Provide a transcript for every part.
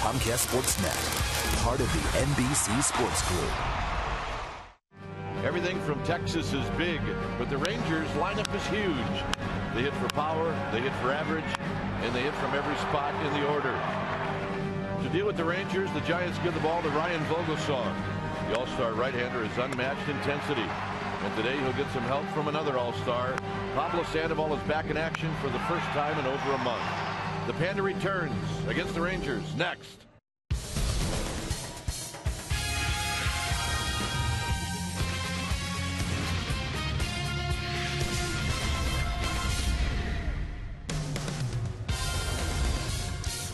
Comcast Sportsnet, part of the NBC Sports Group. Everything from Texas is big, but the Rangers lineup is huge. They hit for power, they hit for average, and they hit from every spot in the order. To deal with the Rangers, the Giants give the ball to Ryan Vogelsong. The All-Star right-hander is unmatched intensity. And today he'll get some help from another All-Star. Pablo Sandoval is back in action for the first time in over a month. The Panda returns against the Rangers next.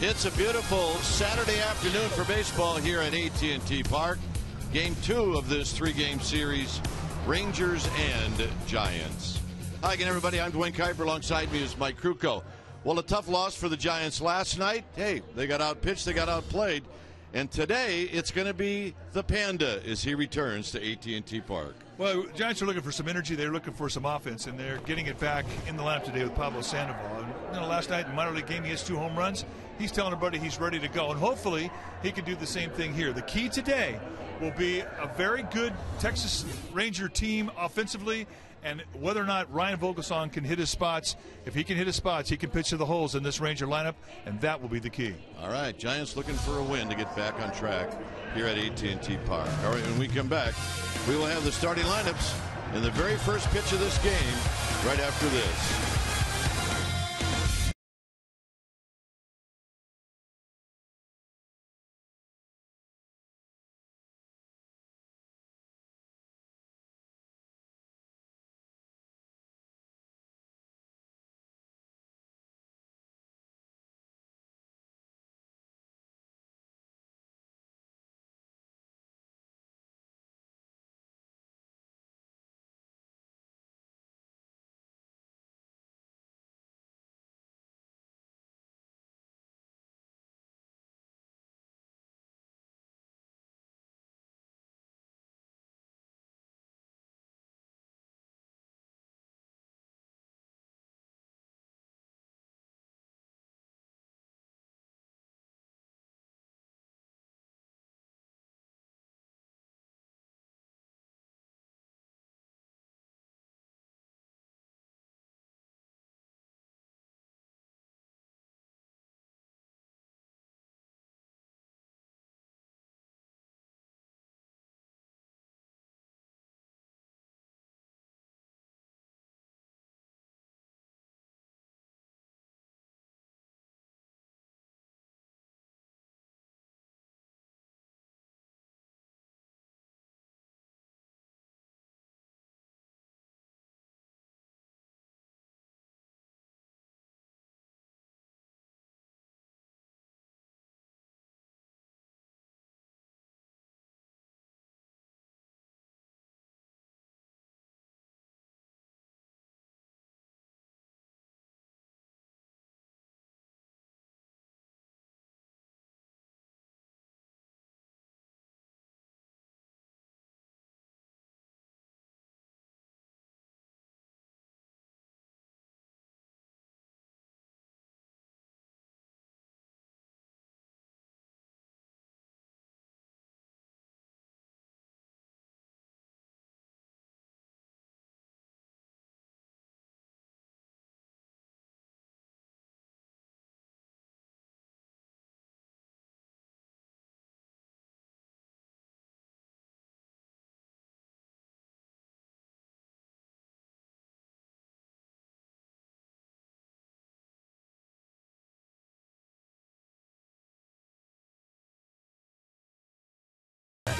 It's a beautiful Saturday afternoon for baseball here at AT&T Park. Game 2 of this 3-game series, Rangers and Giants. Hi again, everybody. I'm Dwayne Kuiper. Alongside me is Mike Krukow. Well, a tough loss for the Giants last night. Hey, they got outpitched, they got outplayed. And today, it's going to be the Panda as he returns to AT&T Park. Well, Giants are looking for some energy. They're looking for some offense, and they're getting it back in the lineup today with Pablo Sandoval. And, last night in the minor league game, he has 2 home runs. He's telling everybody he's ready to go, and hopefully he can do the same thing here. The key today will be a very good Texas Ranger team offensively, and whether or not Ryan Vogelsong can hit his spots. If he can hit his spots, he can pitch to the holes in this Ranger lineup, and that will be the key. All right, Giants looking for a win to get back on track here at AT&T Park. All right, when we come back, we will have the starting lineups in the very first pitch of this game right after this.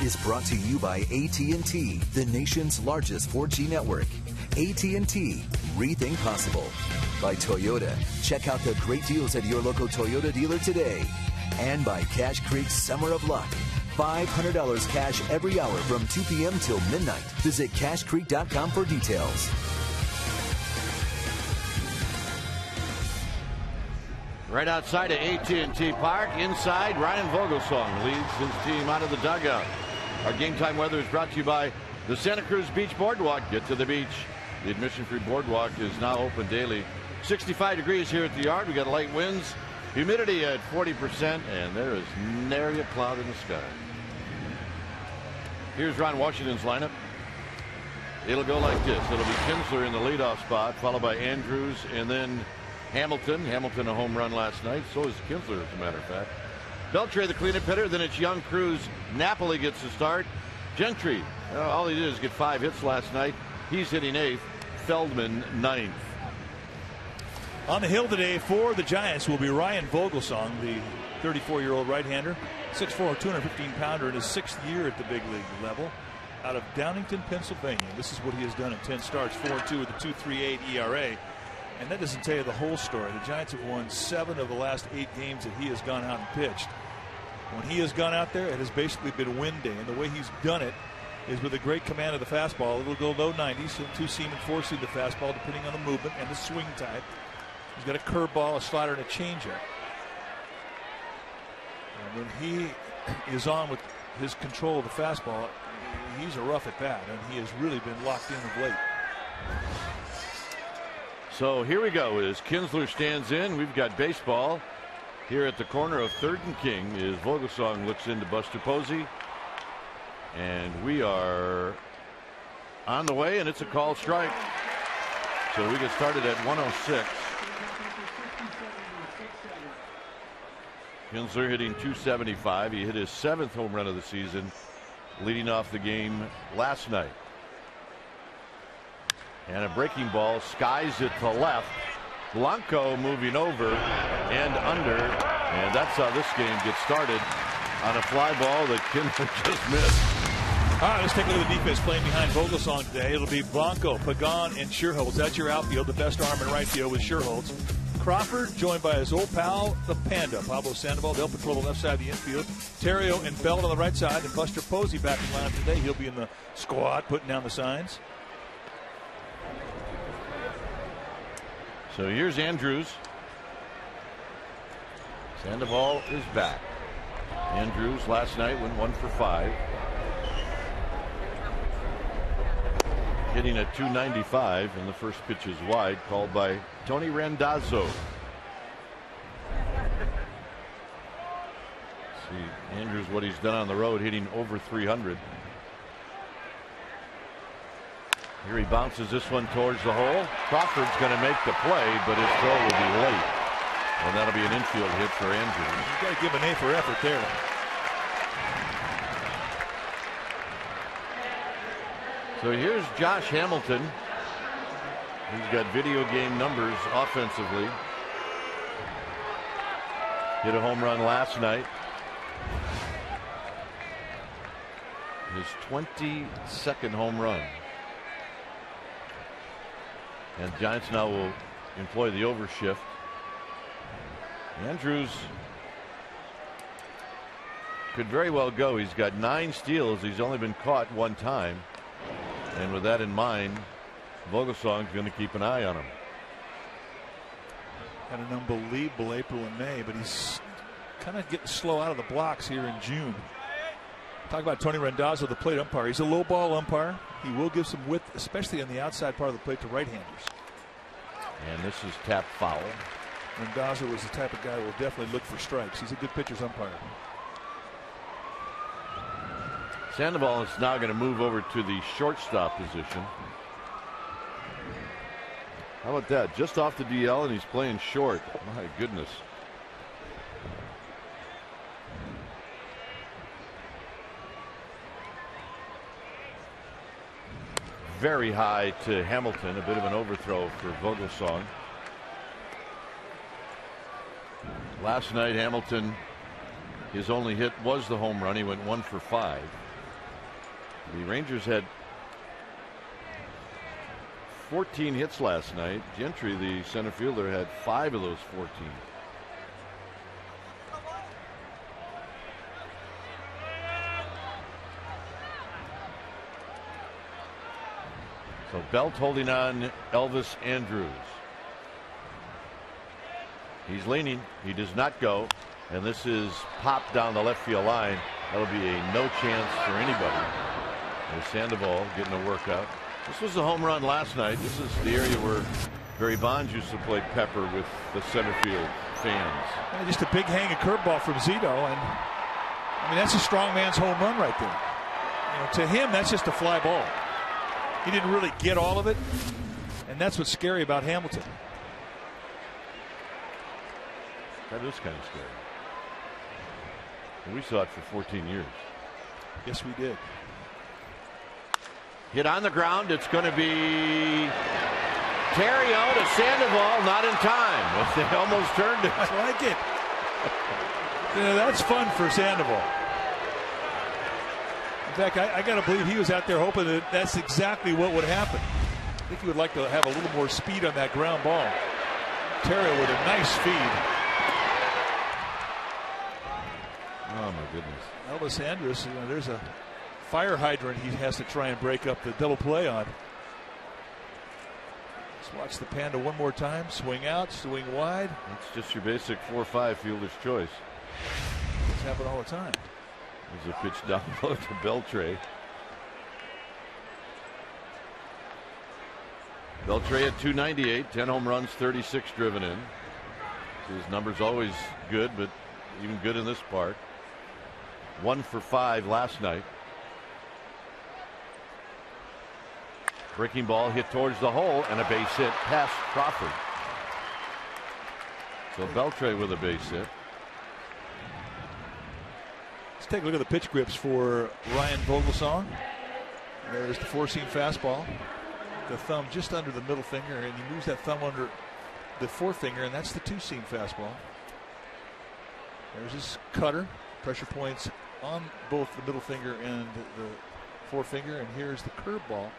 Is brought to you by AT&T, the nation's largest 4G network. AT&T, rethink possible. By Toyota, check out the great deals at your local Toyota dealer today. And by Cache Creek's Summer of Luck. $500 cash every hour from 2 p.m. till midnight. Visit CacheCreek.com for details. Right outside of AT&T Park, inside, Ryan Vogelsong leads his team out of the dugout. Our game time weather is brought to you by the Santa Cruz Beach Boardwalk. Get to the beach. The admission-free boardwalk is now open daily. 65 degrees here at the yard. We got light winds Humidity at 40%, and there is nary a cloud in the sky. Here's Ron Washington's lineup. It'll go like this. It'll be Kinsler in the leadoff spot, followed by Andrews, and then Hamilton. Hamilton a home run last night. So is Kinsler, as a matter of fact. Beltre the cleanup hitter. Then it's Young, Cruz. Napoli gets the start. Gentry, all he did is get 5 hits last night. He's hitting 8th. Feldman 9th. On the hill today for the Giants will be Ryan Vogelsong, the 34-year-old right-hander, 6'4", 215-pounder in his 6th year at the big league level, out of Downingtown, Pennsylvania. This is what he has done in 10 starts, 4-2 with a 2.38 ERA. And that doesn't tell you the whole story. The Giants have won 7 of the last 8 games that he has gone out and pitched. When he has gone out there, it has basically been win day. And the way he's done it is with a great command of the fastball. It'll go low 90s, so 2-seam and 4-seam the fastball, depending on the movement and the swing type. He's got a curveball, a slider, and a changeup. And when he is on with his control of the fastball, he's a rough at bat, and he has really been locked in of late. So here we go. As Kinsler stands in, we've got baseball. Here at the corner of 3rd and King is Vogelsong looks into Buster Posey. And we are on the way, and it's a called strike. So we get started at 106. Kinsler hitting .275. He hit his 7th home run of the season, leading off the game last night. And a breaking ball skies it to left. Blanco moving over and under, and that's how this game gets started, on a fly ball that Kinsler just missed. All right, let's take a look at the defense playing behind Vogelsong today. It'll be Blanco, Pagan, and Scherholz. That's your outfield. The best arm in right field with Scherholz. Crawford joined by his old pal, the Panda, Pablo Sandoval. They'll patrol the left side of the infield. Terrio and Bell on the right side, and Buster Posey back in line today. He'll be in the squad putting down the signs. So here's Andrews. Sandoval is back. Andrews last night went 1 for 5. Hitting at .295, and the first pitch is wide, called by Tony Randazzo. See Andrews, what he's done on the road, hitting over 300. Here he bounces this one towards the hole. Crawford's going to make the play, but his throw will be late. And that'll be an infield hit for Andrews. You've got to give an A for effort there. So here's Josh Hamilton. He's got video game numbers offensively. Hit a home run last night. His 22nd home run. And Giants now will employ the overshift. Andrews could very well go. He's got 9 steals. He's only been caught 1 time. And with that in mind, Vogelsong's going to keep an eye on him. Had an unbelievable April and May, but he's kind of getting slow out of the blocks here in June. Talk about Tony Randazzo, the plate umpire. He's a low ball umpire. He will give some width, especially on the outside part of the plate, to right-handers. And this is tapped foul. Randazzo is the type of guy who will definitely look for strikes. He's a good pitcher's umpire. Sandoval is now going to move over to the shortstop position. How about that? Just off the DL, and he's playing short. My goodness. Very high to Hamilton. A bit of an overthrow for Vogelsong. Last night, Hamilton, his only hit was the home run. He went 1 for 5. The Rangers had 14 hits last night. Gentry, the center fielder, had 5 of those 14. So Belt holding on Elvis Andrews. He's leaning. He does not go. And this is popped down the left field line. That'll be a no chance for anybody. There's Sandoval getting a workout. This was a home run last night. This is the area where Barry Bonds used to play pepper with the center field fans. And just a big hanging curveball from Zito, and I mean that's a strong man's home run right there. You know, to him, that's just a fly ball. He didn't really get all of it, and that's what's scary about Hamilton. That is kind of scary. And we saw it for 14 years. Yes, we did. Hit on the ground. It's going to be Terrio to Sandoval, not in time. They almost turned it. I like it. Yeah, that's fun for Sandoval. In fact, I got to believe he was out there hoping that that's exactly what would happen. I think he would like to have a little more speed on that ground ball. Terrio with a nice feed. Oh, my goodness. Elvis Andrus, you know, there's a fire hydrant he has to try and break up the double play on. Let's watch the Panda one more time. Swing out, swing wide. It's just your basic 4-5 fielder's choice. It's happened all the time. There's a pitch down low to Beltre. Beltre at 298, 10 home runs, 36 driven in. His number's always good, but even good in this part. 1 for 5 last night. Breaking ball hit towards the hole and a base hit past Crawford. So Beltre with a base hit. Let's take a look at the pitch grips for Ryan Vogelsong. There's the four-seam fastball. The thumb just under the middle finger, and he moves that thumb under the forefinger, and that's the two-seam fastball. There's his cutter. Pressure points on both the middle finger and the forefinger, and here's the curveball.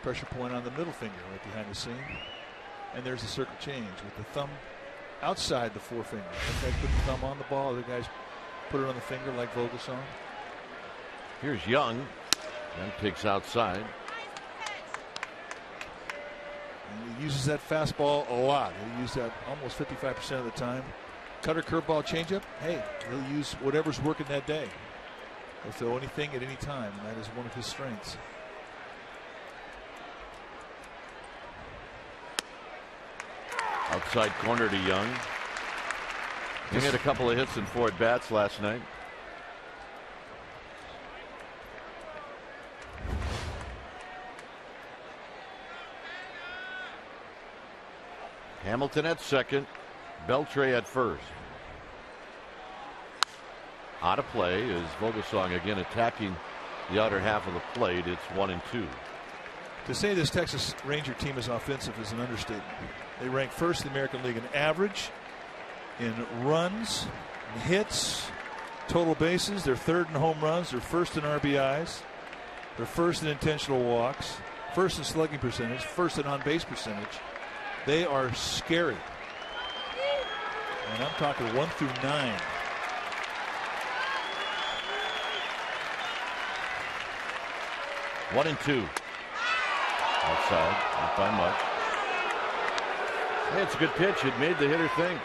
Pressure point on the middle finger right behind the seam. And there's the circle change with the thumb outside the forefinger. Some guys put the thumb on the ball, other guys put it on the finger like Vogelsong. Here's Young. Young takes outside. And he uses that fastball a lot. He'll use that almost 55% of the time. Cutter, curveball, changeup. Hey, he'll use whatever's working that day. He'll throw anything at any time, and that is one of his strengths. Outside corner to Young. He had a couple of hits and 4 at bats last night. Hamilton at second. Beltre at first. Out of play is Vogelsong again attacking the outer half of the plate. It's 1-2. To say this Texas Ranger team is offensive is an understatement. They rank first in the American League in average, in runs, in hits, total bases. They're third in home runs. They're first in RBIs. They're first in intentional walks, first in slugging percentage, first in on-base percentage. They are scary. And I'm talking 1 through 9. One and two. Outside, not by much. Hey, it's a good pitch. It made the hitter think.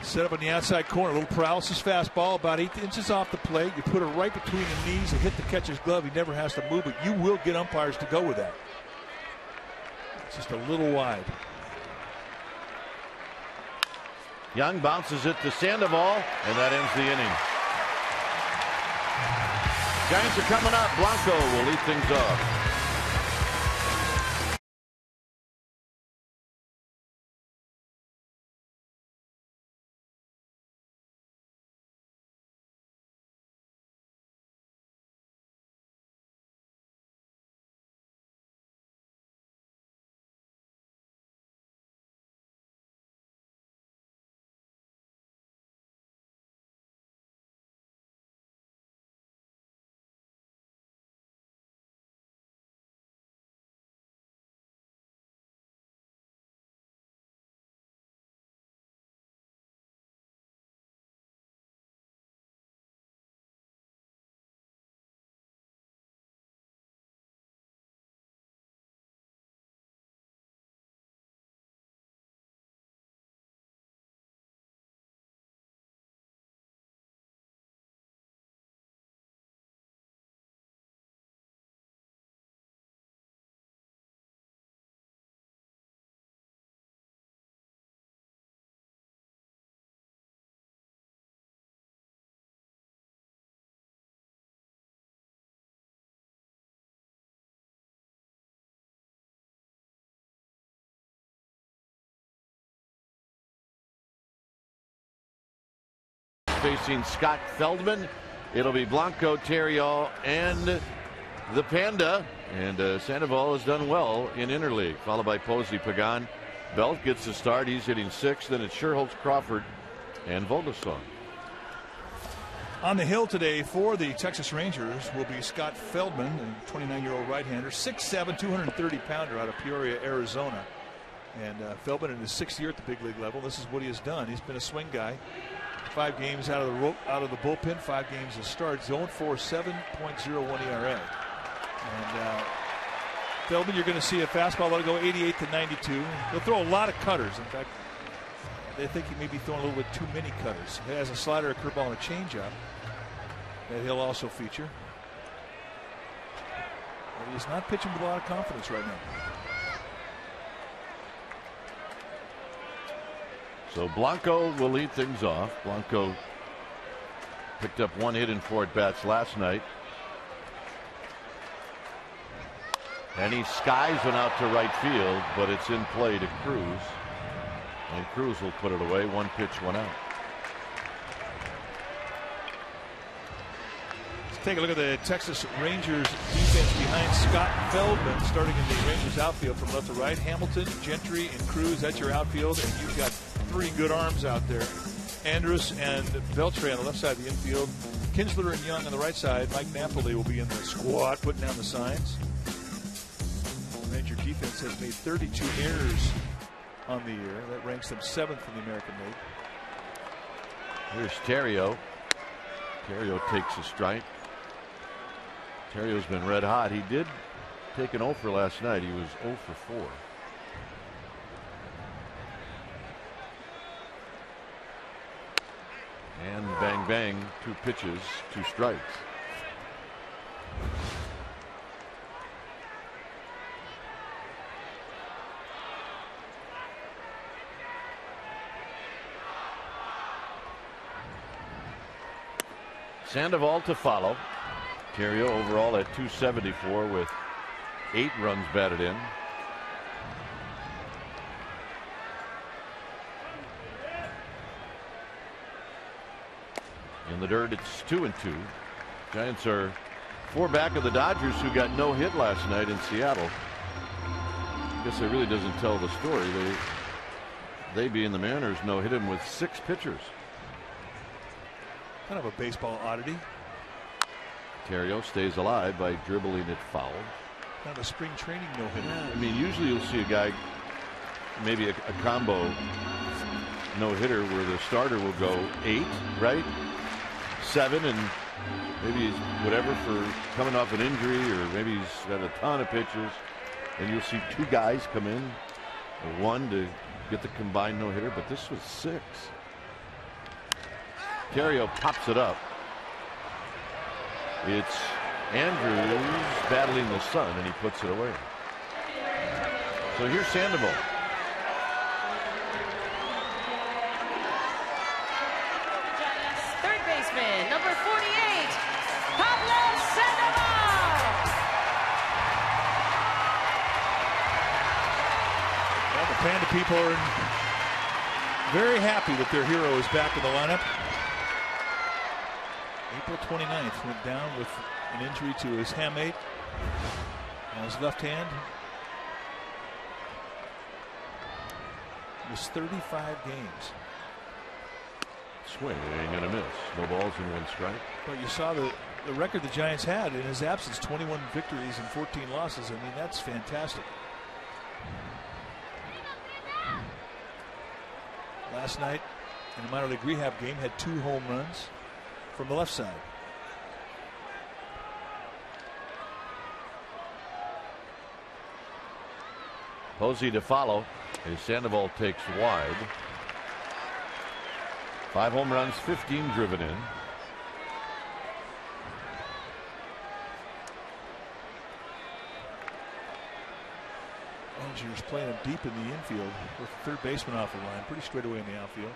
Set up on the outside corner. A little paralysis fastball about 8 inches off the plate. You put it right between the knees and hit the catcher's glove. He never has to move it. You will get umpires to go with that. It's just a little wide. Young bounces it to Sandoval, and that ends the inning. Giants are coming up. Blanco will lead things off. facing Scott Feldman. It'll be Blanco, Theriot, and the Panda. And Sandoval has done well in interleague, followed by Posey, Pagan. Belt gets the start. He's hitting 6th. Then it's Sherholtz, Crawford, and Vogelsong. On the hill today for the Texas Rangers will be Scott Feldman, a 29-year-old right-hander, 6'7", 230-pounder out of Peoria, Arizona. And Feldman in his 6th year at the big league level. This is what he has done. He's been a swing guy. 5 games out of the bullpen, 5 games of starts. 0-4, 7.01 ERA. And Feldman, you're going to see a fastball let it go 88 to 92. He'll throw a lot of cutters. In fact, they think he may be throwing a little bit too many cutters. He has a slider, a curveball, and a changeup that he'll also feature. But he's not pitching with a lot of confidence right now. So Blanco will lead things off. Blanco picked up 1 hit in 4 at-bats last night. And he skies one out to right field, but it's in play to Cruz. And Cruz will put it away. 1 pitch, 1 out. Let's take a look at the Texas Rangers defense behind Scott Feldman, starting in the Rangers outfield from left to right. Hamilton, Gentry, and Cruz. That's your outfield, and you've got 3 good arms out there. Andrus and Beltre on the left side of the infield. Kinsler and Young on the right side. Mike Napoli will be in the squad, putting down the signs. The Ranger defense has made 32 errors on the year. That ranks them 7th in the American League. Here's Theriot. Theriot takes a strike. Terrio's been red hot. He did take an 0 for last night. He was 0 for 4. And bang, bang, 2 pitches, 2 strikes. Sandoval to follow. Theriot overall at 274 with 8 runs batted in. In the dirt, it's 2-2. Giants are 4 back of the Dodgers, who got no hit last night in Seattle. I guess it really doesn't tell the story. They being the Mariners, no hit him with 6 pitchers. Kind of a baseball oddity. Theriot stays alive by dribbling it foul. Kind of a spring training no hitter. I mean, usually you'll see a guy, maybe a combo no hitter, where the starter will go 8, right? 7, and maybe he's whatever for coming off an injury, or maybe he's got a ton of pitches, and you'll see 2 guys come in, or 1 to get the combined no hitter, but this was 6. Theriot pops it up. It's Andrews battling the sun, and he puts it away. So here's Sandoval. Third baseman, number 48, Pablo Sandoval. Well, the Panda people are very happy that their hero is back in the lineup. April 29th went down with an injury to his hamate on his left hand. It was 35 games. Swing, ain't gonna miss. No balls and 1 strike. But you saw the record the Giants had in his absence: 21 victories and 14 losses. I mean, that's fantastic. Last night in a minor league rehab game, had 2 home runs from the left side. Posey to follow as Sandoval takes wide. 5 home runs, 15 driven in. Rangers playing him deep in the infield with the 3rd baseman off the line, pretty straight away in the outfield.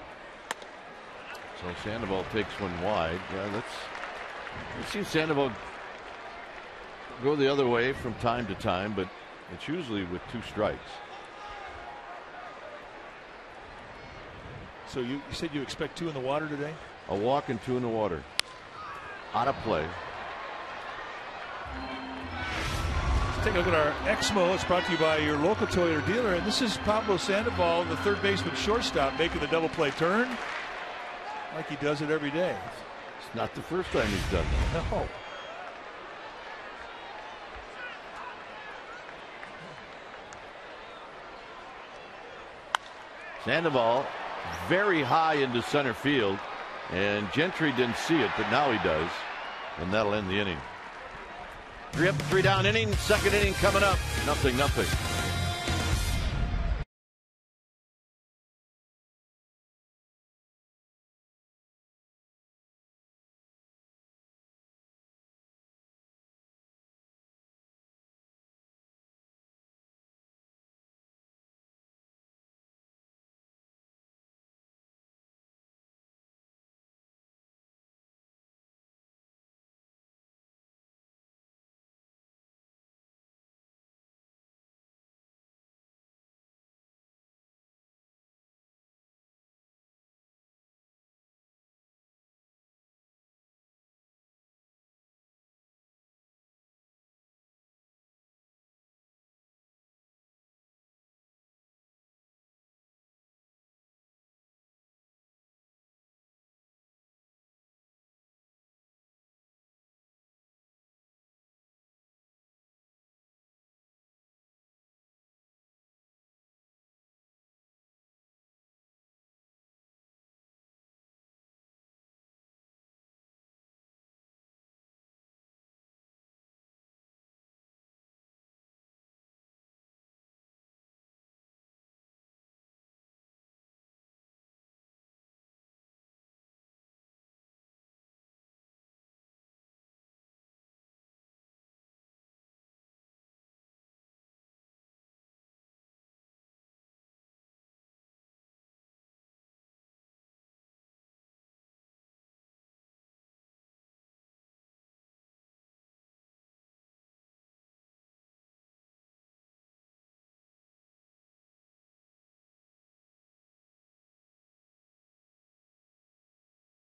So Sandoval takes 1 wide. Yeah, we've seen Sandoval go the other way from time to time, but it's usually with 2 strikes. So you said you expect 2 in the water today? A walk and 2 in the water. Out of play. Let's take a look at our Exmo. It's brought to you by your local Toyota dealer. And this is Pablo Sandoval, the third baseman shortstop, making the double play turn like he does it every day. It's not the first time he's done that. No. Sandoval very high into center field, and Gentry didn't see it, but now he does, and that'll end the inning. 3 up, 3 down inning. Second inning coming up. 0-0.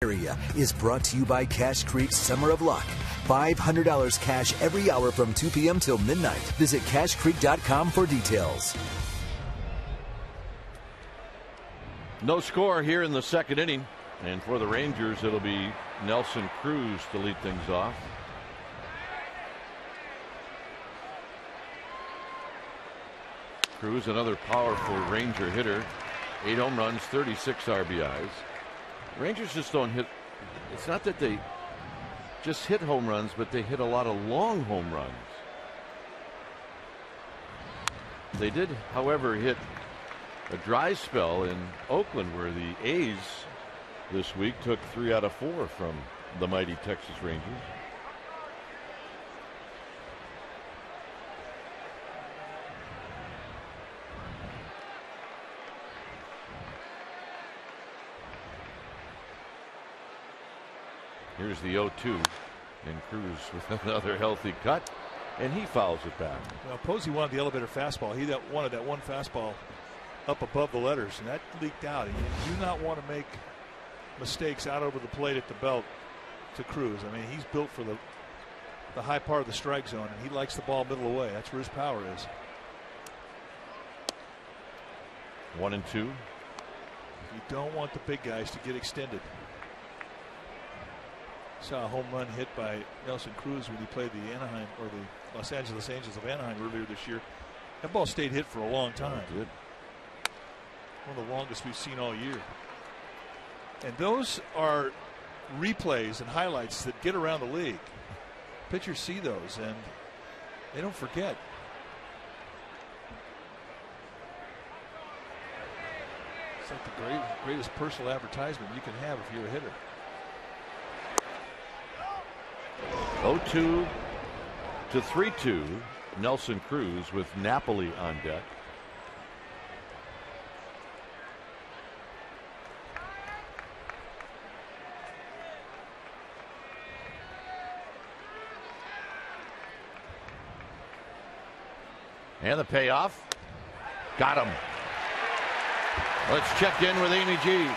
Area is brought to you by Cache Creek's Summer of Luck. $500 cash every hour from 2 p.m. till midnight. Visit cachecreek.com for details. No score here in the second inning, and for the Rangers it'll be Nelson Cruz to lead things off. Cruz, another powerful Ranger hitter. 8 home runs, 36 RBIs. Rangers just don't hit. It's not that they just hit home runs, but they hit a lot of long home runs. They did, however, hit a dry spell in Oakland where the A's this week took 3 out of 4 from the mighty Texas Rangers. Here's the 0-2, and Cruz with another healthy cut, and he fouls it back. Well, Posey wanted the elevator fastball. He wanted that one fastball up above the letters, and that leaked out. You do not want to make mistakes out over the plate at the belt to Cruz. I mean, he's built for the high part of the strike zone, and he likes the ball middle away. That's where his power is. 1-2. You don't want the big guys to get extended. Saw a home run hit by Nelson Cruz when he played the Anaheim or the Los Angeles Angels of Anaheim earlier this year. That ball stayed hit for a long time. It did. One of the longest we've seen all year. And those are replays and highlights that get around the league. Pitchers see those and they don't forget. It's like the greatest personal advertisement you can have if you're a hitter. 0-2 to 3-2. Nelson Cruz with Napoli on deck. And the payoff. Got him. Let's check in with Amy G.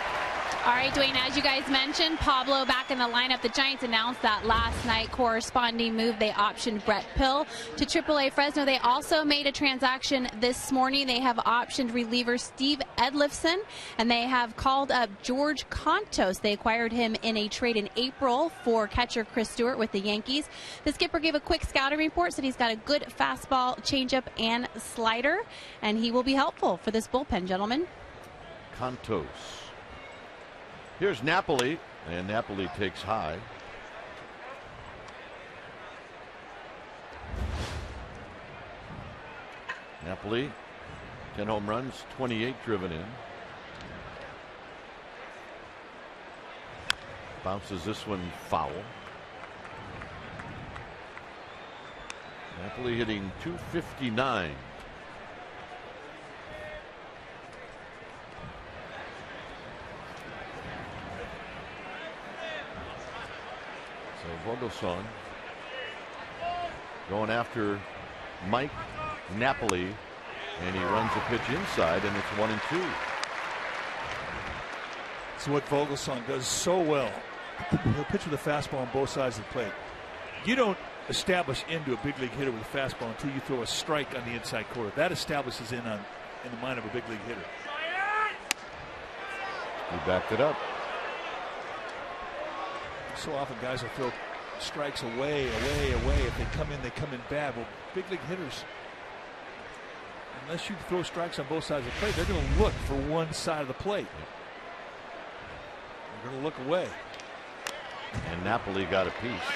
All right, Dwayne, as you guys mentioned, Pablo back in the lineup. The Giants announced that last night. Corresponding move, they optioned Brett Pill to AAA Fresno. They also made a transaction this morning. They have optioned reliever Steve Edlifson, and they have called up George Contos. They acquired him in a trade in April for catcher Chris Stewart with the Yankees. The skipper gave a quick scouting report, said he's got a good fastball, changeup, and slider, and he will be helpful for this bullpen, gentlemen. Contos. Here's Napoli, and Napoli takes high. Napoli, 10 home runs, 28 driven in. Bounces this one foul. Napoli hitting .259. Vogelsong going after Mike Napoli, and he runs a pitch inside, and it's 1-2. It's what Vogelsong does so well. He'll pitch with a fastball on both sides of the plate. You don't establish into a big league hitter with a fastball until you throw a strike on the inside corner. That establishes in the mind of a big league hitter. He backed it up. So often guys will throw strikes away. If they come in bad. Well, big league hitters, unless you throw strikes on both sides of the plate, they're going to look for one side of the plate. They're going to look away. And Napoli got a piece.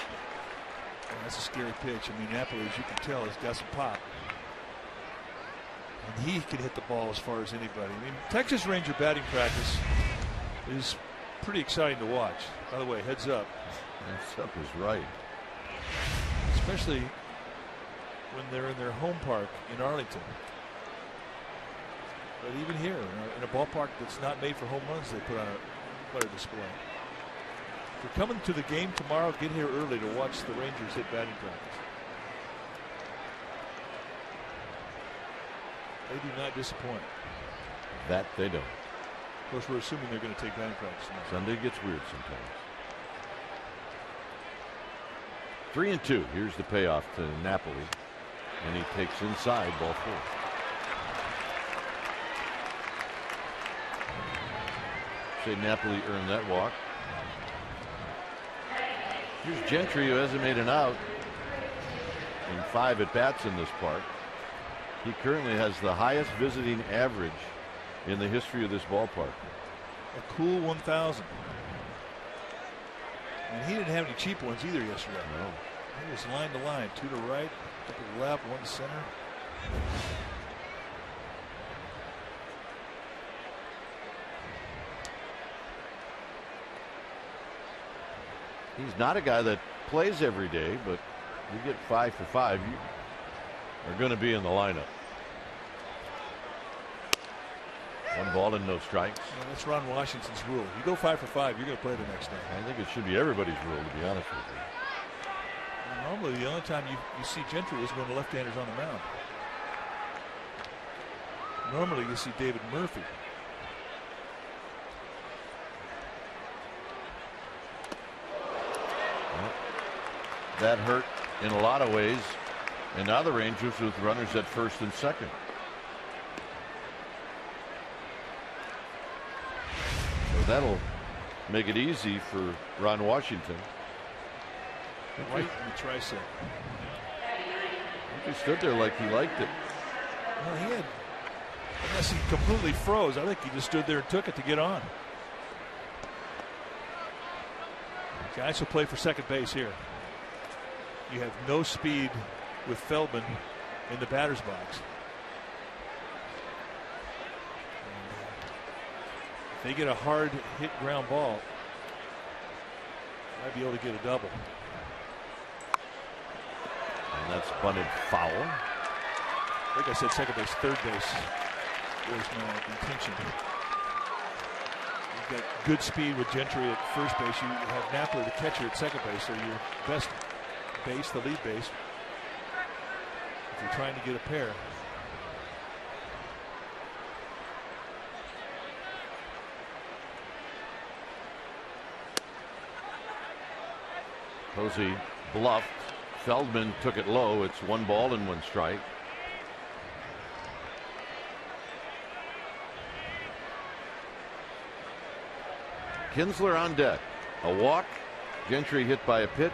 Oh, that's a scary pitch. I mean, Napoli, as you can tell, has got some pop. And he can hit the ball as far as anybody. I mean, Texas Ranger batting practice is pretty exciting to watch. By the way, heads up. Heads up is right. Especially when they're in their home park in Arlington. But even here, in a ballpark that's not made for home runs, they put on quite a display. If you're coming to the game tomorrow, get here early to watch the Rangers hit batting practice. They do not disappoint. That they don't. Of course, we're assuming they're going to take batting practice tomorrow. Sunday gets weird sometimes. 3-2. Here's the payoff to Napoli, and he takes inside, ball 4. Say Napoli earned that walk. Here's Gentry, who hasn't made an out in 5 at bats in this park. He currently has the highest visiting average in the history of this ballpark. A cool 1,000. And he didn't have any cheap ones either yesterday. No. He was line to line, 2 to right, 2 to the left, 1 to center. He's not a guy that plays every day, but you get 5 for 5, you are going to be in the lineup. 1 ball and no strikes. Yeah, that's Ron Washington's rule. You go 5 for 5, you're going to play the next day. I think it should be everybody's rule, to be honest with you. Well, normally, the only time you see Gentry is when the left-hander's on the mound. Normally, you see David Murphy. Well, that hurt in a lot of ways, and now the Rangers with runners at first and second. So that'll make it easy for Ron Washington. Right in the tricep. He stood there like he liked it. Well, he had, unless he completely froze, I think he just stood there and took it to get on. Guys will play for second base here. You have no speed with Feldman in the batter's box. If they get a hard hit ground ball, might be able to get a double. And that's bunted foul. Like I said, second base, third base. There's no intention. You've got good speed with Gentry at first base. You have Napoli, the catcher, at second base. So your best base, the lead base, if you're trying to get a pair. Posey bluffed. Feldman took it low. It's 1 ball and 1 strike. Kinsler on deck. A walk. Gentry hit by a pitch.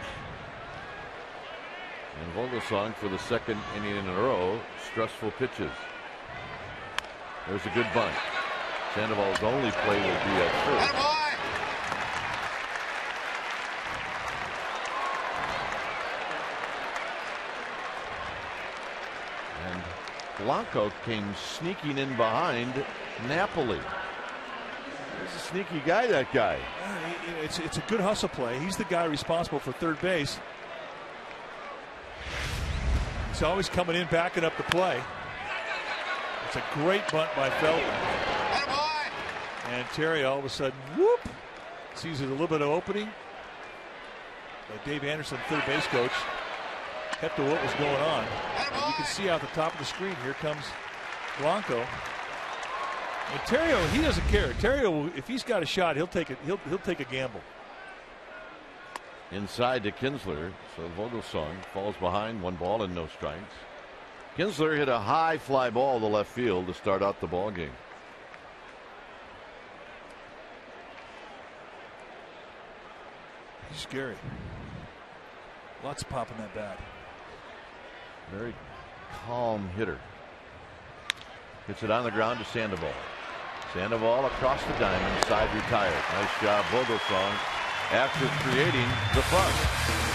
And Vogelsong for the 2nd inning in a row. Stressful pitches. There's a good bunt. Sandoval's only play will be at first. And Blanco came sneaking in behind Napoli. He's a sneaky guy, that guy. It's a good hustle play. He's the guy responsible for third base. He's always coming in, backing up the play. It's a great bunt by Feldman. And Terry all of a sudden, whoop, sees a little bit of opening. Dave Anderson, third base coach, kept to what was going on. And you can see out the top of the screen, here comes Blanco. And Terrio, he doesn't care. Terrio, if he's got a shot, he'll take it. He'll take a gamble. Inside to Kinsler. So Vogelsong falls behind, 1 ball and no strikes. Kinsler hit a high fly ball to left field to start out the ball game. He's scary. Lots of pop in that bat. Very calm hitter. Hits it on the ground to Sandoval. Sandoval across the diamond, side retired. Nice job, Vogelsong, after creating the fuss.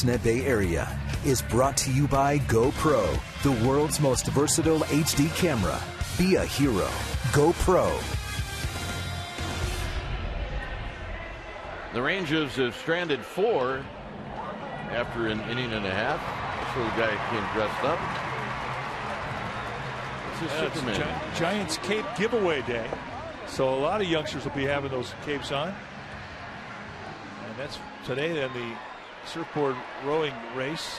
Net Bay area is brought to you by GoPro, the world's most versatile HD camera. Be a hero. GoPro. The Rangers have stranded 4 after an inning and a half. So the guy came dressed up. It's Superman. Giants Cape giveaway day. So a lot of youngsters will be having those capes on. And that's today then the surfboard rowing race.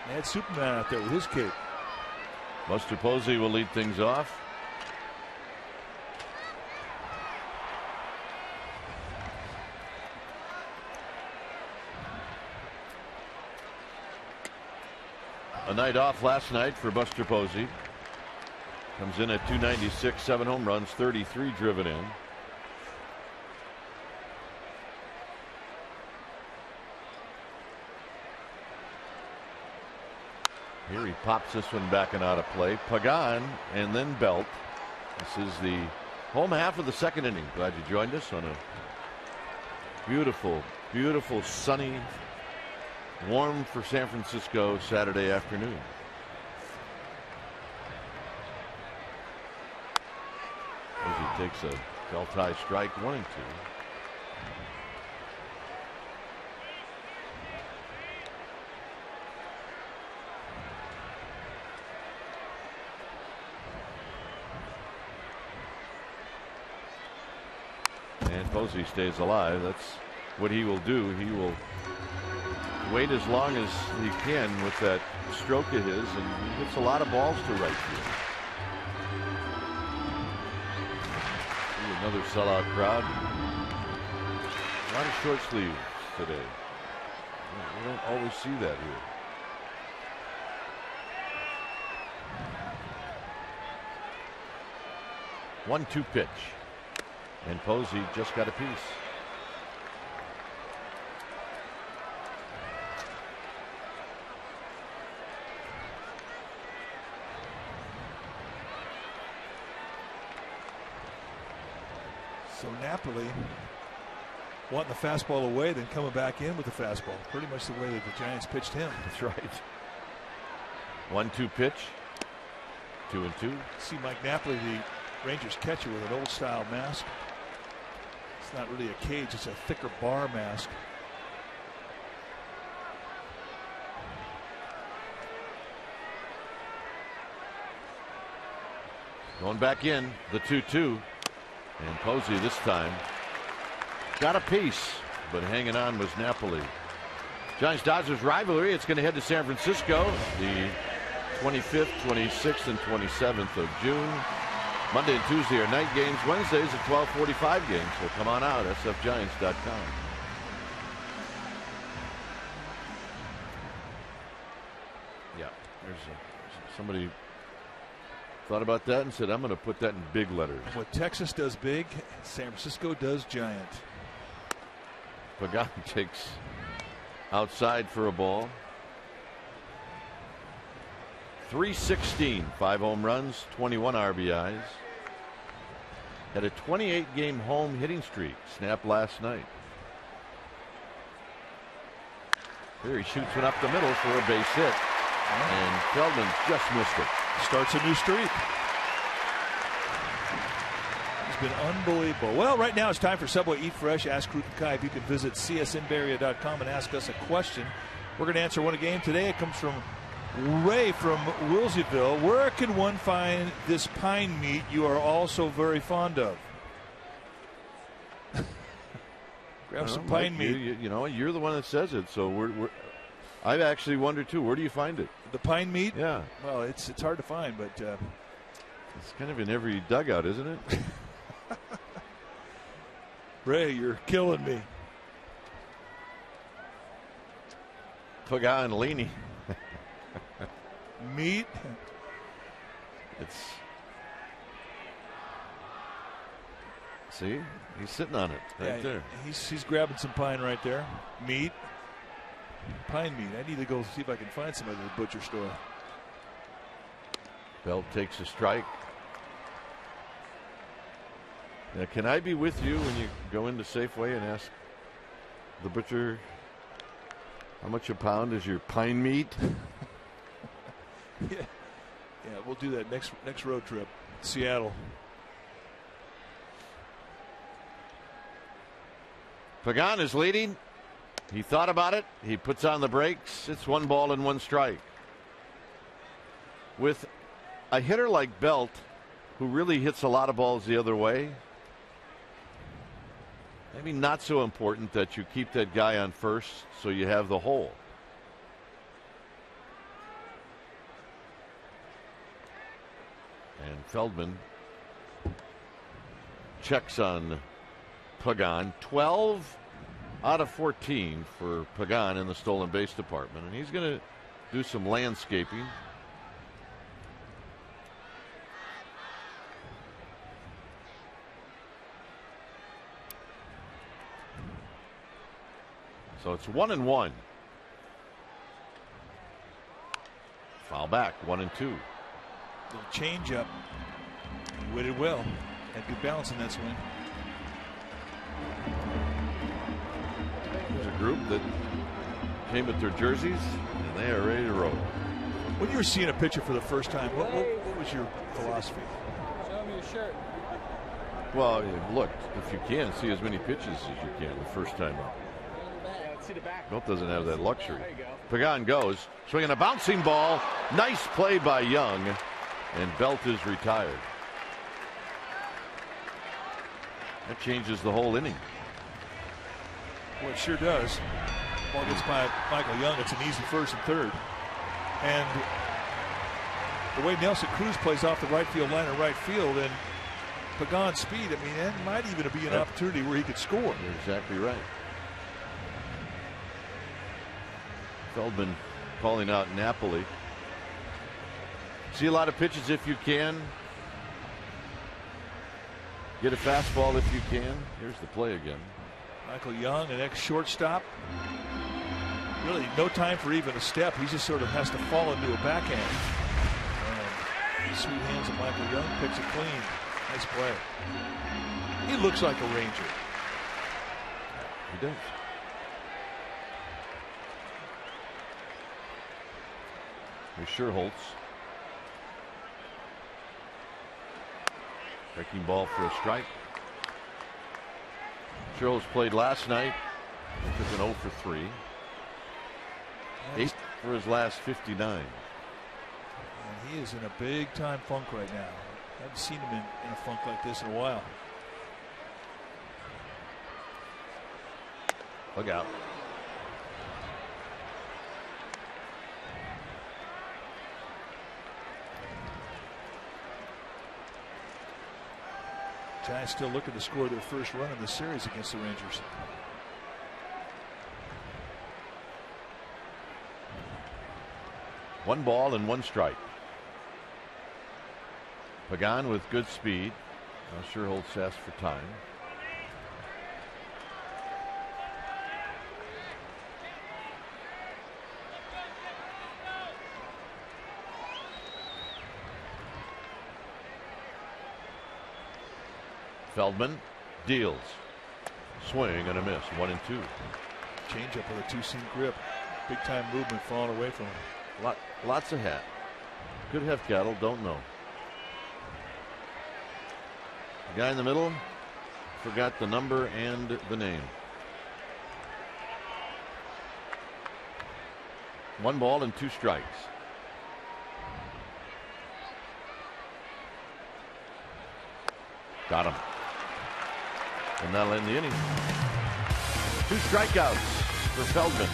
They had Superman out there with his cape. Buster Posey will lead things off. A night off last night for Buster Posey. Comes in at 296, 7 home runs, 33 driven in. Here he pops this one back and out of play. Pagan and then Belt. This is the home half of the 2nd inning. Glad you joined us on a beautiful, beautiful, sunny, warm for San Francisco Saturday afternoon. takes a belt high strike, 1-2. And Posey stays alive. That's what he will do. He will wait as long as he can with that stroke of his, and he hits a lot of balls to right field. Another sellout crowd. A lot of short sleeves today. We don't always see that here. One-two pitch. And Posey just got a piece. So Napoli wanting the fastball away, then coming back in with the fastball. Pretty much the way that the Giants pitched him. That's right. 1-2 pitch. 2-2. See Mike Napoli, the Rangers catcher, with an old style mask. It's not really a cage, it's a thicker bar mask. Going back in, the 2-2. And Posey this time got a piece, but hanging on was Napoli. Giants-Dodgers rivalry. It's going to head to San Francisco the 25th, 26th, and 27th of June. Monday and Tuesday are night games. Wednesdays are 12:45 games. So come on out, sfgiants.com. Yeah, there's somebody thought about that and said, I'm going to put that in big letters. What Texas does big, San Francisco does giant. Pagan takes outside for a ball. 316, 5 home runs, 21 RBIs. Had a 28-game home hitting streak snapped last night. Here he shoots one up the middle for a base hit. And Feldman just missed it. Starts a new streak. It's been unbelievable. Well, right now it's time for Subway Eat Fresh. Ask Ruth and Kai. If you can visit csnbarria.com and ask us a question. We're going to answer one a game today. It comes from Ray from Wilseyville. Where can one find this pine meat you are also very fond of? Grab some pine meat. You know, you're the one that says it, so I actually wonder too. Where do you find it? The pine meat? Yeah. Well, it's hard to find, but it's kind of in every dugout, isn't it? Ray, you're killing me. Paganini. Meat. See, he's sitting on it right there. He's grabbing some pine right there. Meat. Pine meat. I need to go see if I can find some at the butcher store. Belt takes a strike. Now, can I be with you when you go into Safeway and ask the butcher how much a pound is your pine meat? Yeah, we'll do that next road trip. Seattle. Pagan is leading. He thought about it. He puts on the brakes. It's 1 ball and 1 strike. With a hitter like Belt, who really hits a lot of balls the other way, maybe not so important that you keep that guy on first so you have the hole. And Feldman checks on Pagan. 12 out of 14 for Pagan in the stolen base department, and he's going to do some landscaping. So it's 1-1. Foul back, 1-2. Little change up. He waited well. Had good balance in that swing. There's a group that came with their jerseys, and they are ready to roll. When you were seeing a pitcher for the first time, what was your philosophy? Show me your shirt. Well, look, if you can, see as many pitches as you can the first time up. Milt doesn't have that luxury. Pagan goes, swinging a bouncing ball. Nice play by Young, and Belt is retired. That changes the whole inning. Well, it sure does. Ball gets by Michael Young. It's an easy first and third. And the way Nelson Cruz plays off the right field line of right field and Pagan's speed, I mean, that might even be an opportunity where he could score. You're exactly right. Feldman calling out Napoli. See a lot of pitches if you can. Get a fastball if you can. Here's the play again. Michael Young, an ex-shortstop. Really no time for even a step. He just sort of has to fall into a backhand. And sweet hands of Michael Young picks it clean. Nice play. He looks like a Ranger. He does. Here's Sherholtz. Breaking ball for a strike. Sherholtz played last night. He took an 0 for 3. 8 for his last 59. And he is in a big time funk right now. I haven't seen him in a funk like this in a while. Look out. Giants still looking to score their first run in the series against the Rangers. One ball and one strike. Pagan with good speed. Now Sherholtz asks for time. Feldman deals. Swing and a miss. 1 and 2. Change up with a two-seam grip. Big time movement falling away from him. Lots of hat. Could have cattle, don't know. The guy in the middle forgot the number and the name. 1 ball and 2 strikes. Got him. And that'll end the inning. 2 strikeouts for Feldman.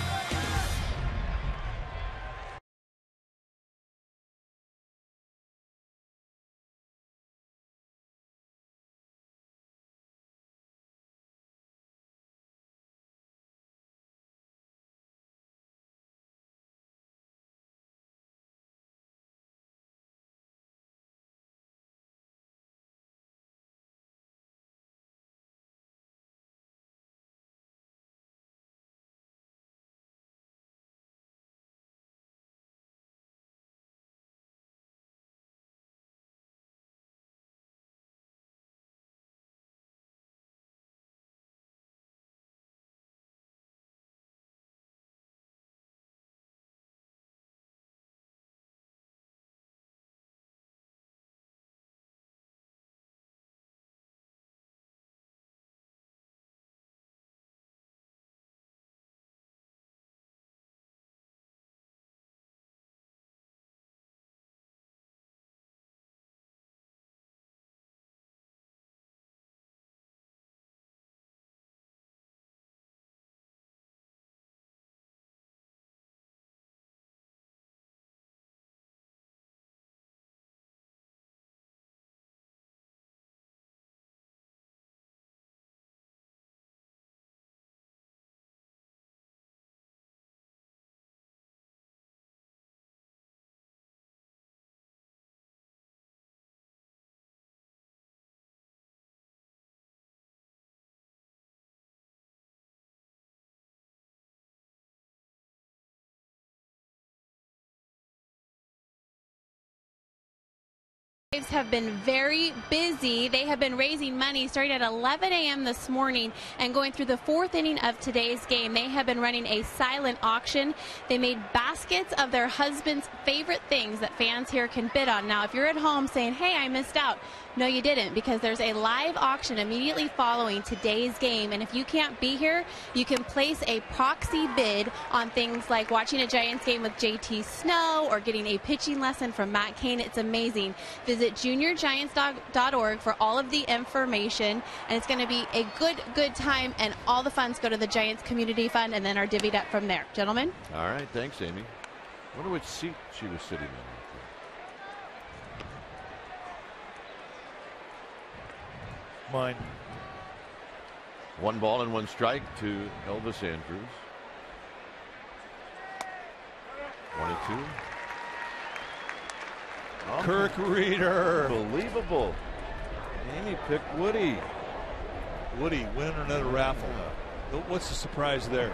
Braves have been very busy. They have been raising money starting at 11 a.m. this morning and going through the 4th inning of today's game. They have been running a silent auction. They made baskets of their husband's favorite things that fans here can bid on. Now, if you're at home saying, hey, I missed out, no, you didn't, because there's a live auction immediately following today's game. And if you can't be here, you can place a proxy bid on things like watching a Giants game with JT Snow or getting a pitching lesson from Matt Cain. It's amazing. Visit juniorgiants.org for all of the information. And it's going to be a good time. And all the funds go to the Giants Community Fund and then are divvied up from there. Gentlemen? All right. Thanks, Amy. I wonder which seat she was sitting in. Mine. 1 ball and 1 strike to Elvis Andrus. 1-2. Oh, Kirk Reeder. Unbelievable. Amy picked Woody. Woody winning another raffle. What's the surprise there?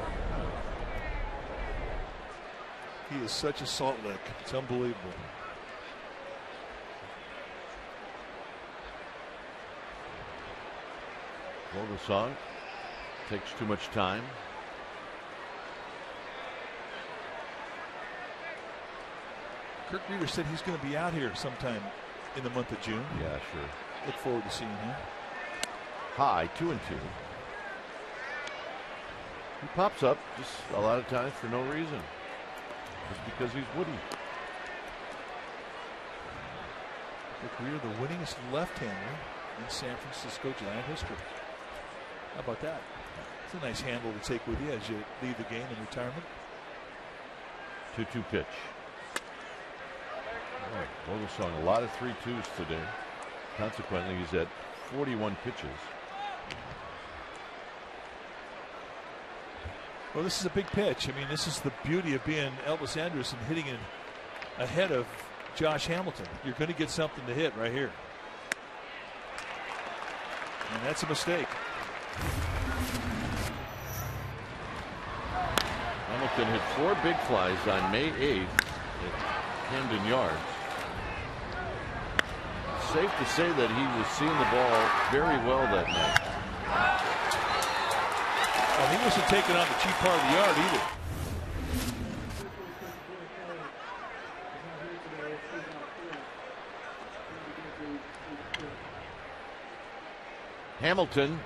He is such a salt lick. It's unbelievable. Well, the song takes too much time. Kirk Reeder said he's going to be out here sometime in the month of June. Yeah, sure. Look forward to seeing him. High, 2-2. He pops up just a lot of times for no reason. Just because he's Woody. Kirk Reeder, the winningest left-hander in San Francisco Giant history. How about that? It's a nice handle to take with you as you leave the game in retirement. 2-2 pitch. All right, Vogelsong, a lot of 3-2s today. Consequently, he's at 41 pitches. Well, this is a big pitch. I mean, this is the beauty of being Elvis Andrus and hitting it ahead of Josh Hamilton. You're going to get something to hit right here. And that's a mistake. Hamilton hit 4 big flies on May 8th at Camden Yards. It's safe to say that he was seeing the ball very well that night. Well, he wasn't taking on the cheap part of the yard either. Hamilton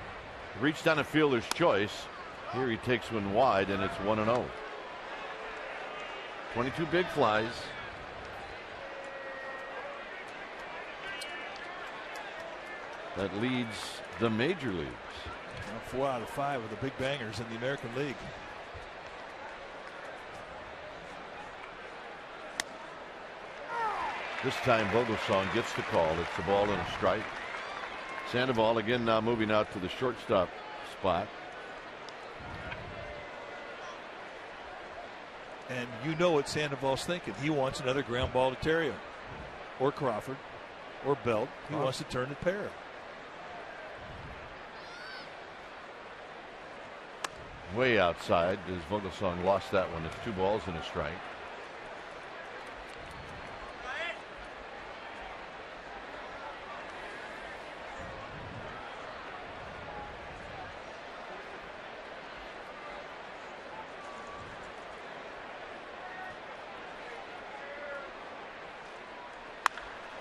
reached on a fielder's choice. Here he takes one wide, and it's 1-0. 22 big flies. That leads the major leagues. 4 out of 5 of the big bangers in the American League. This time Vogelsong gets the call. It's a ball and a strike. Sandoval again now moving out to the shortstop spot. And you know what Sandoval's thinking. He wants another ground ball to Terrio or Crawford or Belt. He wants to turn the pair. Way outside as Vogelsong lost that one. It's 2 balls and a strike.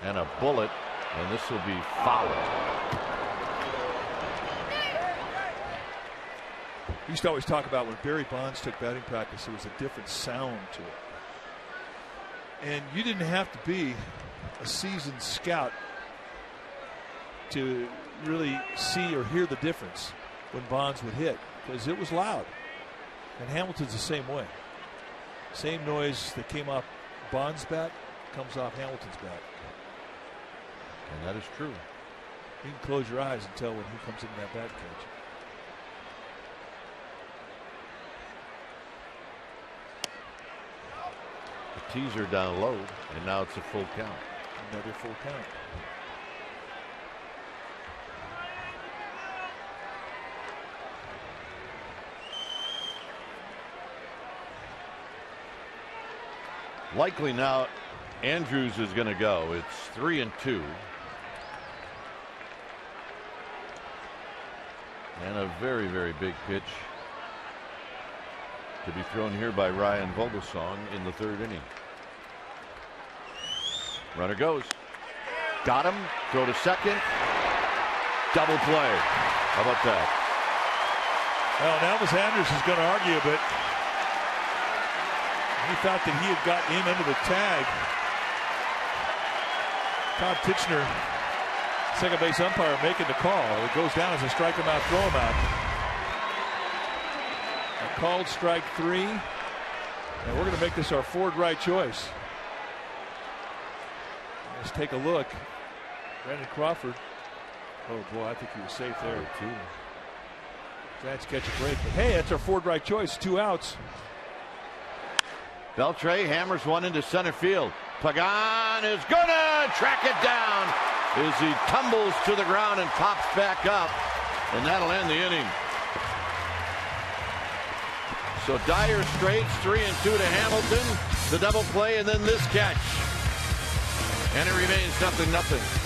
And a bullet, and this will be foul. We used to always talk about when Barry Bonds took batting practice, there was a different sound to it. And you didn't have to be a seasoned scout to really see or hear the difference when Bonds would hit, because it was loud. And Hamilton's the same way. Same noise that came off Bonds' bat comes off Hamilton's bat. And that is true. You can close your eyes and tell when he comes into that bat catch. The teaser down low, and now it's a full count. Another full count. Likely now Andrews is going to go. It's 3-2. And a very, very big pitch to be thrown here by Ryan Vogelsong in the third inning. Runner goes. Got him. Throw to second. Double play. How about that? Well, now Elvis Andrews is going to argue, but he thought that he had gotten him into the tag. Todd Tichenor, second base umpire, making the call. It goes down as a strike him out, throw him out. A called strike 3, and we're going to make this our Ford right choice. Let's take a look. Brandon Crawford. Oh boy, I think he was safe there too. Giants catch a break, but hey, that's our Ford right choice. 2 outs. Beltre hammers one into center field. Pagan is gonna track it down as he tumbles to the ground and pops back up, and that'll end the inning. So Dyer straights 3-2 to Hamilton, the double play, and then this catch, and it remains 0-0.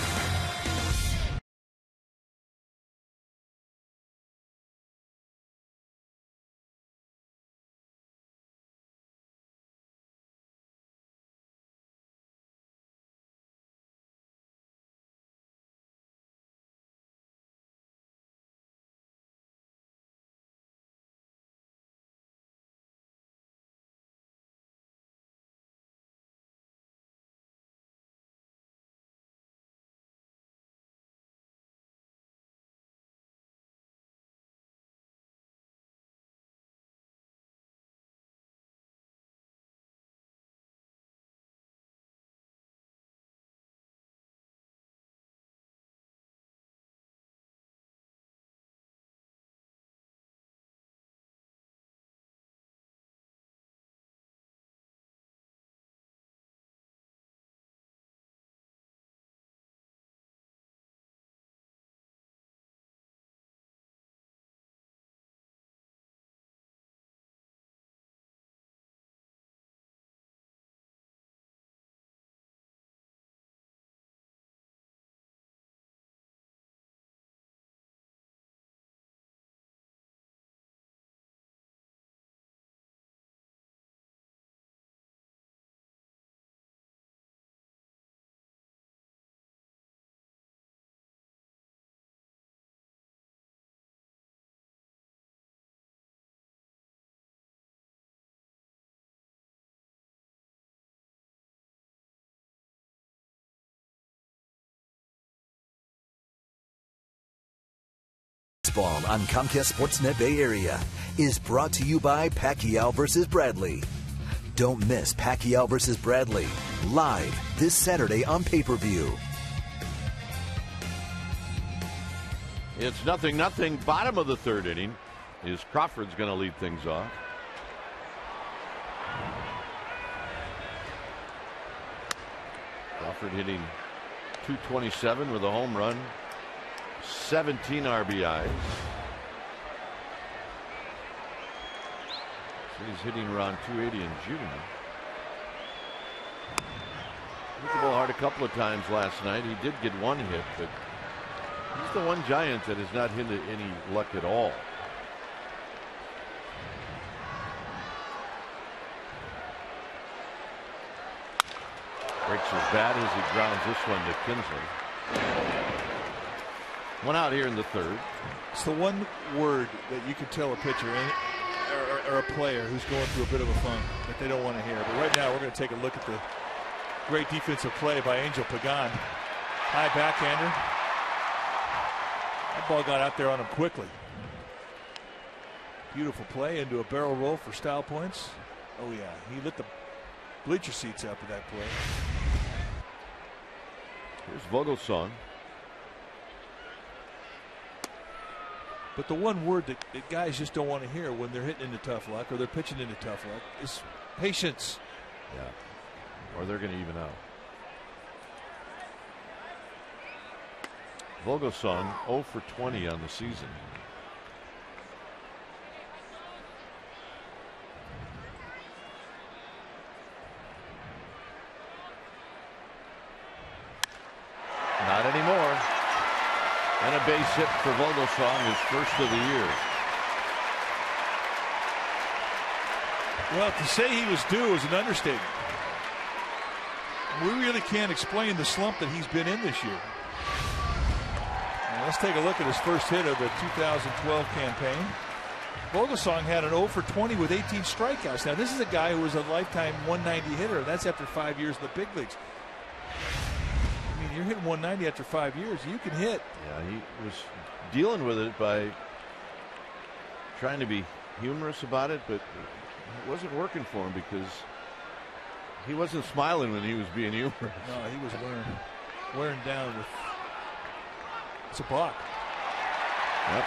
Baseball on Comcast Sportsnet Bay Area is brought to you by Pacquiao vs. Bradley. Don't miss Pacquiao vs. Bradley live this Saturday on pay-per-view. It's 0-0. Bottom of the third inning. Is Crawford's going to lead things off. Crawford hitting .227 with a home run, 17 RBIs. So he's hitting around .280 in June. Hit the ball hard a couple of times last night. He did get one hit, but he's the one Giant that has not hit any luck at all. Breaks his bat as he grounds this one to Kinsley. One out here in the third. It's the one word that you can tell a pitcher or a player who's going through a bit of a funk that they don't want to hear. But right now we're going to take a look at the great defensive play by Angel Pagan. High backhander. That ball got out there on him quickly. Beautiful play into a barrel roll for style points. Oh yeah, he lit the bleacher seats up with that play. Here's Vogelsong. But the one word that guys just don't want to hear when they're hitting into tough luck or they're pitching into tough luck is patience. Yeah. Or they're going to even out. Vogelsong 0 for 20 on the season. Not anymore. And a base hit for Vogelsong, his first of the year. Well, to say he was due is an understatement. We really can't explain the slump that he's been in this year. Now let's take a look at his first hit of the 2012 campaign. Vogelsong had an 0 for 20 with 18 strikeouts. Now this is a guy who was a lifetime 190 hitter. That's after 5 years in the big leagues. I mean, you're hitting 190 after 5 years. You can hit. Yeah, he was dealing with it by trying to be humorous about it, but it wasn't working for him because he wasn't smiling when he was being humorous. No, he was wearing down with. It's a block. Yep.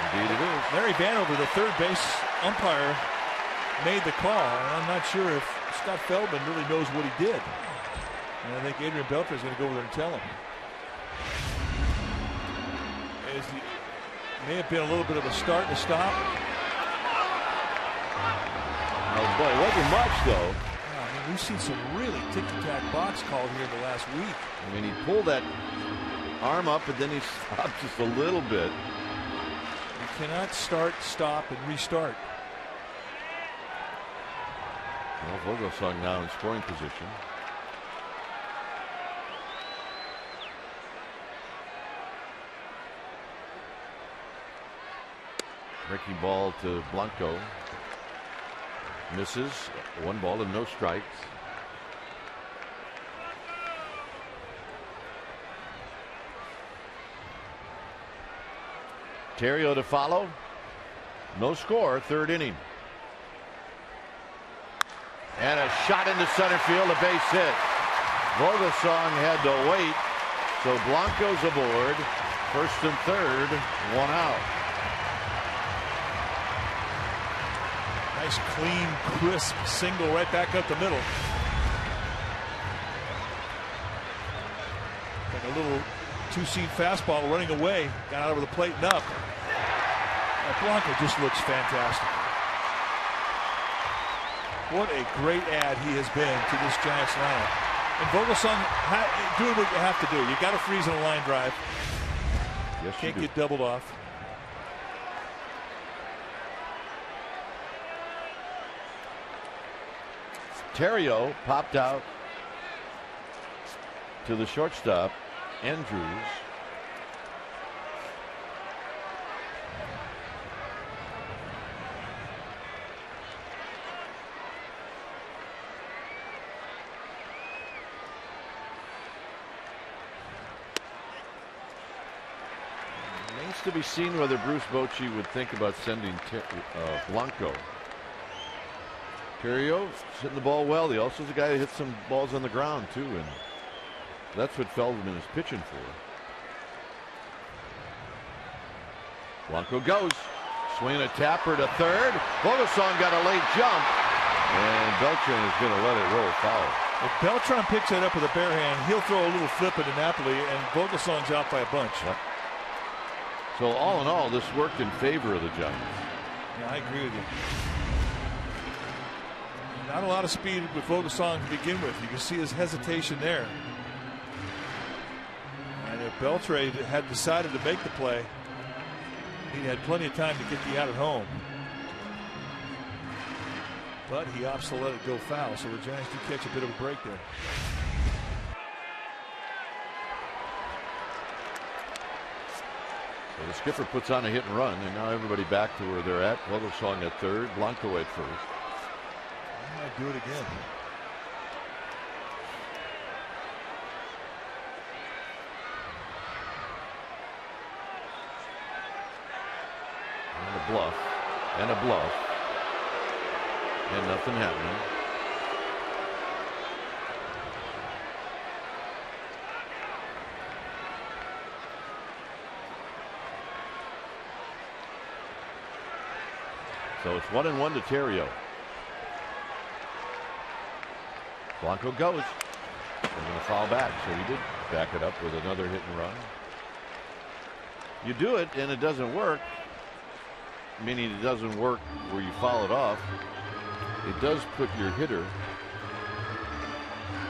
Indeed it is. Larry Vanover, the third base umpire, made the call. And I'm not sure if Scott Feldman really knows what he did. And I think Adrian Beltre is going to go over there and tell him. May have been a little bit of a start and a stop. Oh boy, it wasn't much though. Yeah, I mean, we've seen some really ticky-tack box called here in the last week. I mean, he pulled that arm up and then he stopped just a little bit. You cannot start, stop, and restart. Well, Vogelsong now in scoring position. Breaking ball to Blanco. Misses. 1 ball and no strikes. Terrio to follow. No score. 3rd inning. And a shot into center field. A base hit. Vogelsong had to wait. So Blanco's aboard. 1st and 3rd. 1 out. Nice, clean, crisp single right back up the middle. Like a little two-seam fastball running away. Got out over the plate and up. That Blanco just looks fantastic. What a great add he has been to this Giants lineup. And Vogelsong doing what you have to do. You got to freeze on a line drive. Yes, Can't get doubled off. Terrio popped out to the shortstop, Andrews. Remains to be seen whether Bruce Bochy would think about sending Blanco. Terrio hitting the ball well. He also is a guy that hits some balls on the ground too, and that's what Feldman is pitching for. Blanco goes. Swinging a tapper to 3rd. Vogelsong got a late jump, and Beltran is going to let it roll foul. If Beltran picks that up with a bare hand, he'll throw a little flip into Napoli, and Vogelsong's out by a bunch. Yep. So all in all, this worked in favor of the Giants. Yeah, I agree with you. Not a lot of speed with Vogelsong to begin with. You can see his hesitation there. And if Beltre had decided to make the play, he had plenty of time to get the out at home. But he opts to let it go foul, so the Giants do catch a bit of a break there. So the skipper puts on a hit and run, and now everybody back to where they're at. Vogelsong at 3rd, Blanco at 1st. Might do it again. And a bluff. And a bluff. And nothing happening. So it's 1-1 to Terrio. Blanco goes. They're going to foul back, so he did back it up with another hit and run. You do it and it doesn't work, meaning it doesn't work where you foul it off. It does put your hitter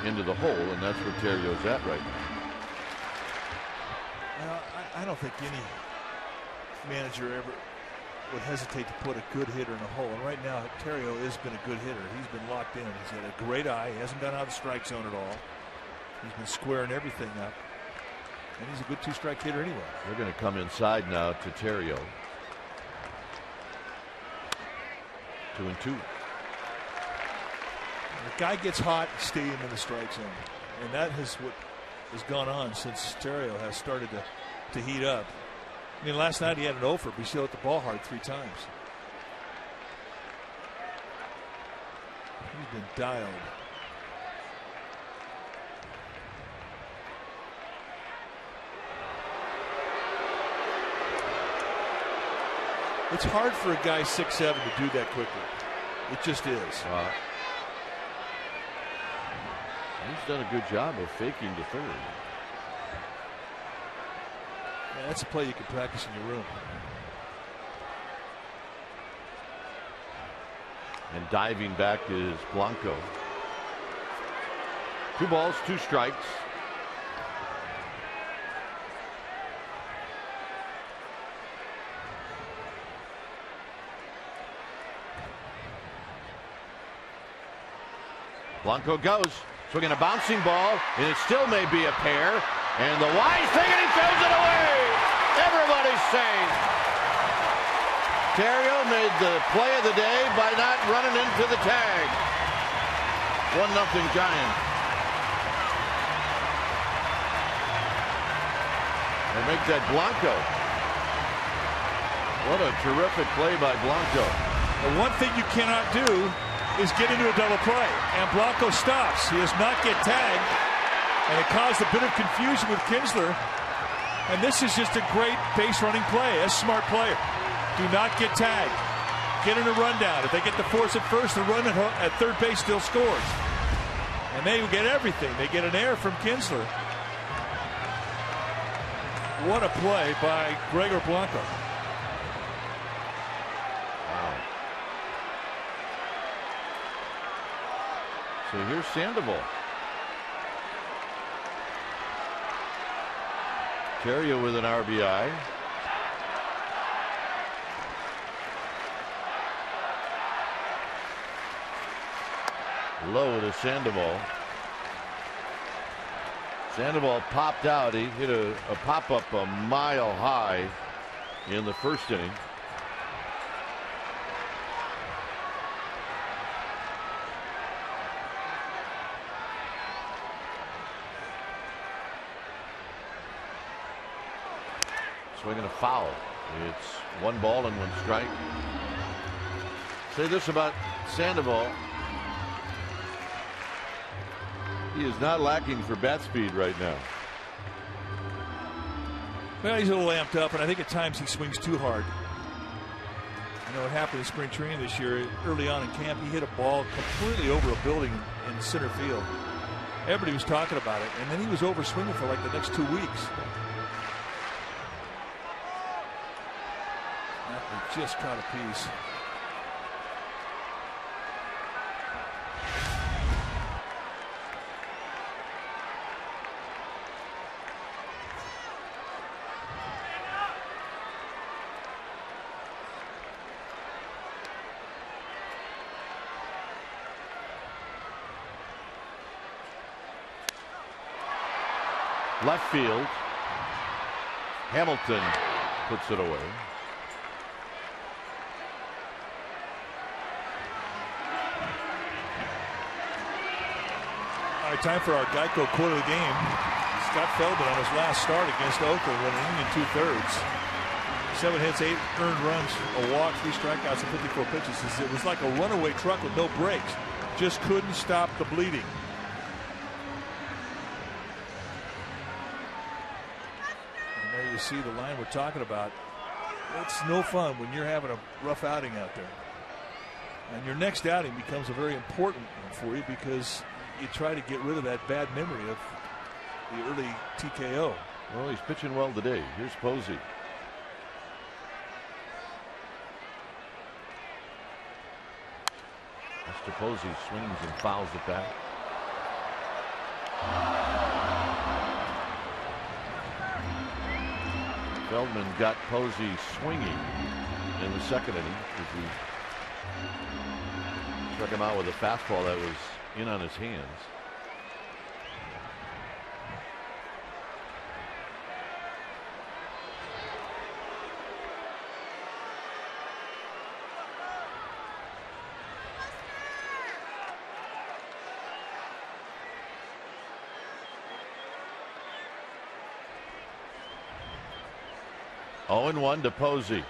into the hole, and that's where Terrio's at right now. Well, I don't think any manager ever would hesitate to put a good hitter in a hole. And right now, Terrio has been a good hitter. He's been locked in. He's got a great eye. He hasn't gone out of the strike zone at all. He's been squaring everything up. And he's a good two-strike hitter anyway. They're going to come inside now to Terrio. 2-2. The guy gets hot, stay him in the strike zone. And that is what has gone on since Terrio has started to heat up. I mean, last night he had an offer, but he still hit the ball hard 3 times. He's been dialed. It's hard for a guy 6'7" to do that quickly. It just is. He's done a good job of faking to third. Yeah, that's a play you can practice in your room. And diving back is Blanco. 2 balls, 2 strikes. Blanco goes, swinging a bouncing ball, and it still may be a pair. And the wide thing, and he throws it away. Everybody's safe. Terrio made the play of the day by not running into the tag. 1-0 Giants. They make that Blanco. What a terrific play by Blanco. The one thing you cannot do is get into a double play, and Blanco stops. He does not get tagged, and it caused a bit of confusion with Kinsler. And this is just a great base running play. A smart player. Do not get tagged. Get in a rundown. If they get the force at first, the run at third base still scores. And they get everything. They get an error from Kinsler. What a play by Gregor Blanco. So here's Sandoval. Terrio with an RBI. Low to Sandoval. Sandoval popped out. He hit a pop-up a mile high in the first inning. Swinging a foul. It's 1 ball and 1 strike. Say this about Sandoval. He is not lacking for bat speed right now. Well, he's a little amped up, and I think at times he swings too hard. You know, it happened in spring training this year. Early on in camp, he hit a ball completely over a building in center field. Everybody was talking about it, and then he was over swinging for like the next 2 weeks. He just caught a piece. Left field. Hamilton puts it away. All right, time for our Geico quote of the game. Scott Feldman on his last start against Oakland, went an inning and 2/3. 7 hits, 8 earned runs, a walk, 3 strikeouts, and 54 pitches. It was like a runaway truck with no brakes. Just couldn't stop the bleeding. And there you see the line we're talking about. It's no fun when you're having a rough outing out there. And your next outing becomes a very important one for you because you try to get rid of that bad memory of the early TKO. Well, he's pitching well today. Here's Posey. Mr. Posey swings and fouls it back. Feldman got Posey swinging in the second inning as he struck him out with a fastball that was in on his hands. Oh, 0-1 to Posey.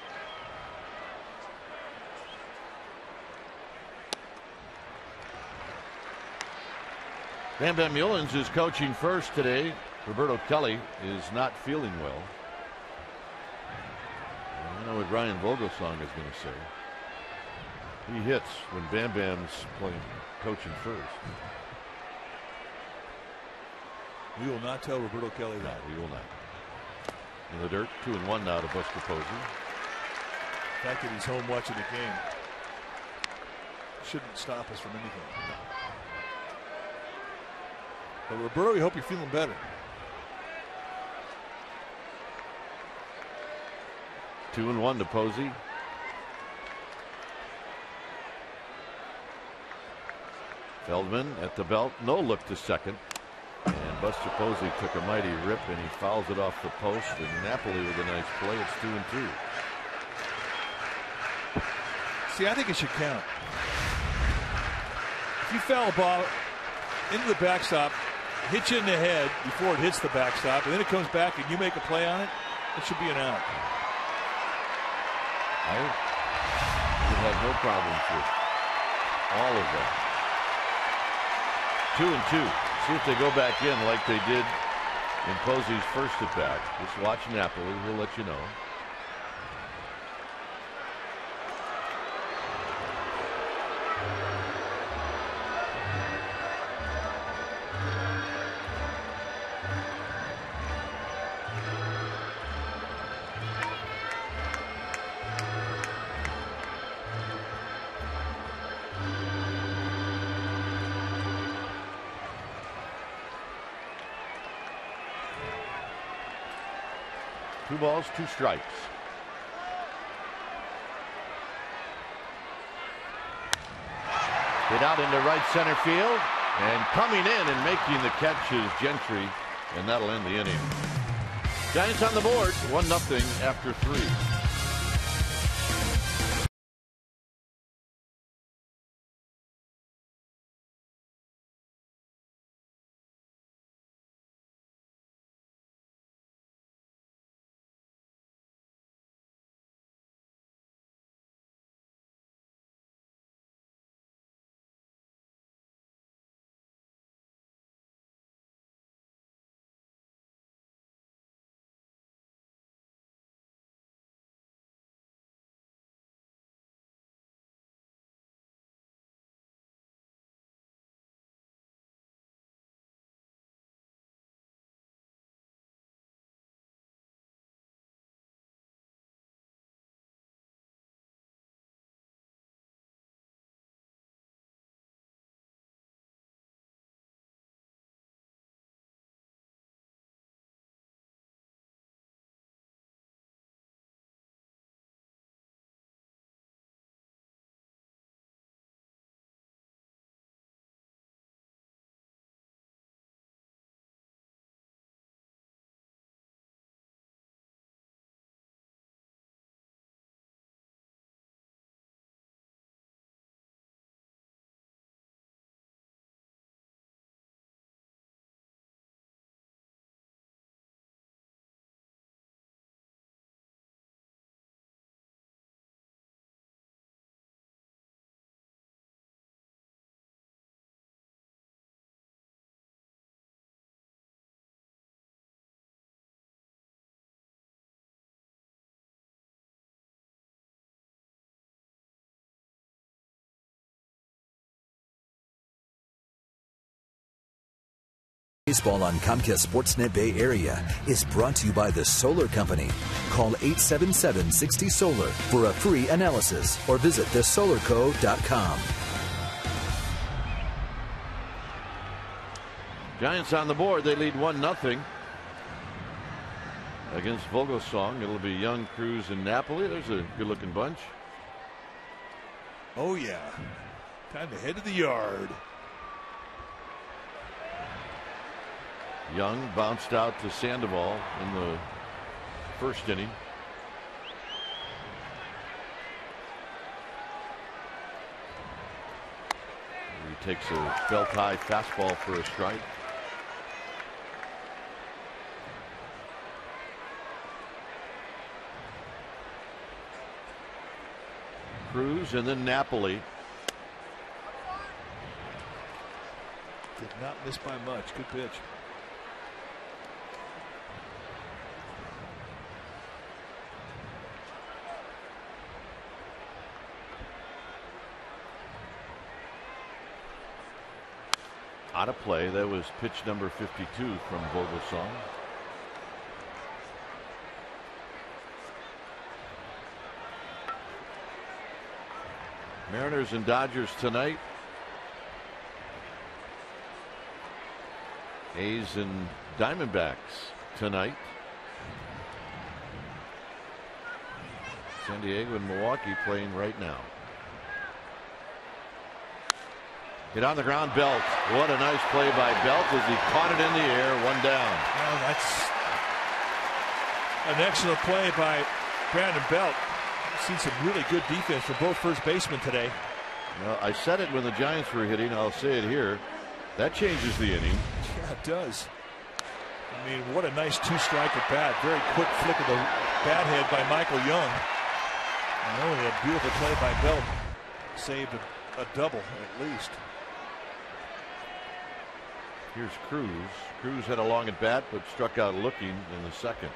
Bam Bam Mullins is coaching first today. Roberto Kelly is not feeling well. I know what Ryan Vogelsong is going to say. He hits when Bam Bam's coaching first. We will not tell Roberto Kelly that. No, we will not. In the dirt, 2-1 now to Buster Posey. The fact that he's home watching the game shouldn't stop us from anything. But Roberto, we hope you're feeling better. 2-1 to Posey. Feldman at the belt, no look to second. And Buster Posey took a mighty rip and he fouls it off the post. And Napoli with a nice play. It's 2-2. See, I think it should count. If you foul a ball into the backstop, hit you in the head before it hits the backstop, and then it comes back and you make a play on it, it should be an out. I would have no problems with all of that. 2-2. See if they go back in like they did in Posey's first at bat. Just watch Napoli. He'll let you know. Two balls, two strikes. Hit out into right center field, and coming in and making the catch is Gentry, and that'll end the inning. Giants on the board, 1-0 after 3. Baseball on Comcast Sportsnet Bay Area is brought to you by the Solar Company. Call 877-60-SOLAR for a free analysis or visit thesolarco.com. Giants on the board. They lead 1-0. against Vogelsong. It'll be Young, Cruz, and Napoli. There's a good-looking bunch. Oh, yeah. Time to head to the yard. Young bounced out to Sandoval in the first inning. He takes a belt-high fastball for a strike. Cruz and then Napoli. Did not miss by much. Good pitch. Out of play. That was pitch number 52 from Vogelsong. Mariners and Dodgers tonight. A's and Diamondbacks tonight. San Diego and Milwaukee playing right now. Hit on the ground, Belt. What a nice play by Belt as he caught it in the air, one down. Well, that's an excellent play by Brandon Belt. Seen some really good defense from both first basemen today. Well, I said it when the Giants were hitting. I'll say it here. That changes the inning. Yeah, it does. I mean, what a nice two-strike at bat. Very quick flick of the bat head by Michael Young. And only a beautiful play by Belt. Saved a double at least. Here's Cruz. Cruz had a long at bat, but struck out looking in the second.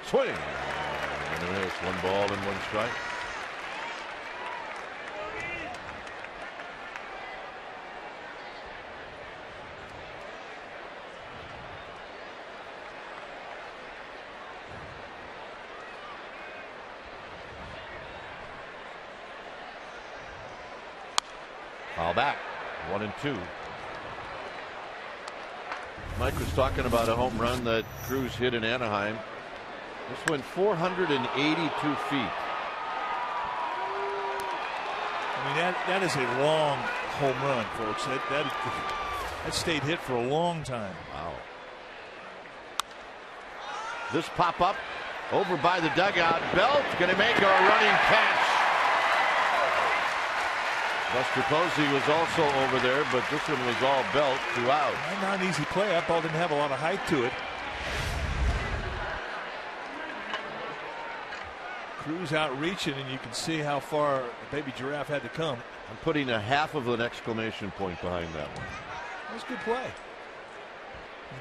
Swing. And a miss. 1 ball and 1 strike. Foul back. 1-2. Mike was talking about a home run that Cruz hit in Anaheim. This went 482 feet. I mean, that is a long home run, folks. That stayed hit for a long time. Wow. This pop up over by the dugout. Belt going to make a running catch. Buster Posey was also over there, but this one was all Belt, 2 out. Not an easy play. That ball didn't have a lot of height to it. Cruz out reaching, and you can see how far Baby Giraffe had to come. I'm putting a half of an exclamation point behind that one. That was a good play.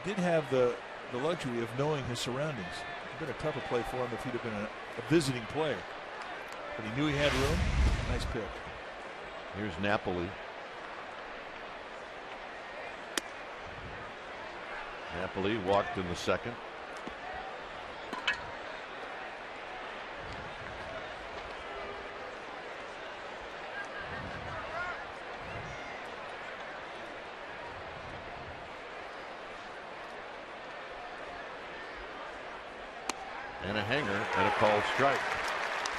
He did have the luxury of knowing his surroundings. It would have been a tougher play for him if he'd have been a visiting player. But he knew he had room. Nice pick. Here's Napoli. Napoli walked in the second. And a hanger and a called strike.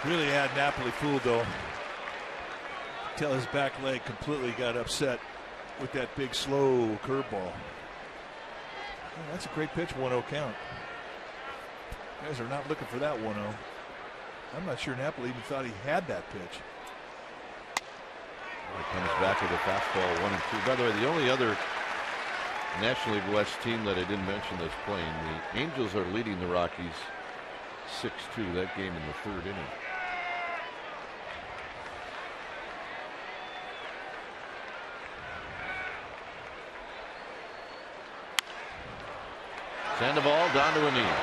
Really had Napoli fooled, though. Till his back leg completely got upset with that big slow curveball. Oh, that's a great pitch. 1-0 count. Guys are not looking for that 1-0. I'm not sure Napoli even thought he had that pitch. Well, he comes back with a fastball 1-2. By the way, the only other National League West team that I didn't mention that's playing, the Angels are leading the Rockies 6-2. That game in the 3rd inning. Sandoval down to a knee.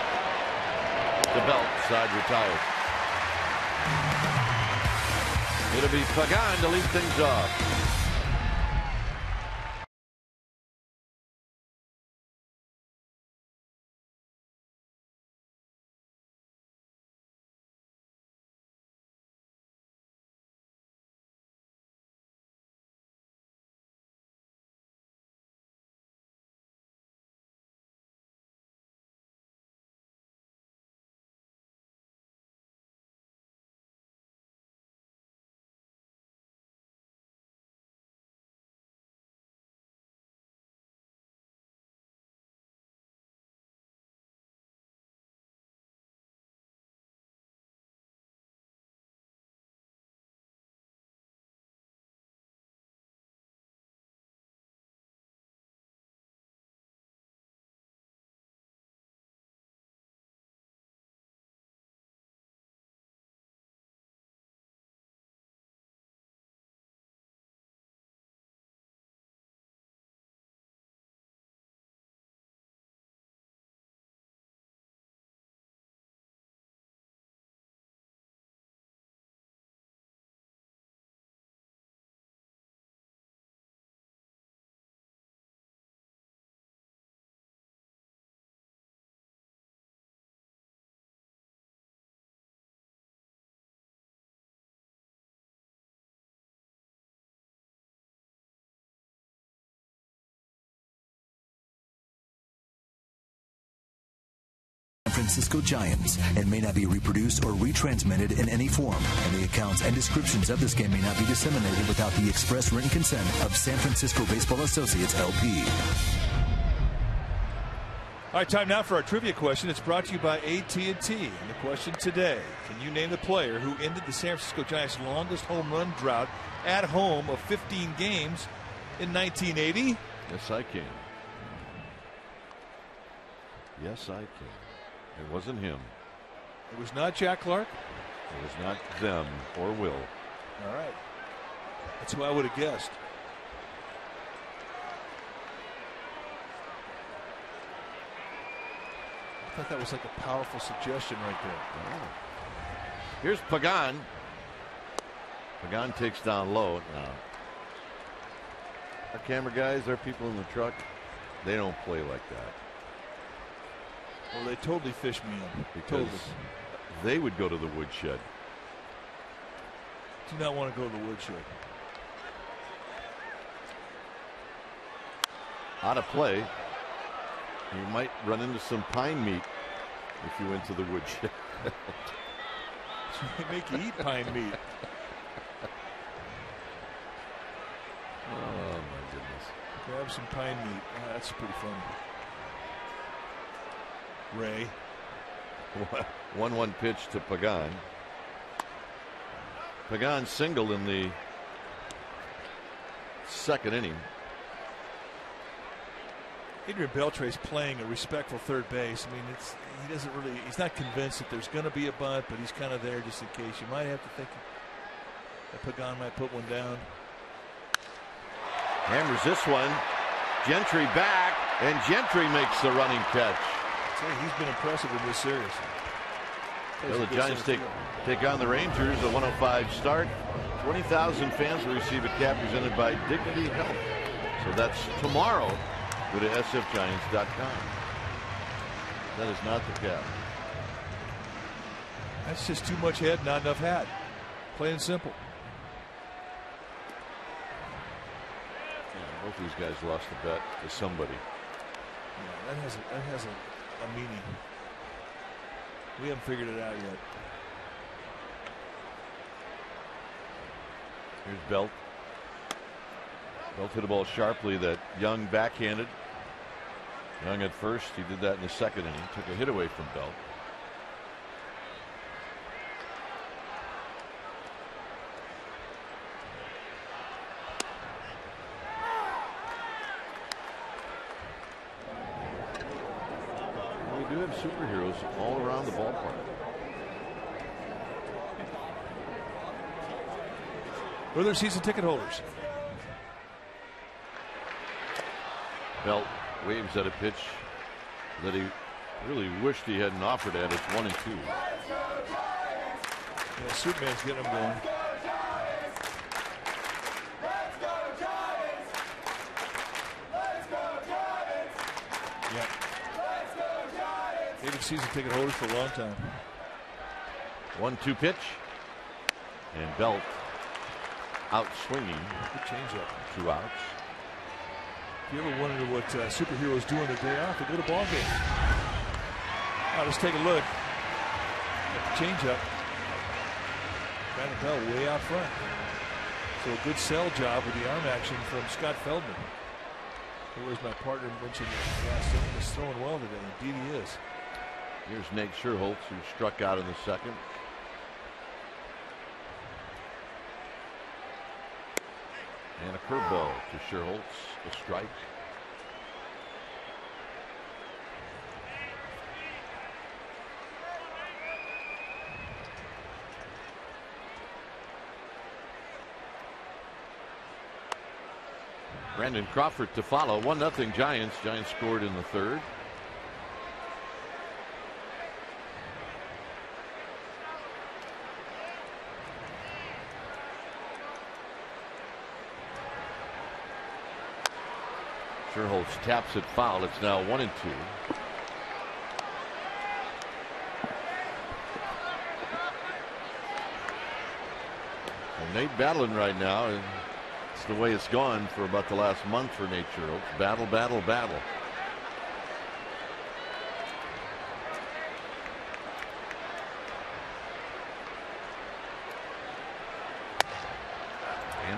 The Belt side retired. It'll be Pagan to lead things off. Francisco Giants and may not be reproduced or retransmitted in any form, and the accounts and descriptions of this game may not be disseminated without the express written consent of San Francisco Baseball Associates, LP. All right, time now for our trivia question. It's brought to you by AT&T. And the question today, can you name the player who ended the San Francisco Giants' longest home run drought at home of 15 games in 1980? Yes, I can. Yes, I can. It wasn't him. It was not Jack Clark? It was not them or Will. All right. That's who I would have guessed. I thought that was like a powerful suggestion right there. Oh. Here's Pagan. Pagan takes down low. Now, our camera guys, our people in the truck, they don't play like that. Well, they totally fished me in. Because they would go to the woodshed. Do not want to go to the woodshed. Out of play. You might run into some pine meat if you went to the woodshed. They make you eat pine meat. Oh, my goodness. Grab some pine meat. Oh, that's pretty funny. Ray. 1-1 pitch to Pagan. Pagan singled in the second inning. Adrian Beltre's playing a respectful third base. I mean, he's not convinced that there's going to be a bunt, but he's kind of there just in case. You might have to think that Pagan might put one down. Hammers this one. Gentry back, and Gentry makes the running catch. He's been impressive in this series. Well, the Giants take on the Rangers, a 105 start. 20,000 fans will receive a cap presented by Dignity Health. So that's tomorrow. Go to sfgiants.com. That is not the cap. That's just too much head, not enough hat. Plain and simple. Yeah, both these guys lost the bet to somebody. Yeah, that has a meaning. We haven't figured it out yet. Here's Belt. Belt hit a ball sharply that Young backhanded. Young at first. He did that in the second inning. Took a hit away from Belt. We do have superheroes all around the ballpark. Who are their season ticket holders? Belt waves at a pitch that he really wished he hadn't offered at. It's 1-2. Yeah, Superman's getting him going. Yeah. They've been season ticket holders for a long time. 1-2 pitch. And Belt out swinging. Good changeup. 2 outs. If you ever wondered what superheroes do on their day off, they go to ball games. Now let's take a look at the changeup. Brandon Bell way out front. So a good sell job with the arm action from Scott Feldman. Who was my partner mentioned last inning. He's throwing well today. Indeed he is. Here's Nate Scherholtz, who struck out in the second. And a curveball to Scherholtz, a strike. Brandon Crawford to follow. 1-0 Giants. Giants scored in the third. Scherholtz taps it foul. It's now 1-2. And Nate battling right now. And it's the way it's gone for about the last month for Nate Scherholtz. Battle, battle, battle.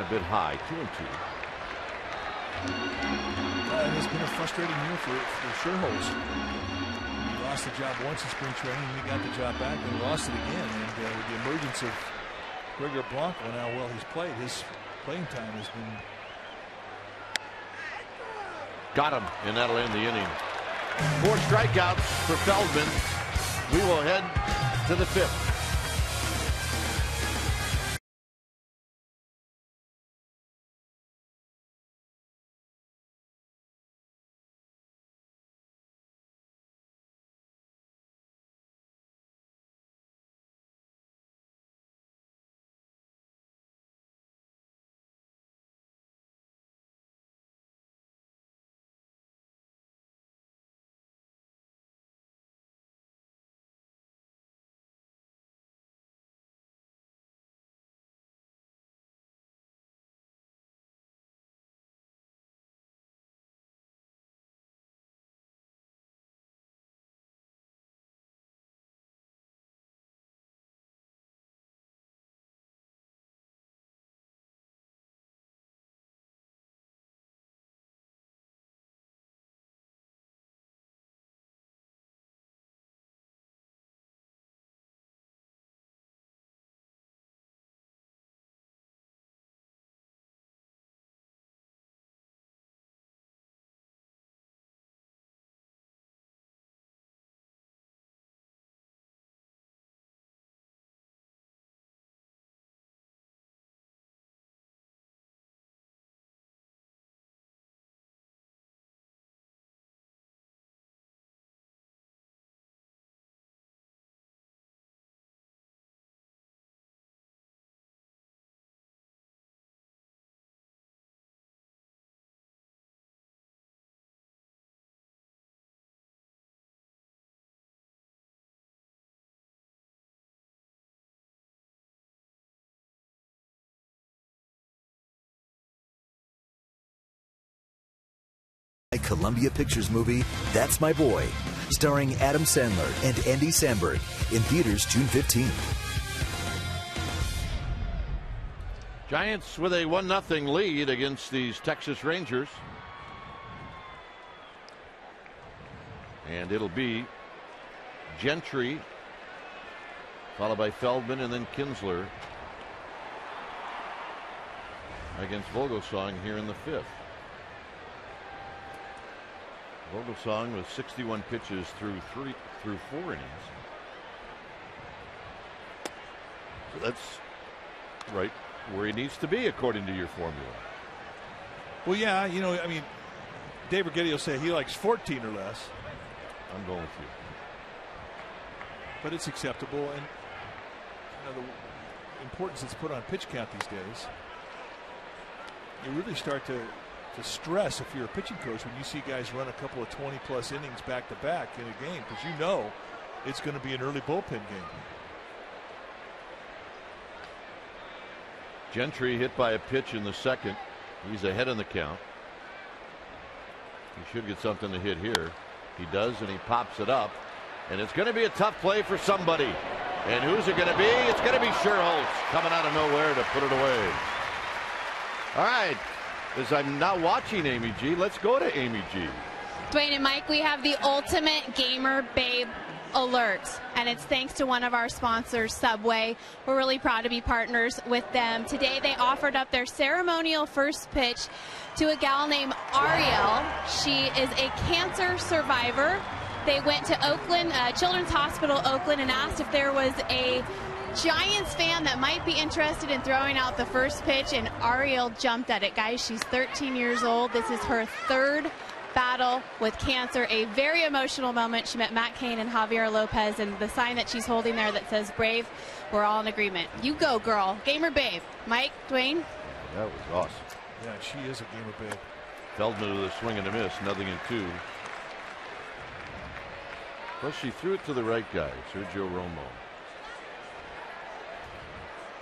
bit high. 2-2. And it's been a frustrating year for Sherholz. He lost the job once in spring training, and he got the job back, and lost it again. And with the emergence of Gregor Blanco and how well he's played, his playing time has been. Got him, and that'll end the inning. 4 strikeouts for Feldman. We will head to the 5th. Columbia Pictures movie, That's My Boy, starring Adam Sandler and Andy Samberg, in theaters June 15th. Giants with a 1-0 lead against these Texas Rangers. And it'll be Gentry, followed by Feldman, and then Kinsler against Vogelsong here in the 5th. Vogelsong with 61 pitches through 4 innings. So that's right where he needs to be according to your formula. Well, yeah, you know, I mean, Dave Rigetti will say he likes 14 or less. I'm going with you. But it's acceptable, and you know, the importance that's put on pitch count these days. You really start to stress, if you're a pitching coach, when you see guys run a couple of 20-plus innings back-to-back in a game, because you know it's going to be an early bullpen game. Gentry hit by a pitch in the 2nd. He's ahead in the count. He should get something to hit here. He does, and he pops it up. And it's going to be a tough play for somebody. And who's it going to be? It's going to be Sherholz coming out of nowhere to put it away. All right. As I'm now watching Amy G, let's go to Amy G. Dwayne and Mike, we have the ultimate gamer babe alert, and it's thanks to one of our sponsors, Subway. We're really proud to be partners with them. Today they offered up their ceremonial first pitch to a gal named Ariel. She is a cancer survivor. They went to Oakland, Children's Hospital Oakland, and asked if there was a Giants fan that might be interested in throwing out the first pitch, and Ariel jumped at it. Guys, she's 13 years old. This is her 3rd battle with cancer. A very emotional moment. She met Matt Cain and Javier Lopez, and the sign that she's holding there that says brave, we're all in agreement. You go, girl. Gamer babe. Mike, Dwayne. That was awesome. Yeah, she is a gamer babe. Feldman with a swing and a miss, 0-2. Plus she threw it to the right guy, Sergio Romo.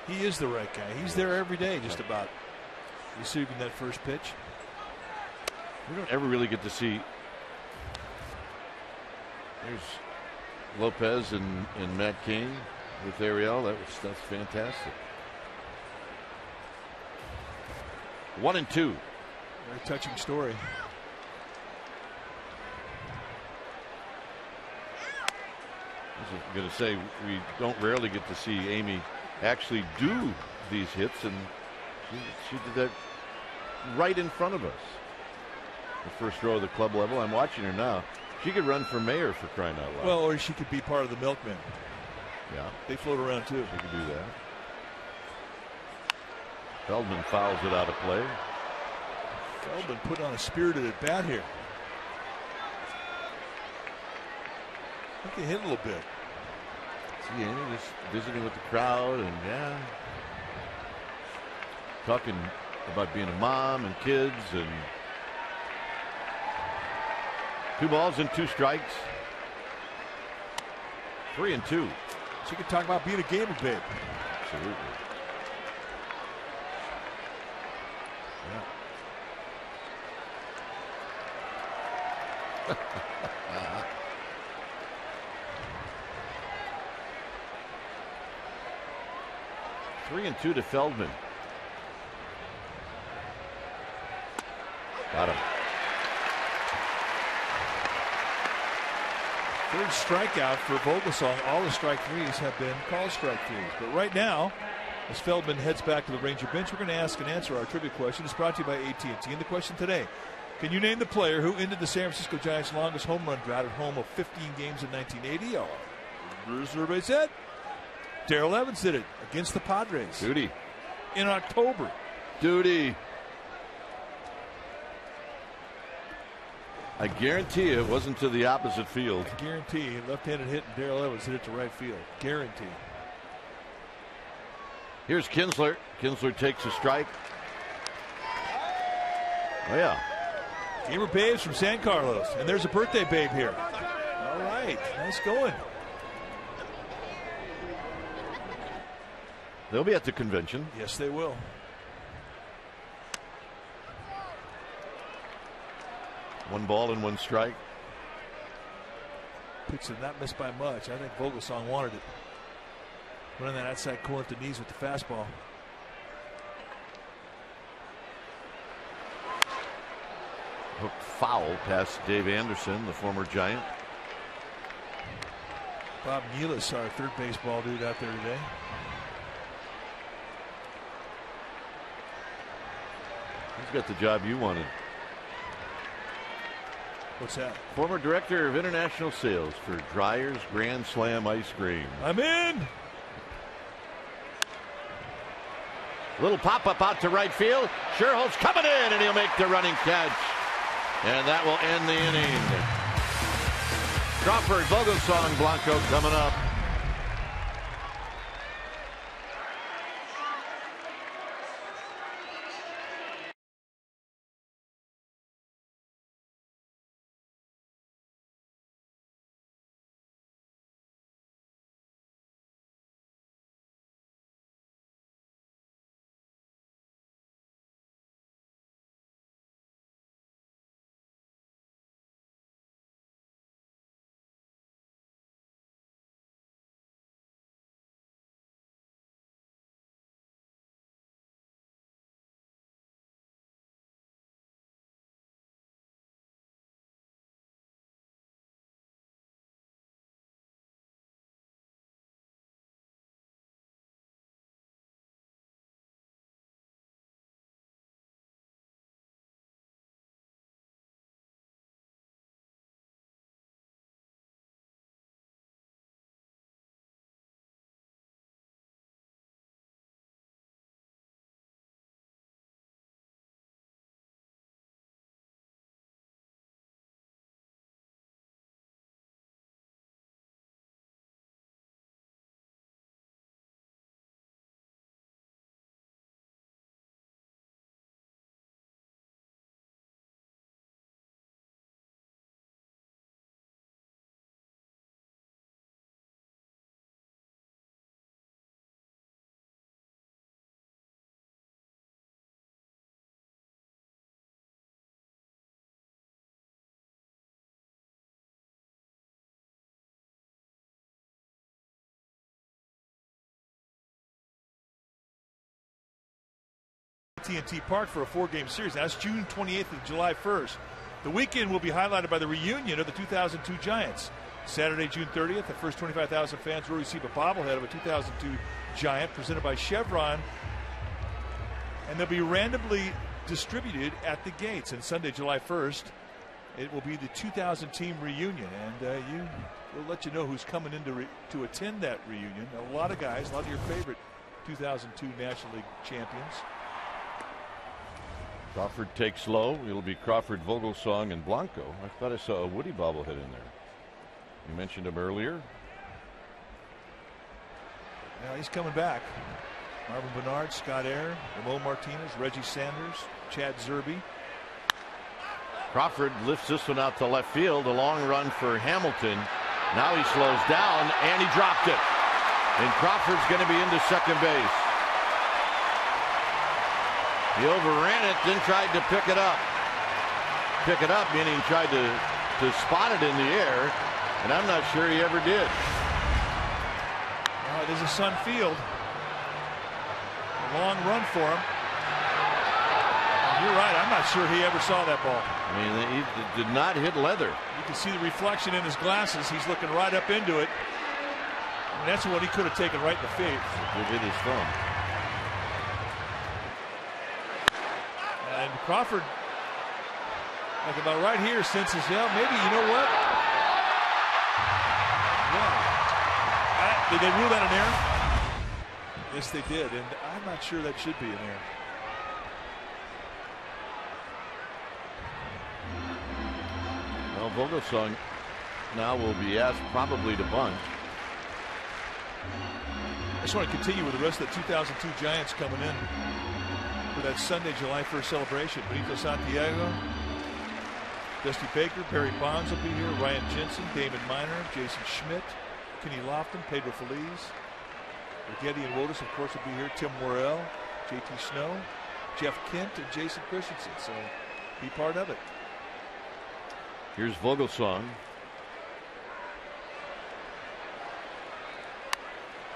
He is the right guy. He's there every day, just about, receiving that first pitch. We don't ever really get to see. There's Lopez and Matt Cain with Ariel. That's fantastic. 1-2. Very touching story. I was going to say, we don't rarely get to see Amy actually do these hits, and she did that right in front of us. The first row of the club level. I'm watching her now. She could run for mayor, for crying out loud. Well, or she could be part of the Milkmen. Yeah. They float around too. She could do that. Feldman fouls it out of play. Feldman put on a spirited at bat here. I think they hit a little bit. See Amy just visiting with the crowd and talking about being a mom and kids, and 2 balls and 2 strikes. 3-2. She could talk about being a gamer babe. Absolutely. Yeah. 3-2 to Feldman. Got him. Third strikeout for Vogelsong. All the strike threes have been called strike threes. But right now, as Feldman heads back to the Ranger bench, we're going to ask and answer our trivia question. It's brought to you by AT&T. And the question today: can you name the player who ended the San Francisco Giants' longest home run drought at home of 15 games in 1980? Everybody said Darrell Evans did it against the Padres. Duty. In October. Duty. I guarantee it wasn't to the opposite field. I guarantee left-handed hit and Darrell Evans hit it to right field. Guarantee. Here's Kinsler. Kinsler takes a strike. Oh, yeah. Gamer babes from San Carlos. And there's a birthday babe here. All right. Nice going. They'll be at the convention. Yes, they will. One ball and 1 strike. Pitch did not miss by much. I think Vogelsong wanted it. Running that outside corner at the knees with the fastball. Hooked foul past Dave Anderson, the former Giant. Bob Nealis, our third base ball dude out there today. He's got the job you wanted. What's that? Former director of international sales for Dreyer's Grand Slam Ice Cream. I'm in. Little pop-up out to right field. Sherholt's coming in, and he'll make the running catch. And that will end the inning. Crawford, Vogelsong, Blanco coming up. AT&T Park for a 4-game series. That's June 28th and July 1st. The weekend will be highlighted by the reunion of the 2002 Giants. Saturday, June 30th, the first 25,000 fans will receive a bobblehead of a 2002 Giant presented by Chevron, and they'll be randomly distributed at the gates. And Sunday, July 1st, it will be the 2000 team reunion, and we'll let you know who's coming in to attend that reunion. A lot of guys, a lot of your favorite 2002 National League champions. Crawford takes low. It'll be Crawford, Vogelsong, and Blanco. I thought I saw a Woody bobblehead in there. You mentioned him earlier. Now he's coming back. Marvin Bernard, Scott Air, Ramon Martinez, Reggie Sanders, Chad Zerbe. Crawford lifts this one out to left field. A long run for Hamilton. Now he slows down, and he dropped it. And Crawford's going to be into second base. He overran it, then tried to pick it up. Pick it up, meaning tried to spot it in the air, and I'm not sure he ever did. It is a Sun Field. A long run for him. And you're right, I'm not sure he ever saw that ball. I mean, he did not hit leather. You can see the reflection in his glasses. He's looking right up into it. And that's what he could have taken right in the face. It hit his thumb. And Crawford, like about right here, senses, yeah, maybe, you know what? Yeah. Did they rule that an error? Yes, they did, and I'm not sure that should be an error. Well, Vogelsong now will be asked probably to bunt. I just want to continue with the rest of the 2002 Giants coming in for that Sunday, July 1st celebration. Benito Santiago, Dusty Baker, Barry Bonds will be here, Ryan Jensen, Damon Minor, Jason Schmidt, Kenny Lofton, Pedro Feliz, Getty and Wotus, of course, will be here, Tim Worrell, JT Snow, Jeff Kent, and Jason Christensen. So be part of it. Here's Vogelsong.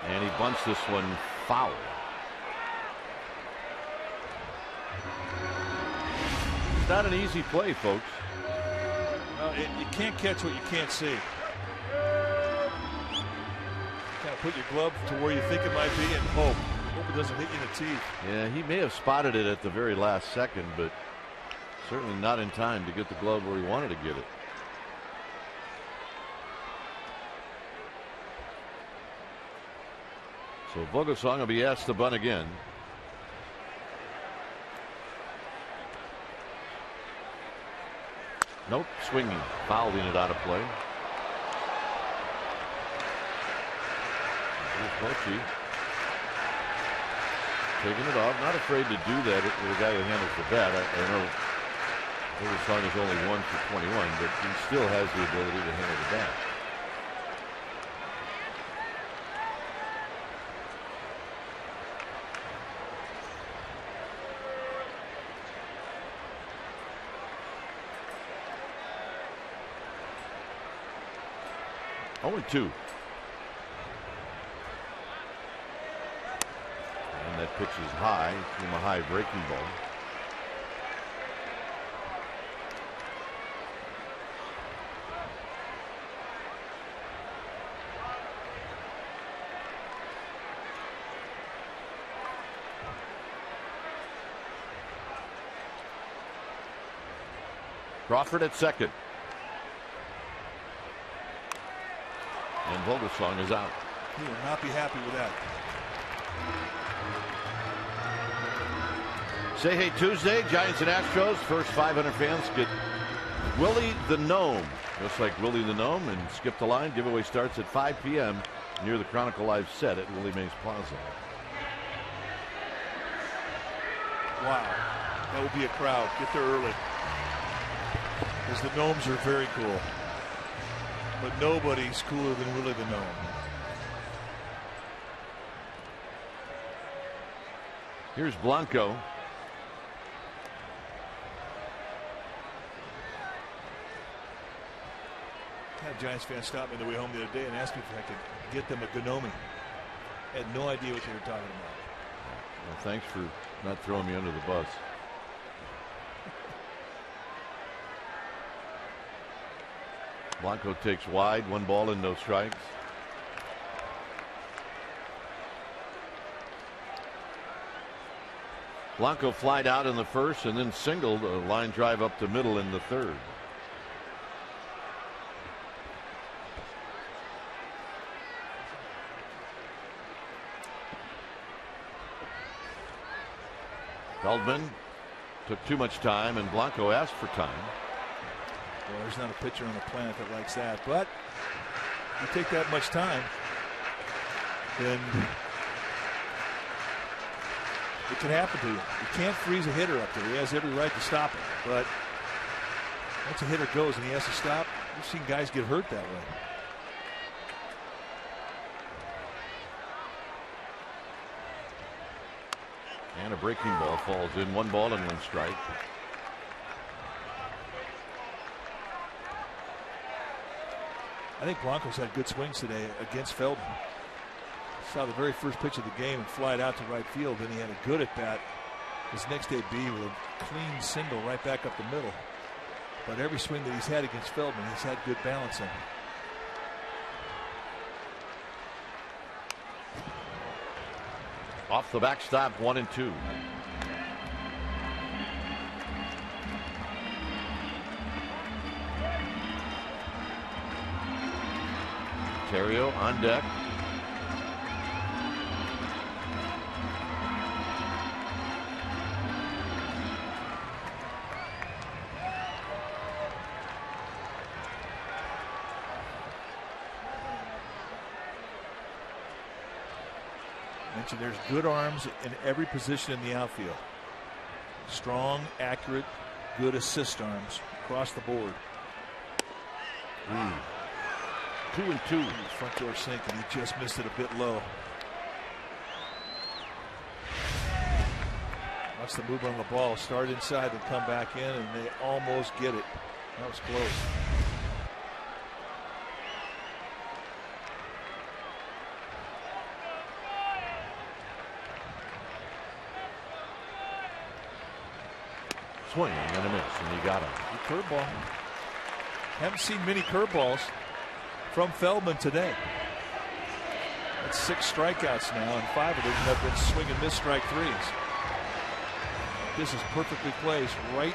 And he bunts this one foul. It's not an easy play, folks. Well, you can't catch what you can't see. Kind of put your glove to where you think it might be and hope it doesn't hit you in the teeth. Yeah, he may have spotted it at the very last second, but certainly not in time to get the glove where he wanted to get it. So Vogelsong will be asked to bunt again. Nope, swinging, fouling it out of play. Here's Bochy taking it off, not afraid to do that with the guy who handles the bat. I know Vogelsong is only 1 for 21, but he still has the ability to handle the bat. Only 2. And that pitch is high, from a high breaking ball. Crawford at second. And Vogelsong is out. He will not be happy with that. Say Hey Tuesday, Giants and Astros. First 500 fans get Willie the Gnome. Just like Willie the Gnome and Skip the Line. Giveaway starts at 5 p.m. near the Chronicle Live set at Willie Mays Plaza. Wow. That will be a crowd. Get there early. Because the Gnomes are very cool. But nobody's cooler than Willie the Gnome. Here's Blanco. I had Giants fans stop me on the way home the other day and asked me if I could get them a Gnome. I had no idea what they were talking about. Well, thanks for not throwing me under the bus. Blanco takes wide, 1 ball and no strikes. Blanco flied out in the first and then singled a line drive up the middle in the third. Feldman took too much time and Blanco asked for time. Well, there's not a pitcher on the planet that likes that, but you take that much time, then it can happen to you. You can't freeze a hitter up there. He has every right to stop it, but once a hitter goes and he has to stop, we've seen guys get hurt that way. And a breaking ball falls in, 1 ball and 1 strike. I think Blanco's had good swings today against Feldman. Saw the very first pitch of the game and fly it out to right field. Then he had a good at bat his next AB with a clean single right back up the middle. But every swing that he's had against Feldman, he's had good balance in. Off the backstop, 1-2. Terrio on deck. Mentioned there's good arms in every position in the outfield. Strong, accurate, good assist arms across the board. 2-2. Front door sink, and he just missed it a bit low. Watch the move on the ball. Start inside, then come back in, and they almost get it. That was close. Swing and a miss, and he got him. Good curveball. Haven't seen many curveballs from Feldman today. That's 6 strikeouts now, and 5 of them have been swing and miss strike 3s. This is perfectly placed, right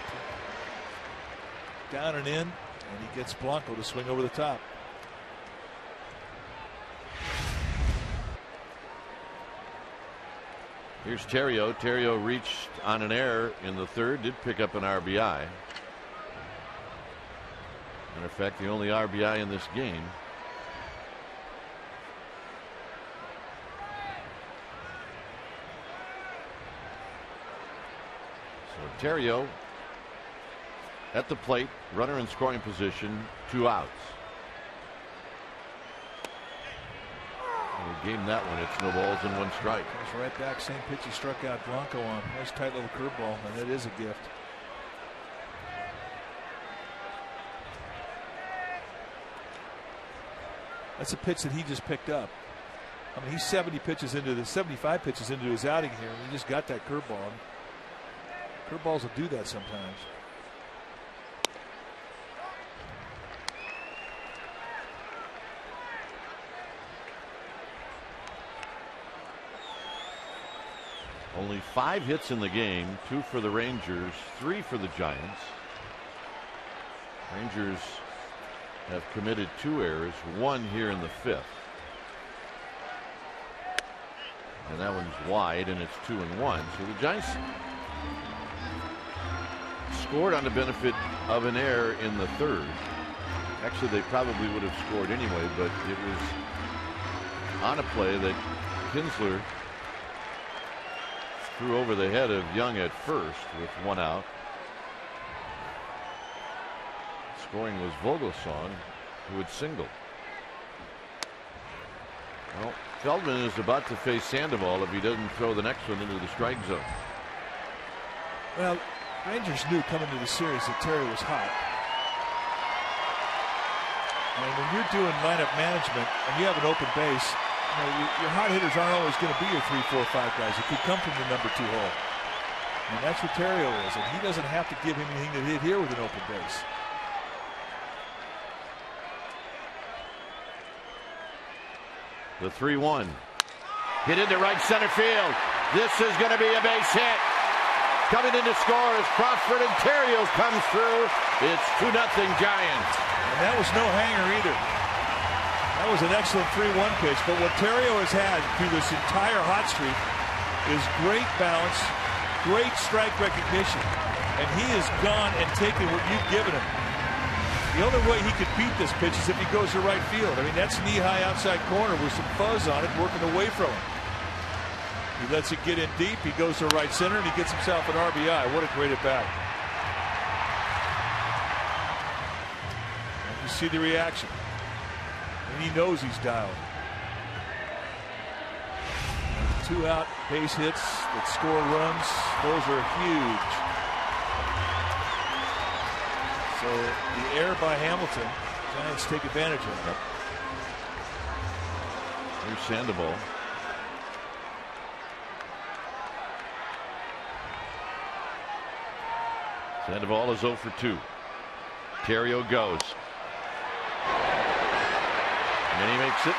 down and in, and he gets Blanco to swing over the top. Here's Terrio. Terrio reached on an error in the third, did pick up an RBI. Matter of fact, the only RBI in this game. So Terrio at the plate, runner in scoring position, 2 outs. He gamed that one. It's no balls and 1 strike. Goes right back. Same pitch he struck out Blanco on. Nice tight little curveball, and that is a gift. That's a pitch that he just picked up. I mean, he's 75 pitches into his outing here, and he just got that curveball. Curveballs will do that sometimes. Only 5 hits in the game, 2 for the Rangers, 3 for the Giants. Rangers have committed 2 errors, 1 here in the 5th. And that one's wide, and it's 2-1. So the Giants scored on the benefit of an error in the 3rd. Actually, they probably would have scored anyway, but it was on a play that Kinsler threw over the head of Young at first with 1 out. Scoring was Vogelsong, who had singled. Well, Feldman is about to face Sandoval if he doesn't throw the next one into the strike zone. Well, Rangers knew coming to the series that Terry was hot. And when you're doing lineup management and you have an open base, your hot hitters aren't always going to be your 3, 4, 5 guys. It could come from the number 2 hole. And that's what Terrio is. And he doesn't have to give him anything to hit here with an open base. The 3-1. Hit into right center field. This is going to be a base hit. Coming in to score is Crawford, and Terrio comes through. It's 2-0 Giants. And that was no hanger either. That was an excellent 3-1 pitch. But what Terrio has had through this entire hot streak is great balance, great strike recognition. And he has gone and taken what you've given him. The only way he could beat this pitch is if he goes to right field. I mean, that's knee-high outside corner with some fuzz on it, working away from him. He lets it get in deep. He goes to right center, and he gets himself an RBI. What a great at-bat. And you see the reaction. And he knows he's dialed. 2 out base hits that score runs. Those are huge. So the error by Hamilton, Giants take advantage of it. Here's Sandoval. Sandoval is 0 for 2. Terrio goes. And he makes it.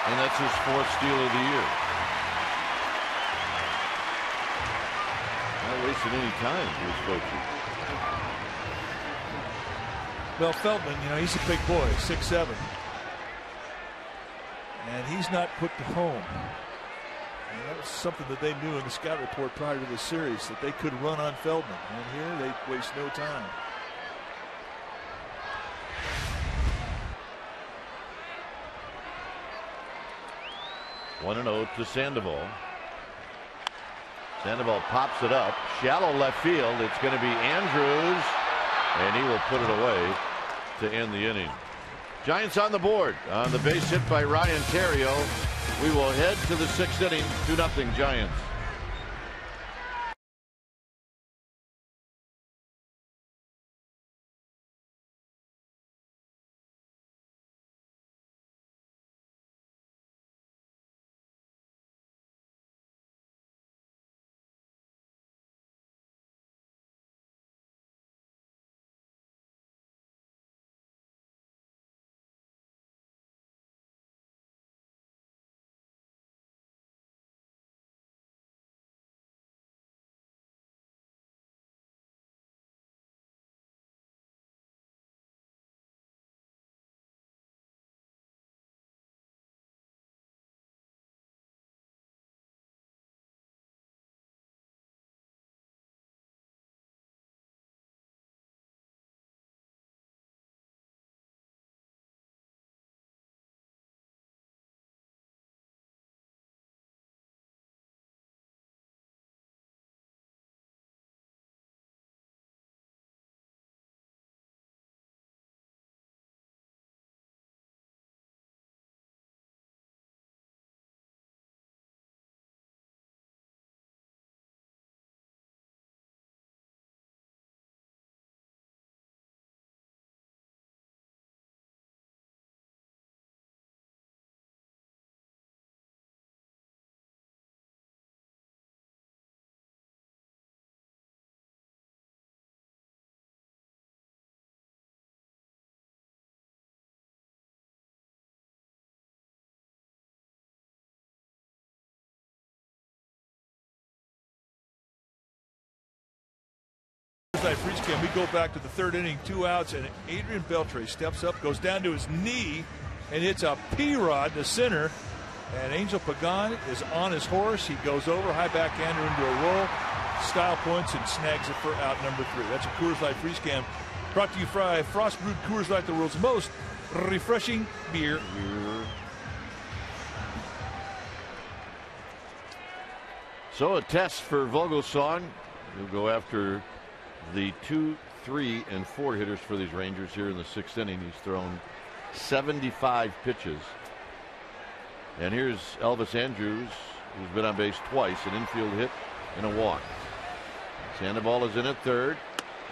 And that's his 4th steal of the year. Not wasting any time for his coaches. Well, Feldman, he's a big boy, 6'7". And he's not put to home. And that was something that they knew in the scout report prior to this series, that they could run on Feldman. And here they waste no time. One and 0 to Sandoval. Sandoval pops it up. Shallow left field. It's going to be Andrews. And he will put it away to end the inning. Giants on the board on the base hit by Ryan Terrio. We will head to the 6th inning. 2-0 Giants. Freeze cam. We go back to the 3rd inning, 2 outs, and Adrian Beltre steps up, goes down to his knee, and hits a P-rod to center. And Angel Pagan is on his horse. He goes over, high backhander into a roll, style points, and snags it for out number 3. That's a Coors Light Freeze cam brought to you by Frost Brewed Coors Light, the world's most refreshing beer. So a test for Vogelsong. He'll go after the 2, 3, and 4 hitters for these Rangers here in the 6th inning. He's thrown 75 pitches. And here's Elvis Andrews, who's been on base twice, an infield hit and a walk. Sandoval is in at 3rd,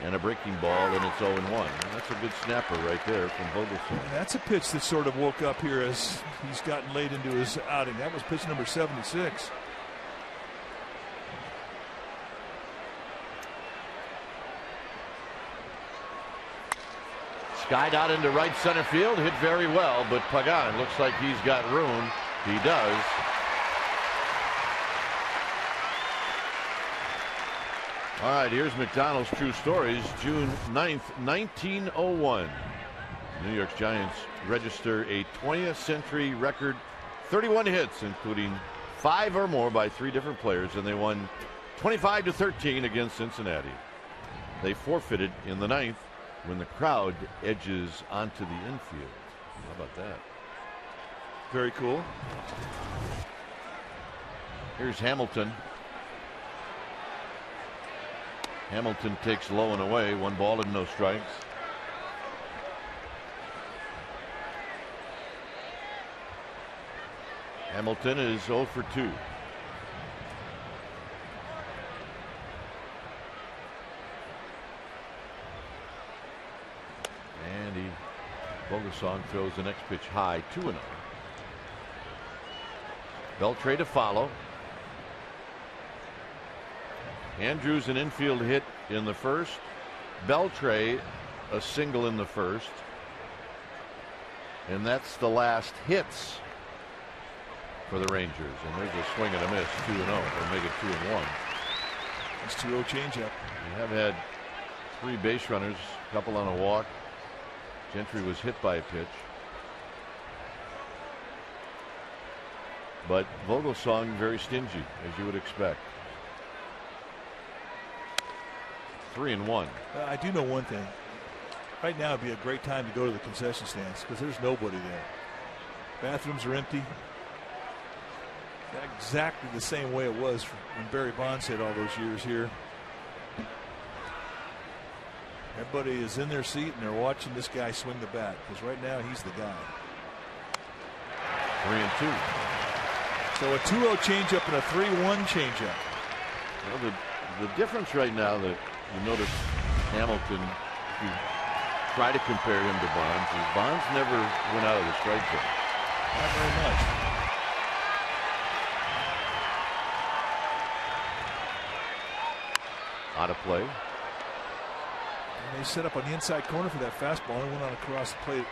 and a breaking ball, and it's 0-1. That's a good snapper right there from Vogelsong. That's a pitch that sort of woke up here as he's gotten late into his outing. That was pitch number 76. Skied out into right center field, hit very well, but Pagan looks like he's got room. He does. All right, here's McDonald's True Stories, June 9th, 1901. New York Giants register a 20th century record 31 hits, including 5 or more by 3 different players, and they won 25-13 against Cincinnati. They forfeited in the 9th when the crowd edges onto the infield. How about that? Very cool. Here's Hamilton. Hamilton takes low and away. 1 ball and no strikes. Hamilton is 0 for 2. And Vogelsong throws the next pitch high, 2-0. Beltre to follow. Andrews an infield hit in the first. Beltre a single in the first. And that's the last hits for the Rangers. And there's a swing and a miss, 2-0. They'll make it 2-1. It's 2-0 changeup. We have had 3 base runners, a couple on a walk. Gentry was hit by a pitch. But Vogelsong very stingy, as you would expect. 3-1. I do know one thing. Right now would be a great time to go to the concession stands because there's nobody there. Bathrooms are empty. Exactly the same way it was when Barry Bonds hit all those years here. Everybody is in their seat and they're watching this guy swing the bat because right now he's the guy. 3-2. So a 2-0 changeup and a 3-1 changeup. Well, the difference right now that you notice Hamilton, if you try to compare him to Bonds, is Bonds never went out of the strike zone. Not very much. Out of play. And they set up on the inside corner for that fastball and went on across the plate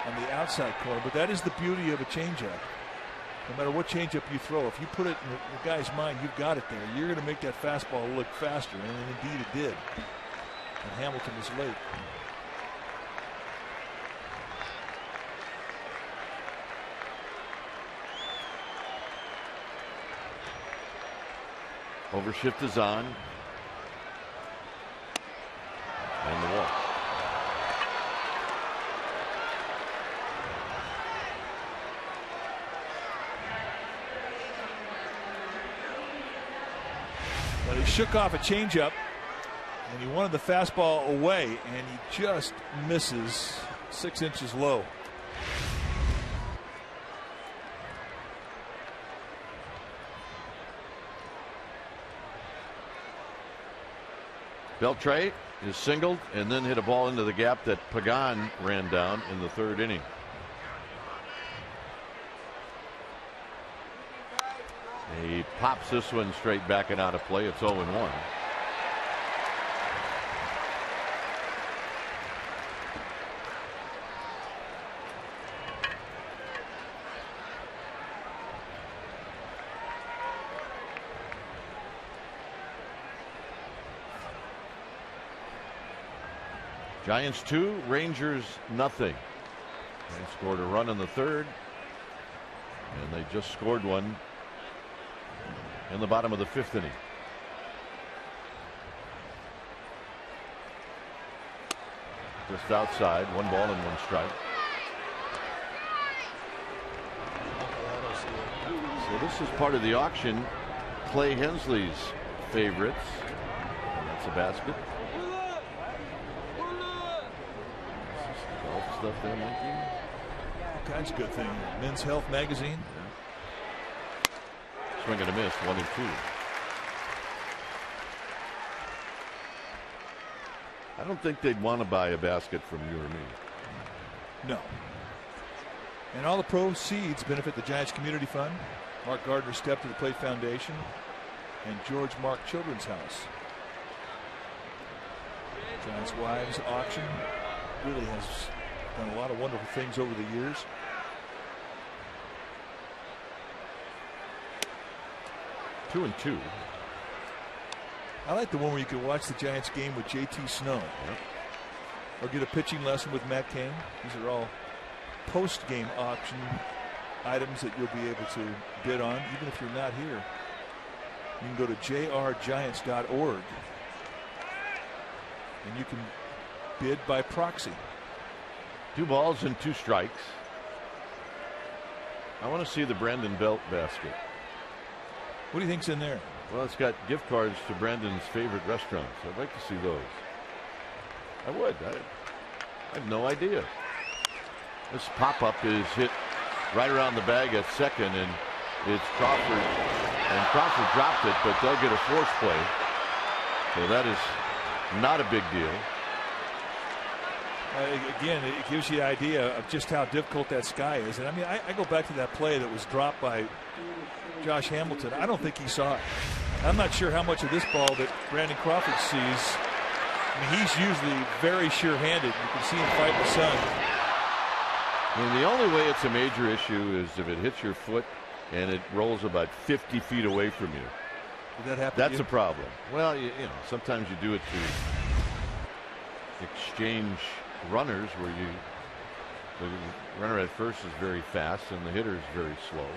on the outside corner. But that is the beauty of a changeup. No matter what changeup you throw, if you put it in the guy's mind, you've got it there. You're going to make that fastball look faster, and indeed it did. And Hamilton was late. Overshift is on. And the walk. But he shook off a changeup, and he wanted the fastball away, and he just misses 6 inches low. Beltre is singled and then hit a ball into the gap that Pagan ran down in the 3rd inning. He pops this one straight back and out of play. It's 0-1. Giants 2, Rangers nothing. They scored a run in the 3rd, and they just scored one in the bottom of the 5th inning. Just outside, 1 ball and 1 strike. So this is part of the auction. Clay Hensley's favorites. And that's a basket. Golf stuff there, Monkey. All kinds of good things. Men's Health magazine. Swing and a miss, 1-2. I don't think they'd want to buy a basket from you or me. No. And all the proceeds benefit the Giants Community Fund, Mark Gardner Step to the Plate Foundation, and George Mark Children's House. Giants Wives Auction really has done a lot of wonderful things over the years. Two and two. I like the one where you can watch the Giants game with JT Snow. Yep. Or get a pitching lesson with Matt Cain. These are all post-game auction items that you'll be able to bid on, even if you're not here. You can go to jrgiants.org and you can bid by proxy. 2 balls and 2 strikes. I want to see the Brandon Belt basket. What do you think's in there? Well, it's got gift cards to Brandon's favorite restaurants. I'd like to see those. I would. I have no idea. This pop-up is hit right around the bag at second, and it's Crawford. And Crawford dropped it, but they'll get a force play. So that is not a big deal. Again, it gives you the idea of just how difficult that sky is. And I mean, I go back to that play that was dropped by Josh Hamilton. I don't think he saw it. I'm not sure how much of this ball that Brandon Crawford sees. I mean, he's usually very sure-handed. You can see him fight the sun. And the only way it's a major issue is if it hits your foot and it rolls about 50 feet away from you. Did that happen? That's a problem. Well, you know, sometimes you do it to exchange runners where the runner at first is very fast and the hitter is very slow.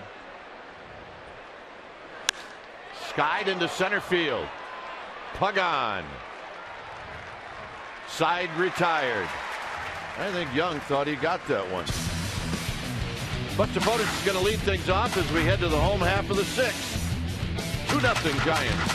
Skied into center field. Pagan. Side retired. I think Young thought he got that one. Buster Bodas is going to lead things off as we head to the home half of the 6th. 2-0 Giants.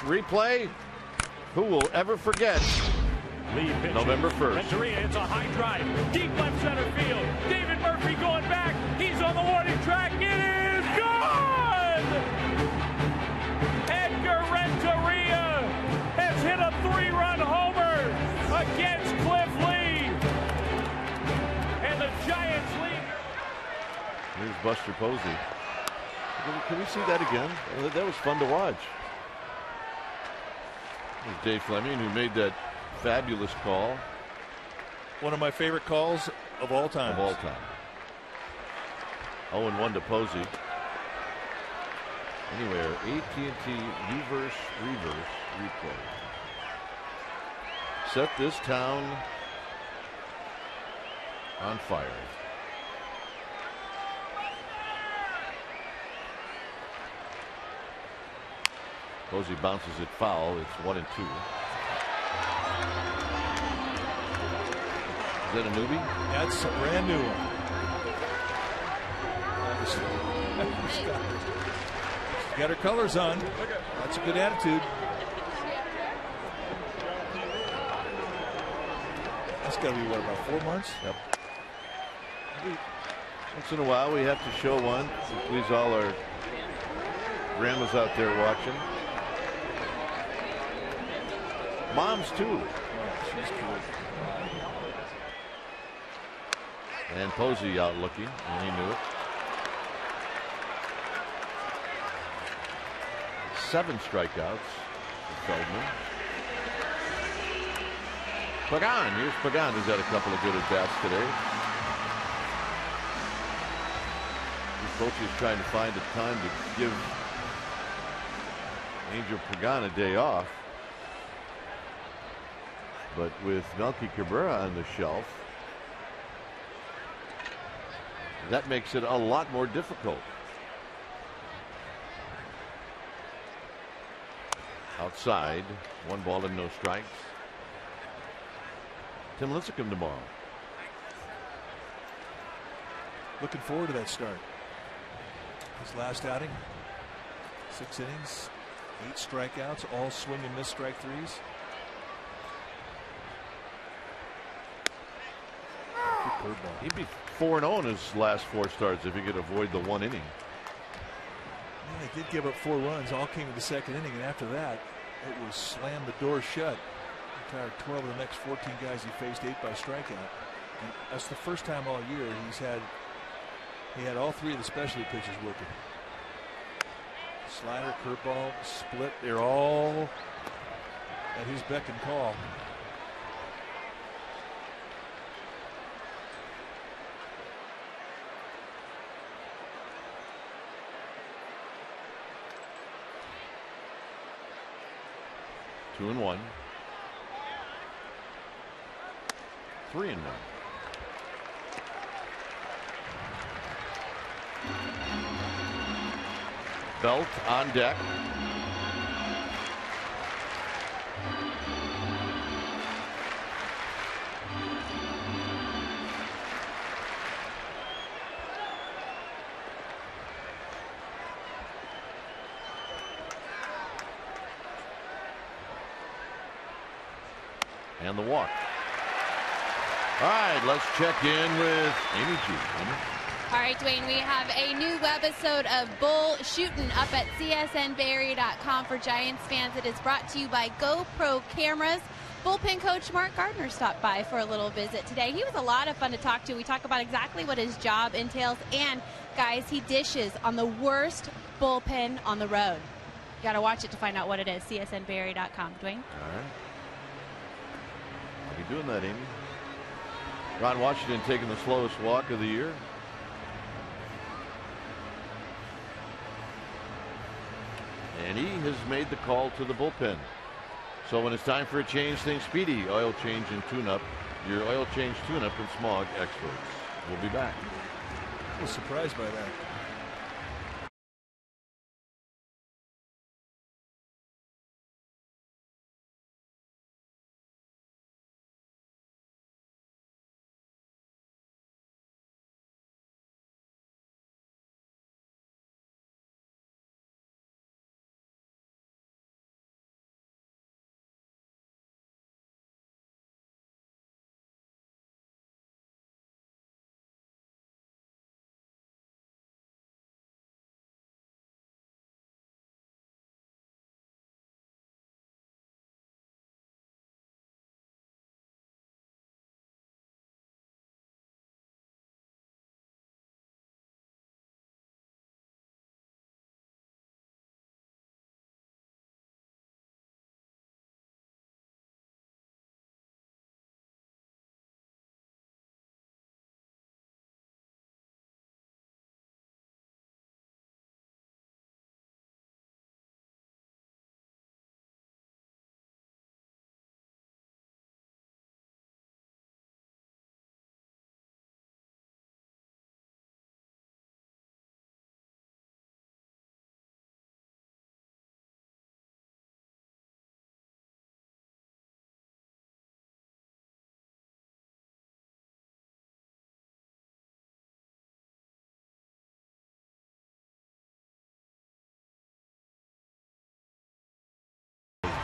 Replay. Who will ever forget November 1st? Renteria, it's a high drive, deep left center field. David Murphy going back. He's on the warning track. It is gone! Edgar Renteria has hit a 3-run homer against Cliff Lee. And the Giants lead. Here's Buster Posey. Can we see that again? That was fun to watch. There's Dave Fleming, who made that fabulous call. One of my favorite calls of all time. 0-1 to Posey. Anywhere, AT&T reverse replay. Set this town on fire. Posey bounces it foul. It's 1-2. Is that a newbie? That's a brand new one. got her colors on. That's a good attitude. That's got to be, what, about 4 months? Yep. Once in a while, we have to show one to please all our grandmas out there watching. Moms, too. Oh, she's cool. And Posey out looking, and he knew it. 7 strikeouts for Feldman. Pagan, here's Pagan, who's had a couple of good at-bats today. The coach is trying to find a time to give Angel Pagan a day off. But with Melky Cabrera on the shelf, that makes it a lot more difficult. Outside, 1 ball and no strikes. Tim Lincecum tomorrow. Looking forward to that start. His last outing, 6 innings, 8 strikeouts, all swing and miss strike threes. Good curveball. He'd be 4-0 in his last 4 starts if he could avoid the 1 inning. Yeah, he did give up 4 runs, all came in the 2nd inning, and after that, it was slam the door shut. Retired 12 of the next 14 guys he faced, 8 by strikeout. And that's the first time all year he had all 3 of the specialty pitches working. Slider, curveball, split, they're all at his beck and call. 2-1. 3-1. Belt on deck. And the walk. All right, let's check in with Amy G. All right, Dwayne, we have a new webisode of Bull Shootin' up at csnbayarea.com for Giants fans. It is brought to you by GoPro Cameras. Bullpen coach Mark Gardner stopped by for a little visit today. He was a lot of fun to talk to. We talk about exactly what his job entails. And, guys, he dishes on the worst bullpen on the road. You got to watch it to find out what it is. csnbayarea.com. Dwayne? All right. I'll be doing that, Amy. Ron Washington taking the slowest walk of the year. And he has made the call to the bullpen. So when it's time for a change, think Speedy Oil Change and Tune-Up. Your oil change tune-up and smog experts. We'll be back. I was surprised by that.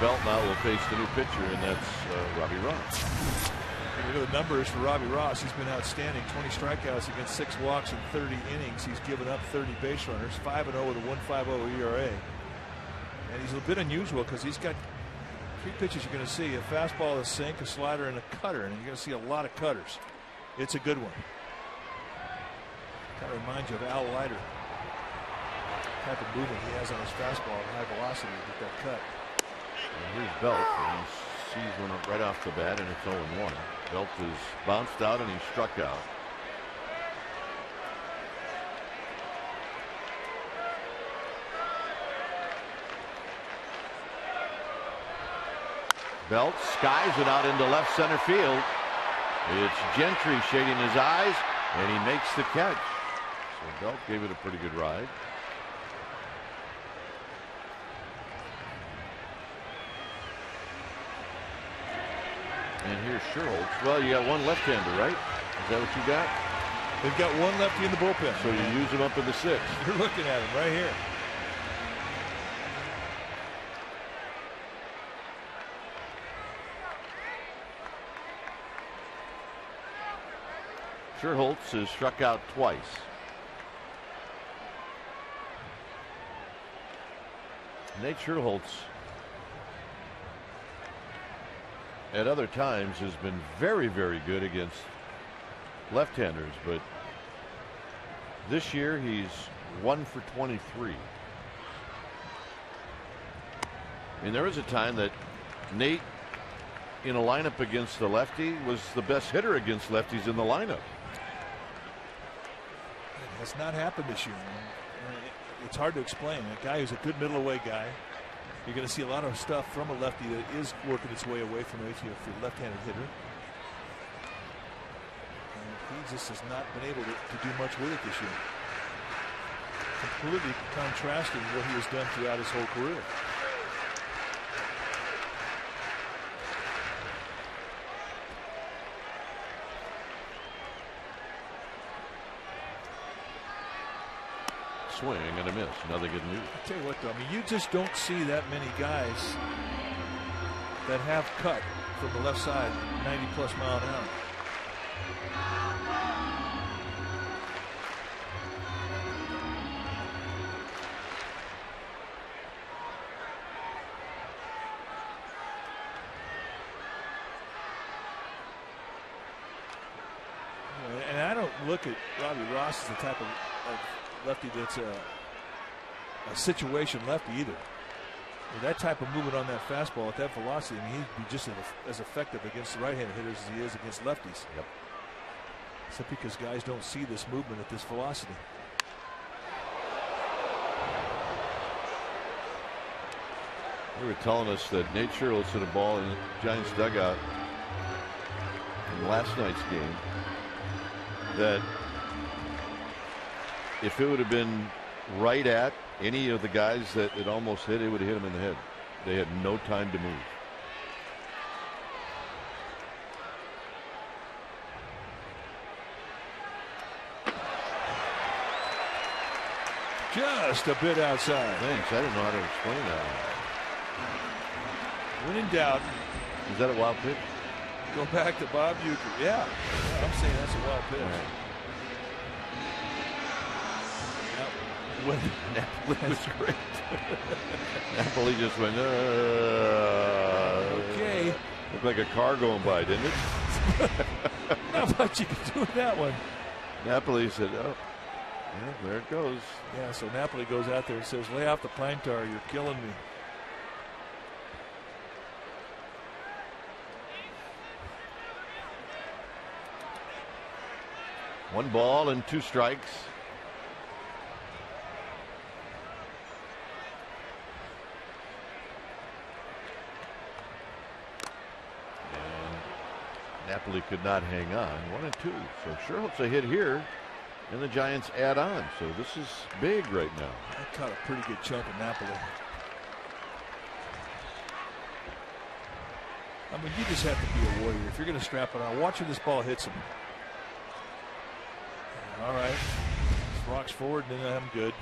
Belt now will face the new pitcher, and that's Robbie Ross. Look at the numbers for Robbie Ross. He's been outstanding. 20 strikeouts against 6 walks in 30 innings. He's given up 30 base runners. 5-0 with a 1.50 ERA. And he's a bit unusual because he's got 3 pitches you're going to see: a fastball, a sink, a slider, and a cutter. And you're going to see a lot of cutters. It's a good one. Kind of reminds you of Al Leiter. Type of movement he has on his fastball at high velocity with that cut. And here's Belt, and he sees one up right off the bat, and it's 0-1. Belt is bounced out, and he struck out. Belt skies it out into left center field. It's Gentry shading his eyes, and he makes the catch. So Belt gave it a pretty good ride. And here's Sherholtz. Well, you got one left-hander, right? Is that what you got? They've got one lefty in the bullpen. So you use him up in the 6th. You're looking at him right here. Sherholtz has struck out twice. Nate Sherholtz at other times has been very, very good against left-handers, but this year he's 1 for 23. And there was a time that Nate, in a lineup against the lefty, was the best hitter against lefties in the lineup. It has not happened this year. It's hard to explain. A guy who's a good middle-away guy. You're going to see a lot of stuff from a lefty that is working its way away from it if you're a left-handed hitter. And he just has not been able to do much with it this year. Completely contrasting what he has done throughout his whole career. Swing and a miss. Another good move. I tell you what, though, I mean, you just don't see that many guys that have cut from the left side 90+ mile an hour. And I don't look at Robbie Ross as the type of lefty that's a situation lefty either. With that type of movement on that fastball at that velocity, I mean, he'd be just as effective against the right-handed hitters as he is against lefties. Yep. Except because guys don't see this movement at this velocity. They were telling us that Nate Sherholtz hit a ball in the Giants dugout in last night's game that if it would have been right at any of the guys that it almost hit, it would have hit him in the head. They had no time to move. Just a bit outside. Thanks. I didn't know how to explain that. When in doubt. Is that a wild pitch? Go back to Bob Uecker. Yeah. I'm saying that's a wild pitch. Napoli was great. Napoli just went, okay. Looked like a car going by, didn't it? Not much you can do with that one. Napoli said, oh, yeah, there it goes. Yeah, so Napoli goes out there and says, lay off the plantar, you're killing me. One ball and 2 strikes. Napoli could not hang on. 1 and 2. So Sherholtz a hit here, and the Giants add on. So this is big right now. I caught a pretty good chunk of Napoli. I mean, you just have to be a warrior if you're going to strap it on. Watch where this ball hits him. All right, rocks forward, and then I'm good.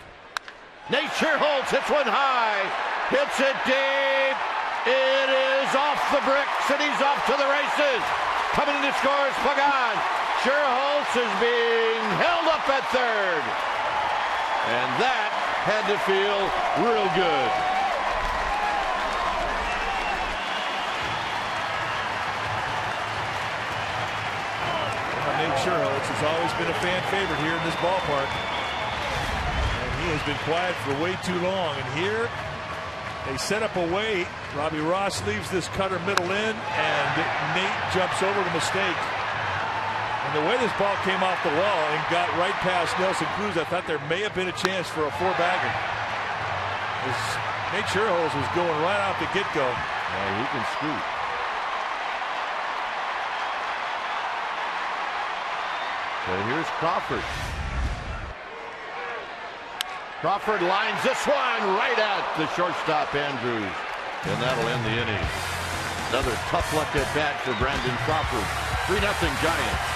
Nate Sherholtz hits one high, hits it deep, It is off the bricks, and he's off to the races. Coming in to score is Pagan. Scherholz is being held up at third. And that had to feel real good. Nate Scherholz has always been a fan favorite here in this ballpark. And he has been quiet for way too long. And here they set up a wait. Robbie Ross leaves this cutter middle in, and Nate jumps over the mistake. And the way this ball came off the wall and got right past Nelson Cruz, I thought there may have been a chance for a four-bagger. Nate Scherholz was going right out the get-go. Yeah, he can scoot. So here's Crawford. Crawford lines this one right at the shortstop Andrews. And that'll end the inning. Another tough luck at bat for Brandon Crawford. 3-0 Giants.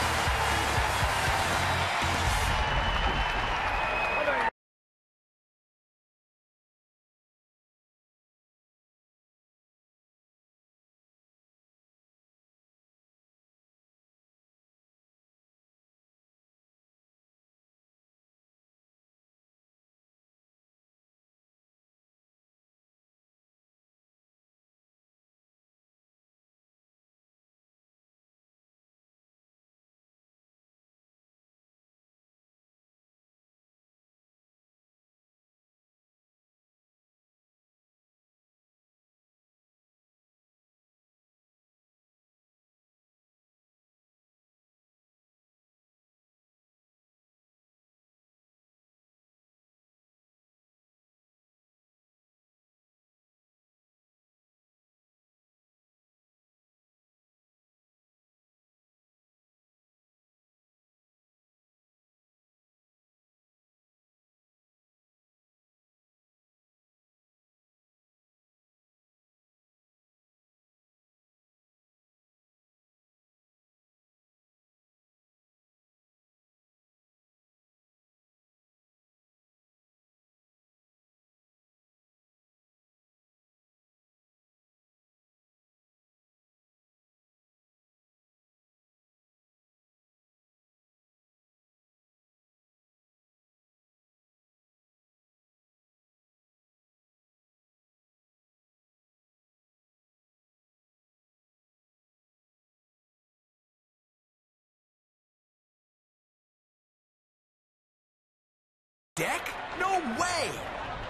Deck? No way!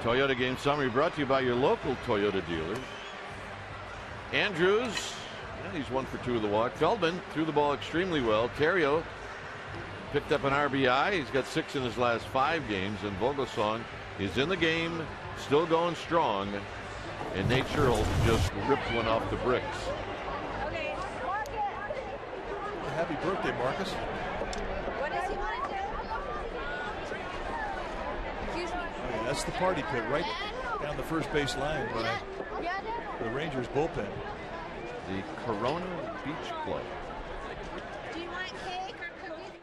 Toyota game summary brought to you by your local Toyota dealers. Andrews, yeah, he's 1 for 2 of the walk. Feldman threw the ball extremely well. Terrio picked up an RBI. He's got 6 in his last 5 games. And Vogelsong is in the game, still going strong. And Nate Scherholz just ripped one off the bricks. Happy birthday, Marcus. What does he want to do? Excuse me. Oh, yeah, that's the party pit right down the first base line by the Rangers bullpen. The Corona Beach Club. Do you want cake or cookies?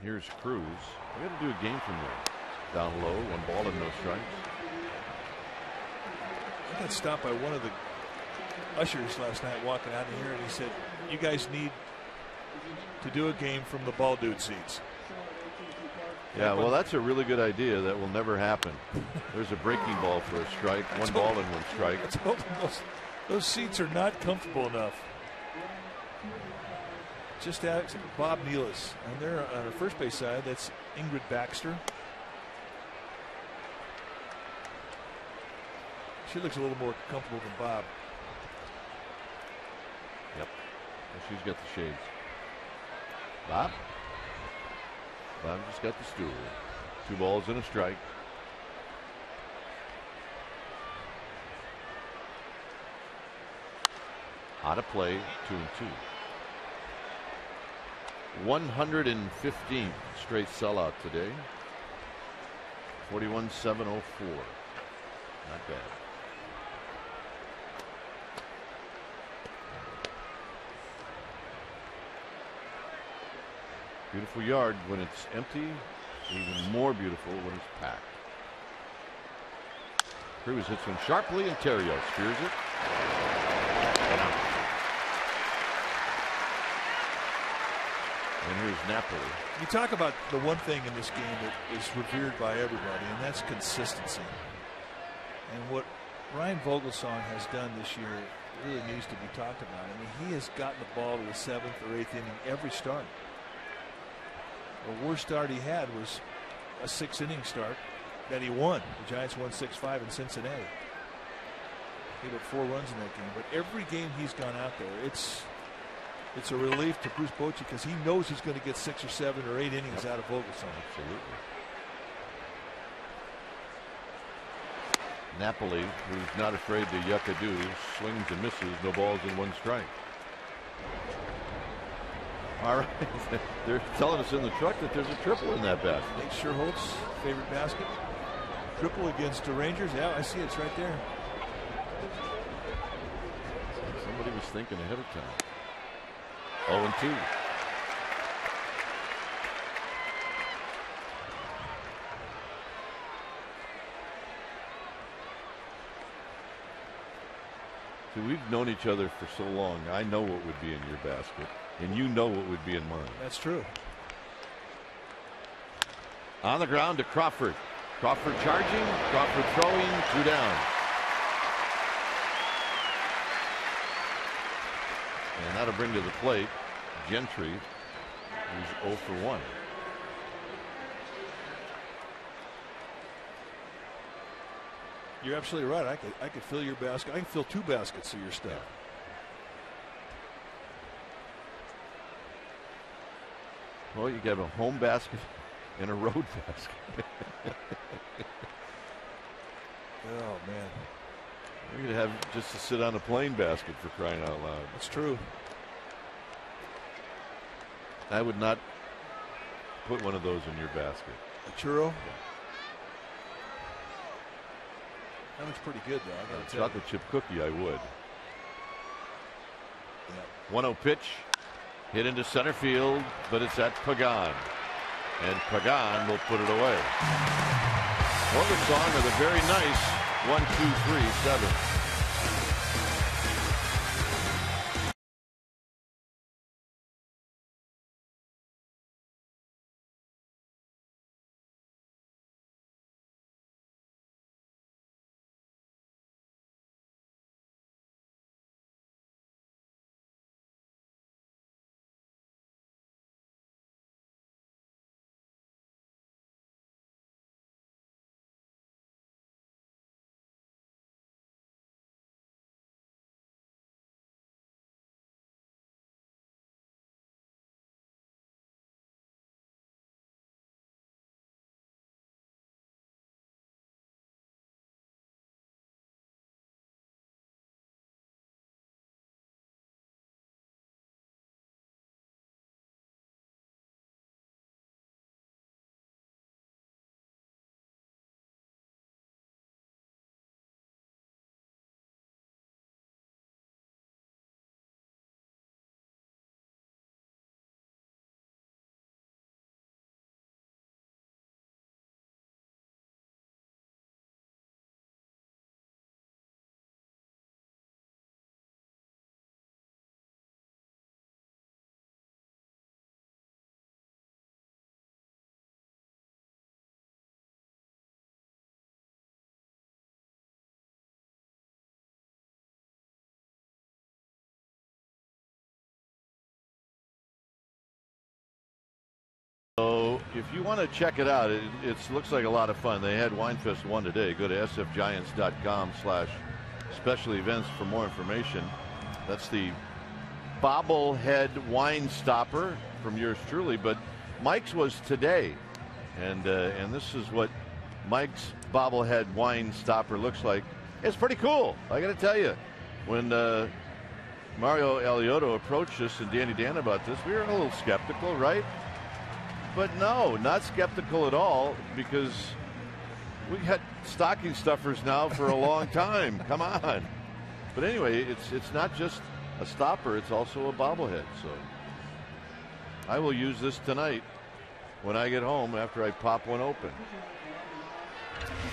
Here's Cruz. We got to do a game from there. Down low, 1 ball and no strikes. I got stopped by one of the ushers last night walking out of here, and he said, "You guys need to do a game from the ball dude seats." Yeah, well, that's a really good idea. That will never happen. There's a breaking ball for a strike. 1 ball and 1 strike. Those seats are not comfortable enough. Just ask Bob Nealis. And they're on our first base side. That's Ingrid Baxter. She looks a little more comfortable than Bob. Yep. Well, she's got the shades. Bob just got the stool. 2 balls and a strike. Out of play, 2-2. 115th straight sellout today. 41,704. Not bad. Beautiful yard when it's empty. Even more beautiful when it's packed. Cruz hits one sharply, and Terrio spears it. And here's Napoli. You talk about the one thing in this game that is revered by everybody, and that's consistency. And what Ryan Vogelsong has done this year really needs to be talked about. I mean, he has gotten the ball to the 7th or 8th inning every start. The worst start he had was a 6-inning start that he won. The Giants won 6-5 in Cincinnati. He had 4 runs in that game. But every game he's gone out there, it's a relief to Bruce Bochy because he knows he's going to get 6 or 7 or 8 innings out of Vogelsong. Absolutely. Napoli, who's not afraid to yuck-a-do, swings and misses, no balls and 1 strike. All right, they're telling us in the truck that there's a triple in that basket. Nate Sherholt's favorite basket. Triple against the Rangers. Yeah, I see it's right there. Somebody was thinking ahead of time. 0-2. See, we've known each other for so long. I know what would be in your basket, and you know what would be in mine. That's true. On the ground to Crawford. Crawford charging, Crawford throwing, 2 down. And that'll bring to the plate Gentry, who's 0 for 1. You're absolutely right. I could fill your basket. I can fill 2 baskets of your stuff. Well, you have a home basket and a road basket. Oh man, You're gonna have just to sit on a plane basket for crying out loud. that's true. I would not put one of those in your basket. A churro. That looks pretty good, though. I gotta tell you. Chocolate chip cookie, I would. Yeah. 1-0 pitch, hit into center field, but it's at Pagan, and Pagan will put it away. Vogelsong with a very nice 1-2-3-7. So if you want to check it out, it looks like a lot of fun. They had Winefest 1 today. Go to sfgiants.com/special events for more information. That's the bobblehead wine stopper from yours truly, but Mike's was today, and this is what Mike's bobblehead wine stopper looks like. It's pretty cool, I got to tell you. When Mario Alioto approached us and Danny Dan about this, we were a little skeptical, right? But no, not skeptical at all, because we had stocking stuffers now for a long time. Come on. But anyway, it's not just a stopper, it's also a bobblehead. So I will use this tonight when I get home after I pop one open.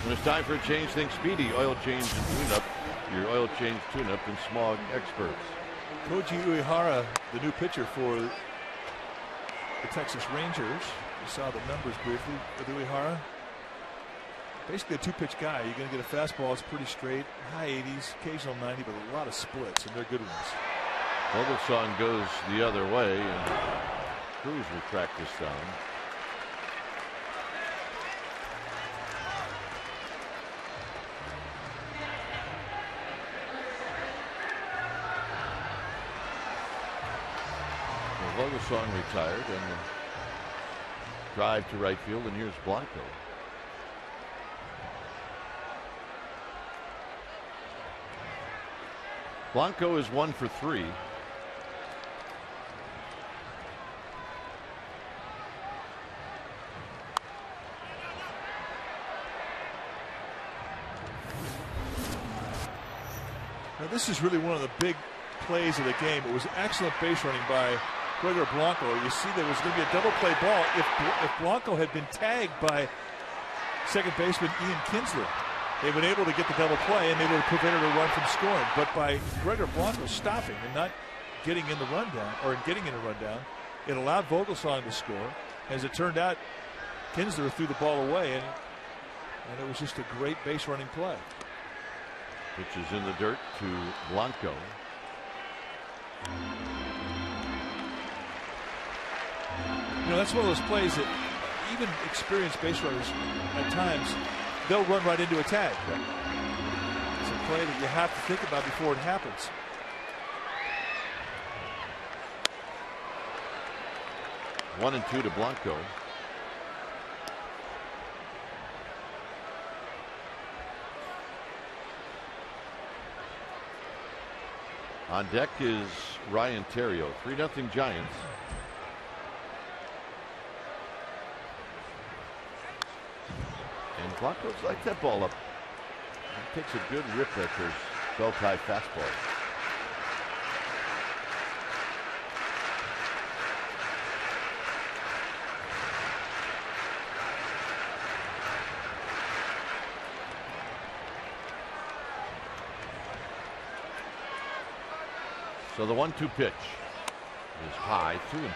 When it's time for a change, think Speedy Oil Change and Tune-Up, your oil change tune-up and smog experts. Koji Uehara, the new pitcher for the Texas Rangers. You saw the numbers briefly with Uehara. Basically a two-pitch guy. You're going to get a fastball that's pretty straight, high 80s, occasional 90, but a lot of splits, and they're good ones. Vogelsong goes the other way, and Cruz will track this down. Well, Vogelsong retired, and drive to right field, and here's Blanco. Blanco is 1 for 3. Now this is really one of the big plays of the game. It was excellent base running by Gregor Blanco. You see there was going to be a double play ball if Blanco had been tagged by second baseman Ian Kinsler. They've been able to get the double play, and they would have prevented a run from scoring. But by Gregor Blanco stopping and not getting in the rundown, or getting in a rundown, it allowed Vogelsong to score. As it turned out, Kinsler threw the ball away, and it was just a great base running play. Pitch is in the dirt to Blanco. You know, that's one of those plays that even experienced base runners at times, they'll run right into a tag. It's a play that you have to think about before it happens. 1-2 to Blanco. On deck is Ryan Theriot. 3-0 Giants. And Blanco's like that ball up. He takes a good rip at his belt-high fastball. So the 1-2 pitch is high, 2-2.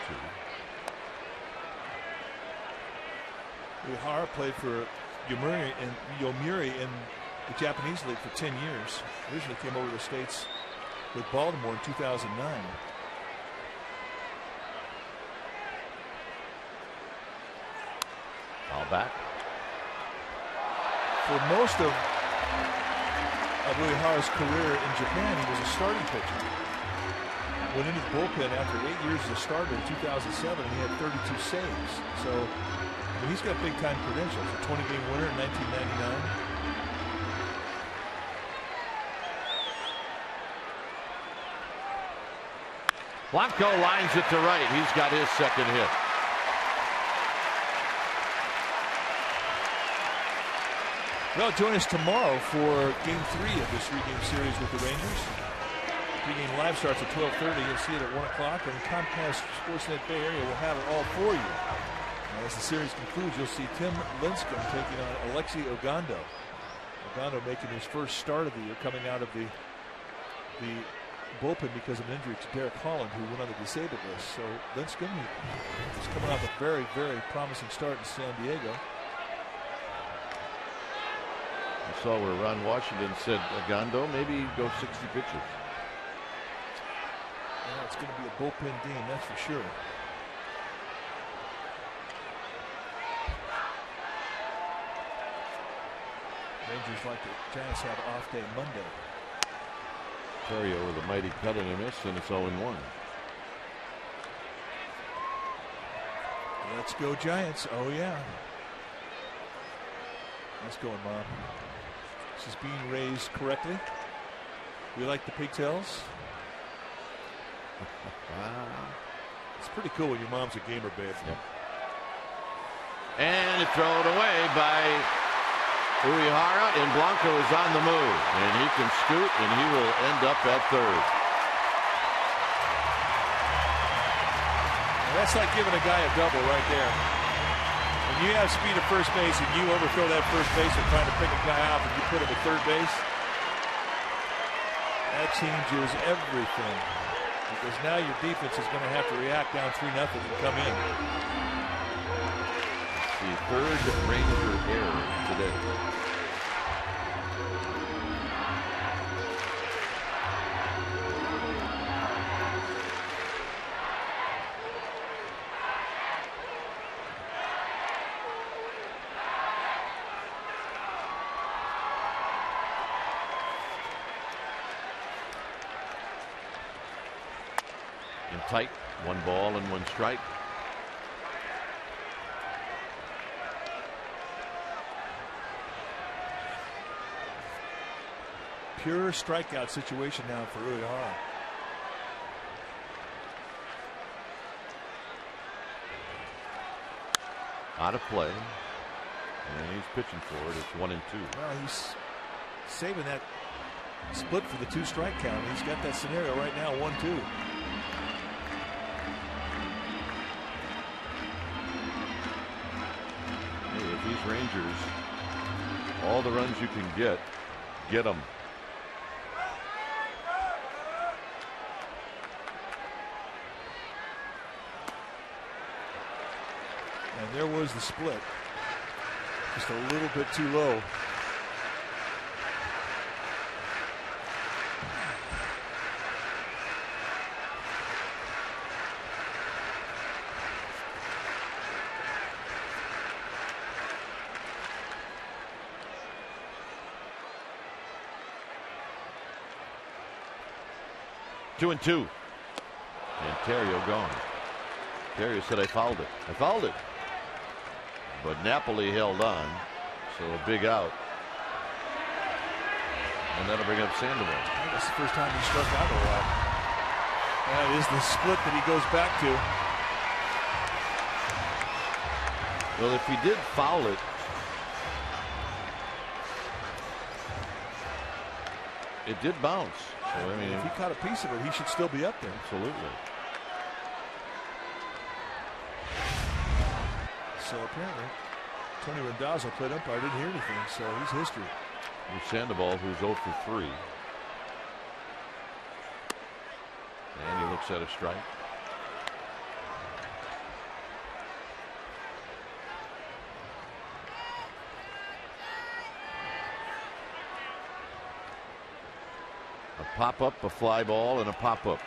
Uehara played for Yomiuri in the Japanese League for 10 years. Originally came over to the States with Baltimore in 2009. Foul back. For most of Uehara's career in Japan, he was a starting pitcher. Went into the bullpen after 8 years as a starter in 2007, and he had 32 saves. So, I mean, he's got big-time credentials. A 20-game winner in 1999. Blanco lines it to right. He's got his second hit. Well, join us tomorrow for Game 3 of this 3-game series with the Rangers. Pre-game live starts at 12:30. You'll see it at 1 o'clock, and Comcast Sportsnet Bay Area will have it all for you. And as the series concludes, you'll see Tim Lincecum taking on Alexi Ogando. Ogando making his first start of the year, coming out of the bullpen because of an injury to Derek Holland, who went on the disabled list. So Lincecum is coming off a very, very promising start in San Diego. I saw where Ron Washington said Ogando maybe go 60 pitches. Yeah, it's going to be a bullpen game, that's for sure. Rangers like the Giants have off day Monday. Theriot with a mighty cut and a miss, and it's 0-1. Let's go Giants. Oh yeah. Nice going, Mom. This is being raised correctly. We like the pigtails. It's pretty cool when your mom's a gamer, babe. Yep. And it's thrown away by Uehara, and Blanco is on the move, and he can scoot, and he will end up at third. That's like giving a guy a double right there. When you have speed at first base and you overthrow that first baseman trying to pick a guy off and you put him at third base, that changes everything. because now your defense is going to have to react down 3-0 and come in. The third Ranger error today. Tight, 1 ball and 1 strike. Pure strikeout situation now for Uehara. Out of play, and he's pitching for it. It's 1-2. Well, he's saving that split for the 2-strike count. He's got that scenario right now, 1-2. These Rangers, all the runs you can get them. And there was the split. Just a little bit too low. Two and 2. And Terrio gone. Terrio said, I fouled it. I fouled it. But Napoli held on. So a big out. And that'll bring up Sandoval. That's the first time he struck out a lot. That is the split that he goes back to. Well, if he did foul it, it did bounce. So, I mean, if he caught a piece of it, he should still be up there. Absolutely. So apparently, Tony Randazzo played umpire, didn't hear anything, so he's history. Here's Sandoval, who's 0 for 3. And he looks at a strike. A pop-up, a fly ball, and a pop-up.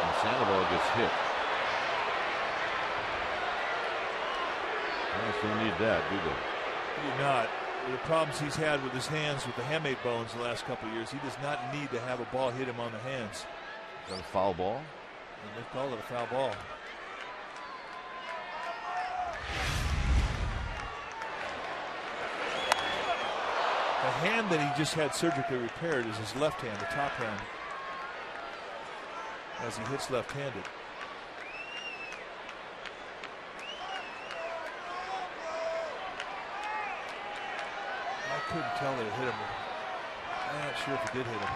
And Sandoval gets hit. They don't need that, do they? They do not. With the problems he's had with his hands, with the hamate bones the last couple of years, he does not need to have a ball hit him on the hands. Is that a foul ball? And they call it a foul ball. The hand that he just had surgically repaired is his left hand, the top hand, as he hits left-handed. I couldn't tell that it hit him. I'm not sure if it did hit him.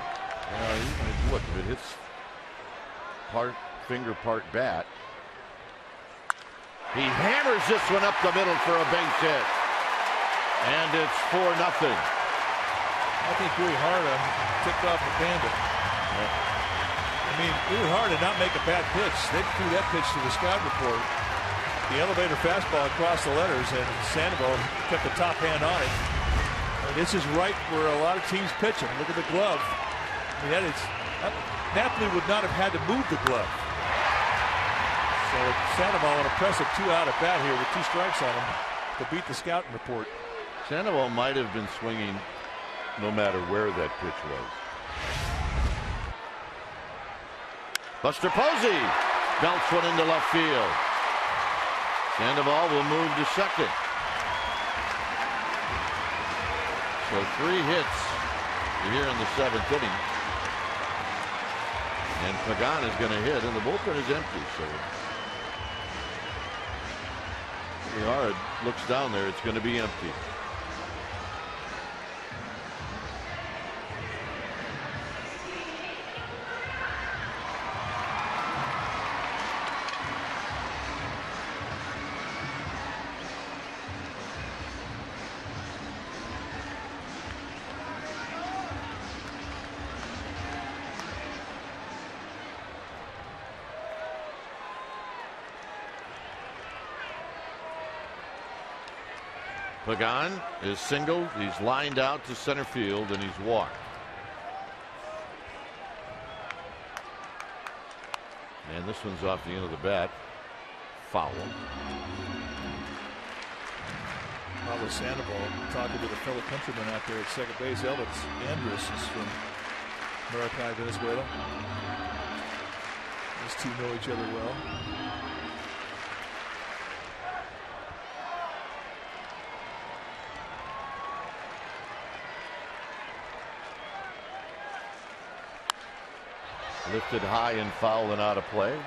Look, if it hits part finger, part bat. He hammers this one up the middle for a base hit. And it's 4-0. I think Uehara ticked off the Panda. I mean, Uehara did not make a bad pitch. They threw that pitch to the scout report. The elevator fastball across the letters, and Sandoval kept the top hand on it. And this is right where a lot of teams pitch him. Look at the glove. I mean, Napoli would not have had to move the glove. So Sandoval an impressive 2-out at bat here with 2 strikes on him to beat the scouting report. Sandoval might have been swinging no matter where that pitch was. Buster Posey belts one into left field. Sandoval will move to second. So 3 hits here in the 7th inning. And Pagan is going to hit, and the bullpen is empty. So Uehara looks down there, it's going to be empty. Pagan is singled. He's lined out to center field and he's walked. And this one's off the end of the bat. Foul. Pablo Sandoval talking to the fellow countryman out there at second base. Elvis Andrus is from Maracay, Venezuela. These two know each other well. Lifted high and foul and out of play.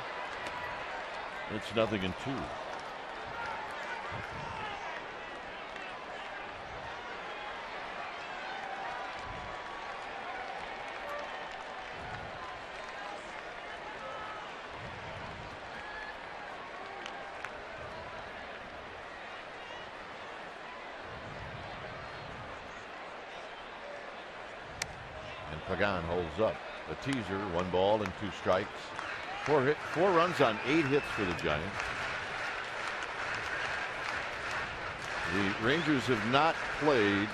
It's 0-2. And Pagan holds up. A teaser, 1 ball and 2 strikes. 4 runs on 8 hits for the Giants. The Rangers have not played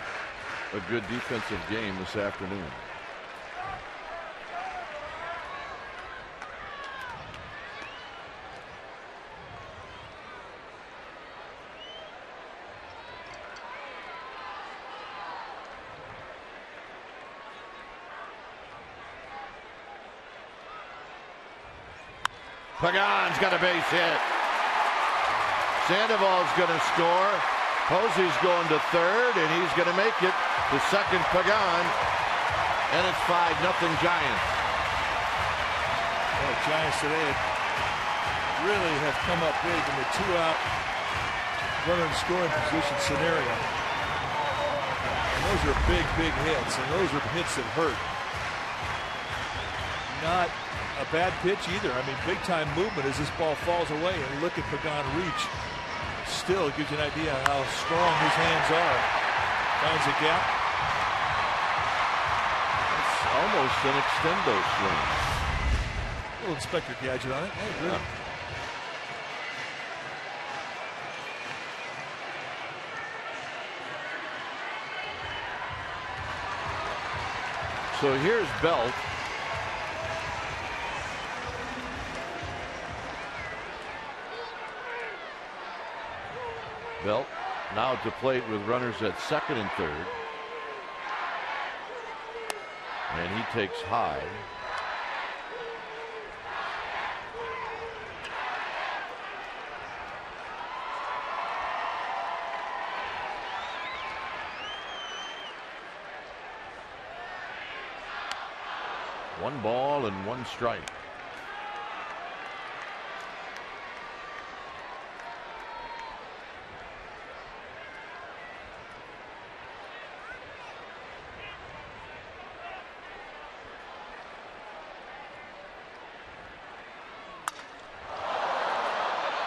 a good defensive game this afternoon. Pagan's got a base hit. Sandoval's going to score. Posey's going to third, and he's going to make it to second. Pagan, and it's 5-0 Giants. Well, Giants today really have come up big in the 2-out runner in scoring position scenario. And those are big hits, and those are hits that hurt. Not a bad pitch either. I mean, big time movement as this ball falls away, and look at Pagan reach. Still gives you an idea how strong his hands are. Finds a gap. It's almost an extendo swing. A little Inspector Gadget on it. I agree. Yeah. So here's Belt. Belt now to plate with runners at second and third. And he takes high. One ball and 1 strike.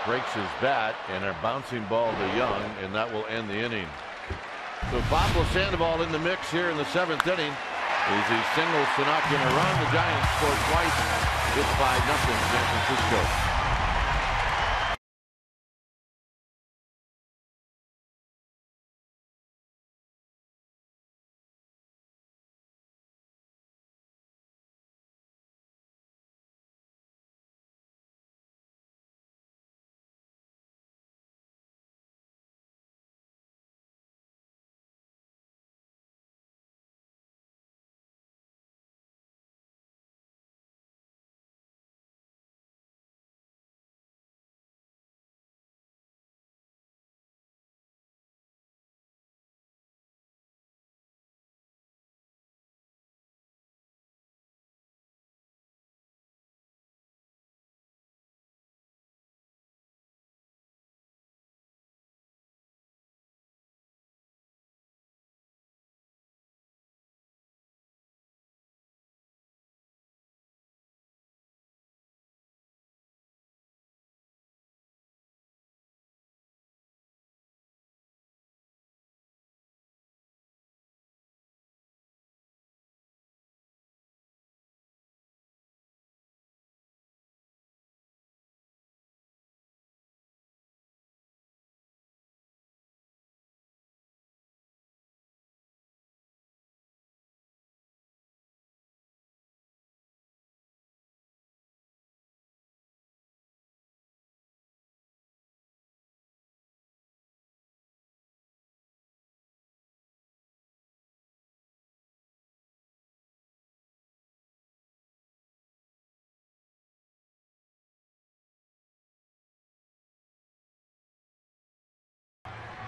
Breaks his bat, and a bouncing ball to Young, and that will end the inning. So Pablo Sandoval in the mix here in the 7th inning. As he singles to knock in a run, the Giants scored twice. It's 5-0 San Francisco.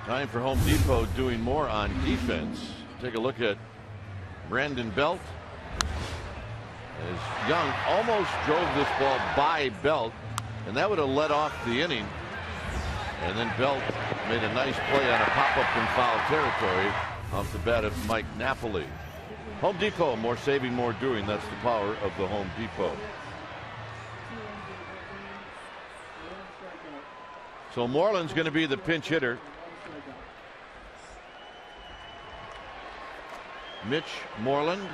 Time for Home Depot doing more on defense. Take a look at Brandon Belt. As Young almost drove this ball by Belt, and that would have led off the inning. And then Belt made a nice play on a pop-up in foul territory off the bat of Mike Napoli. Home Depot, more saving, more doing. That's the power of the Home Depot. So Moreland's going to be the pinch hitter. Mitch Moreland.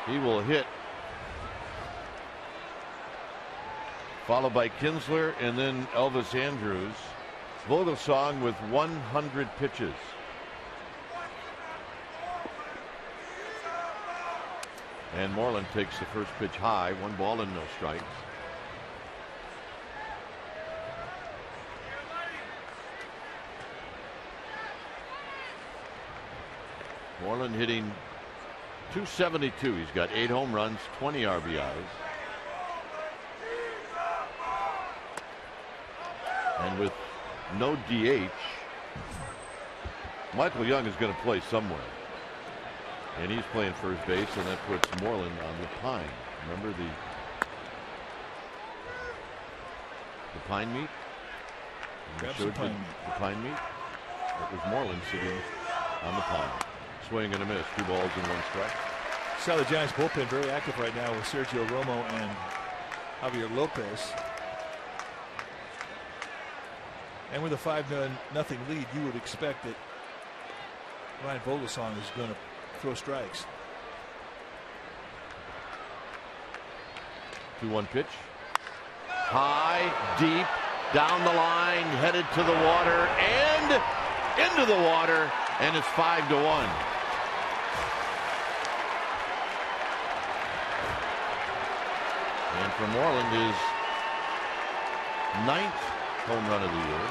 He will hit. Followed by Kinsler and then Elvis Andrews. Vogelsong with 100 pitches. And Moreland takes the first pitch high. 1 ball and no strikes. Moreland hitting .272. He's got 8 home runs, 20 RBIs. And with no DH, Michael Young is going to play somewhere. And he's playing first base, and that puts Moreland on the pine. Remember the pine meat? Showed the pine meat? It was Moreland sitting on the pine. Swing and a miss. 2 balls and 1 strike. Saw the Giants bullpen very active right now with Sergio Romo and Javier Lopez. And with a 5-0 lead, you would expect that Ryan Vogelsong is going to throw strikes. 2-1 pitch. High, deep, down the line, headed to the water and into the water, and it's 5-1. And for Moreland, his 9th home run of the year.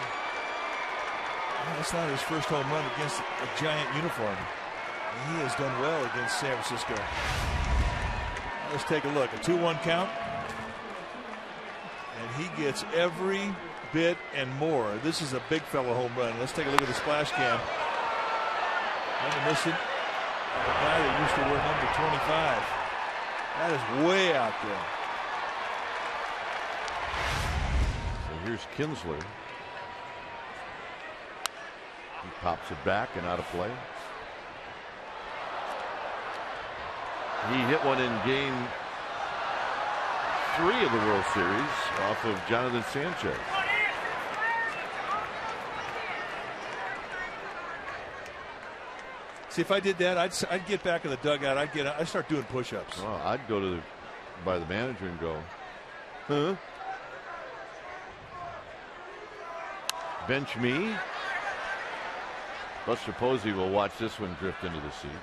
That's not his first home run against a Giant uniform. He has done well against San Francisco. Let's take a look. A 2-1 count. And he gets every bit and more. This is a big fellow home run. Let's take a look at the splash cam. And missing a guy that used to wear number 25. That is way out there. So here's Kinsler. He pops it back and out of play. He hit one in game 3 of the World Series off of Jonathan Sanchez. See, if I did that, I'd get back in the dugout. I'd start doing push-ups. Well, I'd go by the manager and go, huh? Bench me? Buster Posey will watch this one drift into the seats.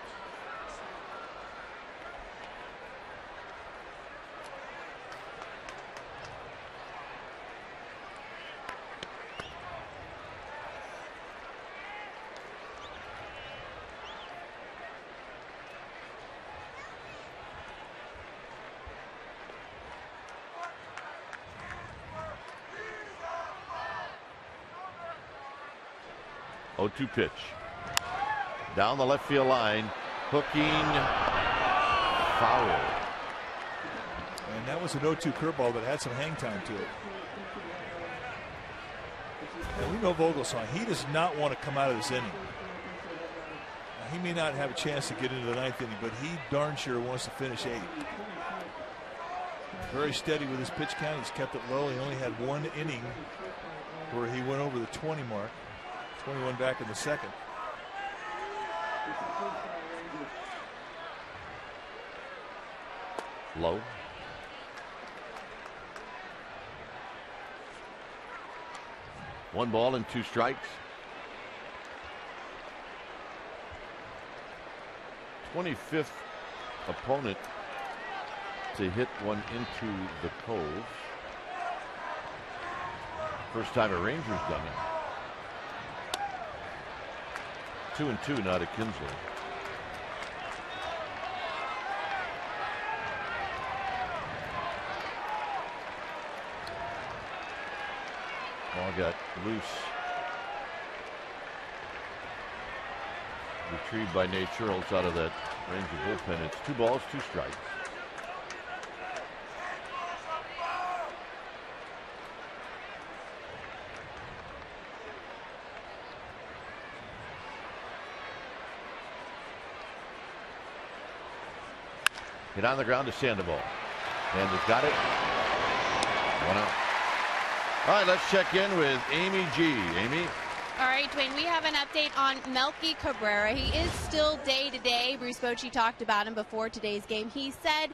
Oh-2 pitch. Down the left field line. Hooking. Foul. And that was an 0-2 curveball that had some hang time to it. And we know Vogelsong. He does not want to come out of this inning. Now, he may not have a chance to get into the 9th inning, but he darn sure wants to finish 8. Very steady with his pitch count. He's kept it low. He only had 1 inning where he went over the 20 mark. 21 back in the 2nd. Low. One ball and 2 strikes. 25th opponent to hit one into the cove. First time a Ranger's done it. 2-2 now to Kinsler. Ball got loose retrieved by Nate Churls out of that Ranger bullpen. It's 2 balls, 2 strikes. Hit on the ground to Sandoval. And has got it. 1 out. All right, let's check in with Amy G. Amy? All right, Dwayne, we have an update on Melky Cabrera. He is still day-to-day. Bruce Bochy talked about him before today's game. He said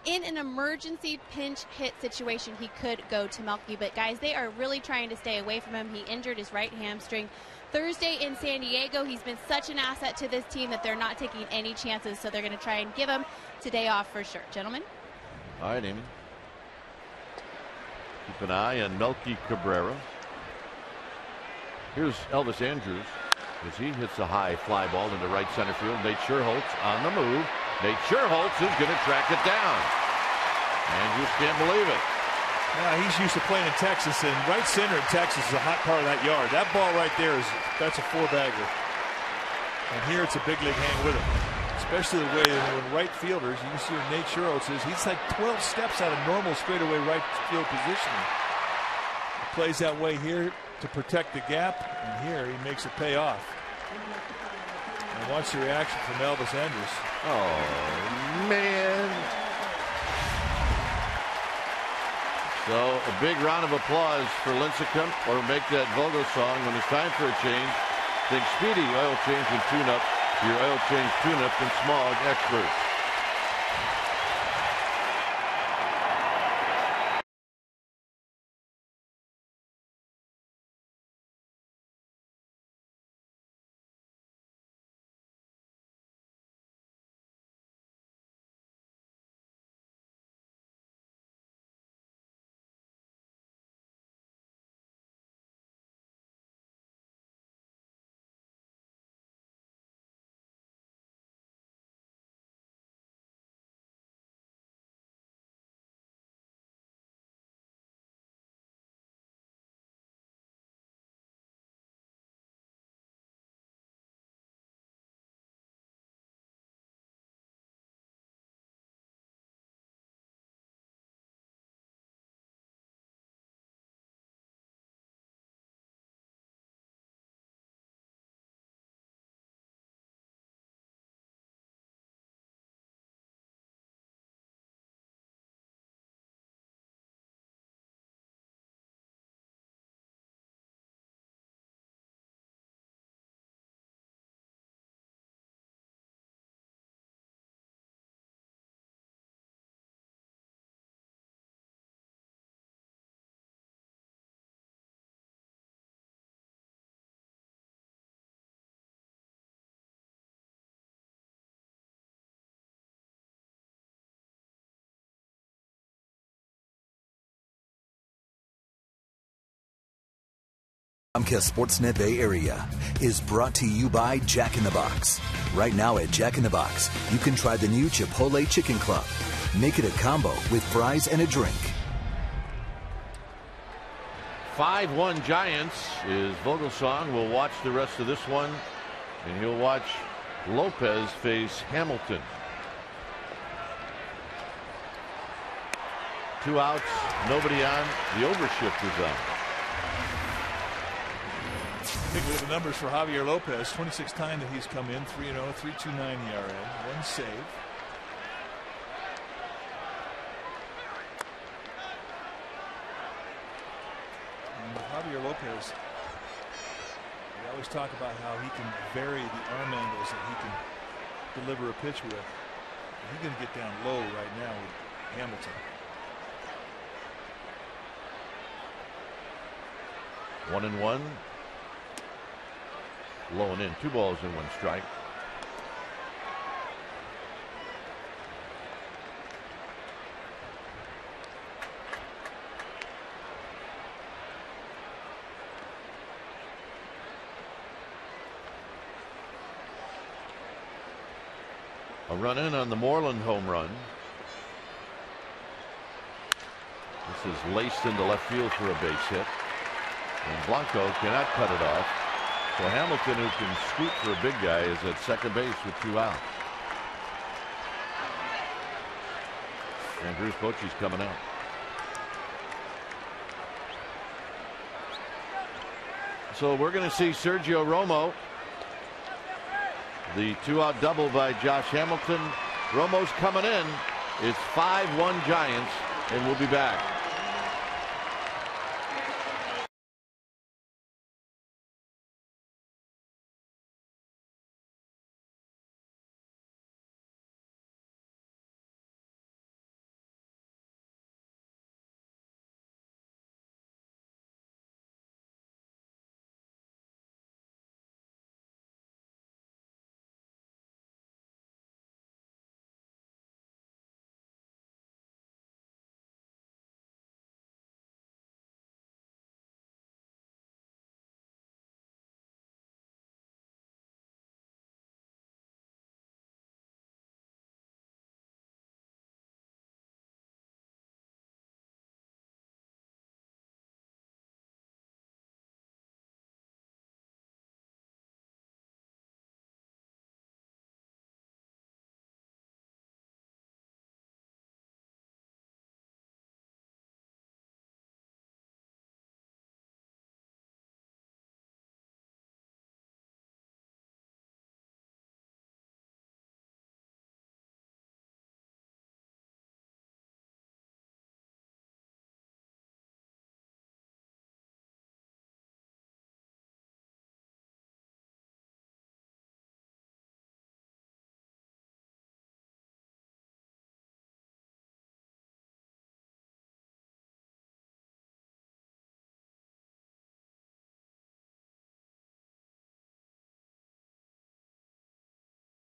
in an emergency pinch hit situation, he could go to Melky. But, guys, they are really trying to stay away from him. He injured his right hamstring Thursday in San Diego. He's been such an asset to this team that they're not taking any chances, so they're going to try and give him today off for sure. Gentlemen? All right, Amy. Keep an eye on Melky Cabrera. Here's Elvis Andrews as he hits a high fly ball into right center field. Nate Scherholtz on the move. Nate Scherholtz is going to track it down. Andrews can't believe it. Yeah, he's used to playing in Texas, and right center in Texas is a hot part of that yard. That ball right there that's a 4-bagger. And here it's a big league hang with him. Especially the way that when right fielders, you can see where Nate Scherholtz is. He's like 12 steps out of normal straightaway right field positioning. He plays that way here to protect the gap, and here he makes it pay off. And watch the reaction from Elvis Andrews. Oh, man. So a big round of applause for Lincecum, or make that Vogel song when it's time for a change. Think Speedy Oil Change and Tune-Up, your oil change tune-up and smog experts. Comcast Sportsnet Bay Area is brought to you by Jack in the Box. Right now at Jack in the Box, you can try the new Chipotle Chicken Club. Make it a combo with fries and a drink. 5-1 Giants is Vogelsong. We'll watch the rest of this one, and he'll watch Lopez face Hamilton. 2 outs, nobody on. The overshift is on. Take a look at the numbers for Javier Lopez. 26 times that he's come in. 3-0, 3.29 ERA, 1 save. And with Javier Lopez, we always talk about how he can vary the arm angles that he can deliver a pitch with. He's going to get down low right now with Hamilton. 1-1. Low and in. 2 balls and 1 strike. A run in on the Moreland home run. This is laced into left field for a base hit. And Blanco cannot cut it off. So Hamilton, who can scoot for a big guy, is at second base with 2 out. And Bruce Bochy's coming out. So we're going to see Sergio Romo. The 2-out double by Josh Hamilton. Romo's coming in. It's 5-1 Giants, and we'll be back.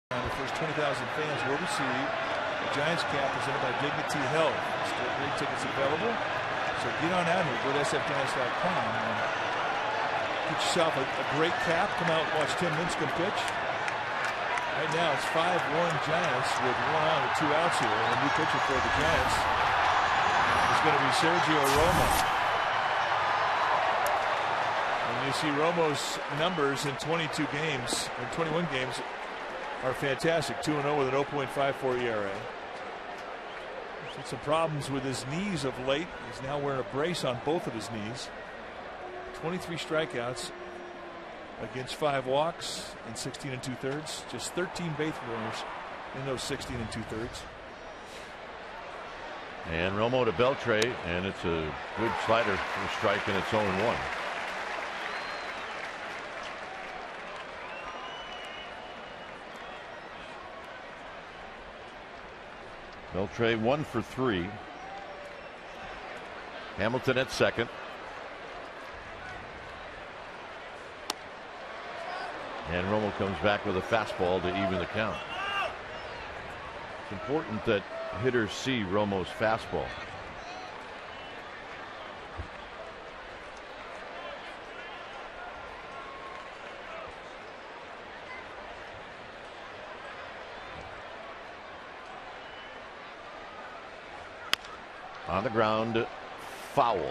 The first 20,000 fans will receive the Giants cap presented by Dignity Health. Still great tickets available. So get on out here. Go to sfgiants.com and get yourself a great cap. Come out and watch Tim Lincecum pitch. Right now it's 5-1 Giants with 1 out and 2 outs here. And a new pitcher for the Giants is going to be Sergio Romo. And you see Romo's numbers in 22 games, or 21 games, are fantastic. 2-0 with an 0.54 ERA. He's had some problems with his knees of late. He's now wearing a brace on both of his knees. 23 strikeouts against 5 walks in 16 2/3. Just 13 base runners in those 16 2/3. And Romo to Beltre, and it's a good slider for a strike, and it's 0-1. Beltre 1 for 3. Hamilton at second. And Romo comes back with a fastball to even the count. It's important that hitters see Romo's fastball. On the ground, foul.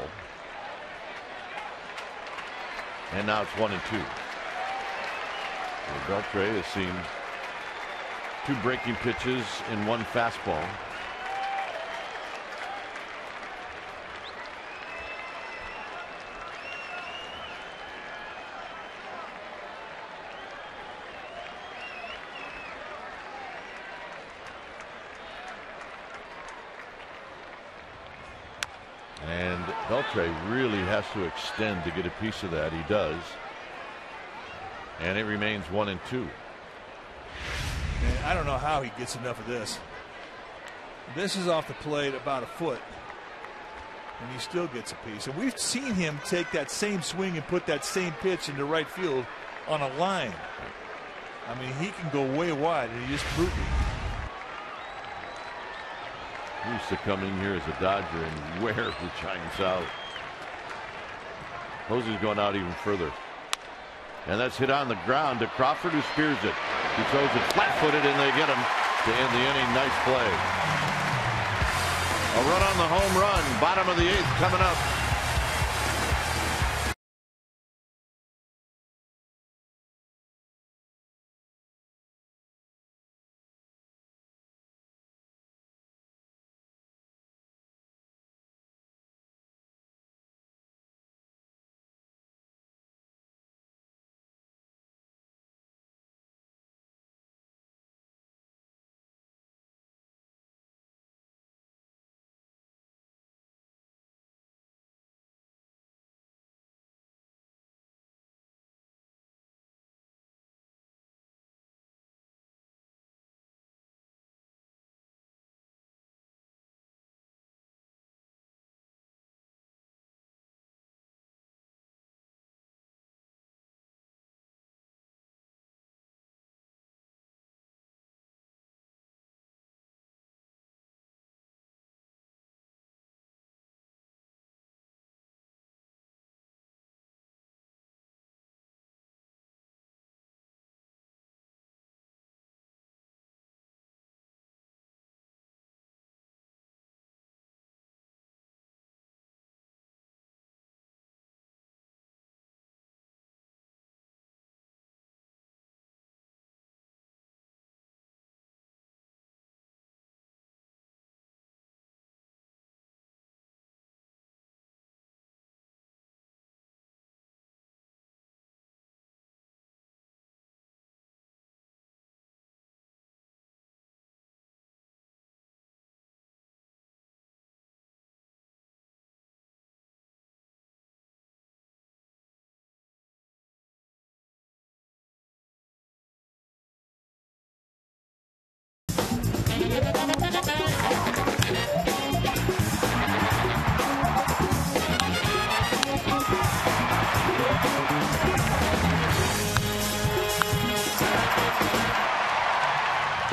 And now it's 1-2. Beltre has seen 2 breaking pitches and 1 fastball. And Beltre really has to extend to get a piece of that. He does. And it remains 1-2. Man, I don't know how he gets enough of this. This is off the plate about a foot, and he still gets a piece. And we've seen him take that same swing and put that same pitch into right field on a line. I mean, he can go way wide, and he just proved it. He used to come in here as a Dodger and wear the Giants out. Posey's going out even further. And that's hit on the ground to Crawford, who spears it. He throws it flat-footed, and they get him to end the inning. Nice play. A run on the home run. Bottom of the 8th coming up.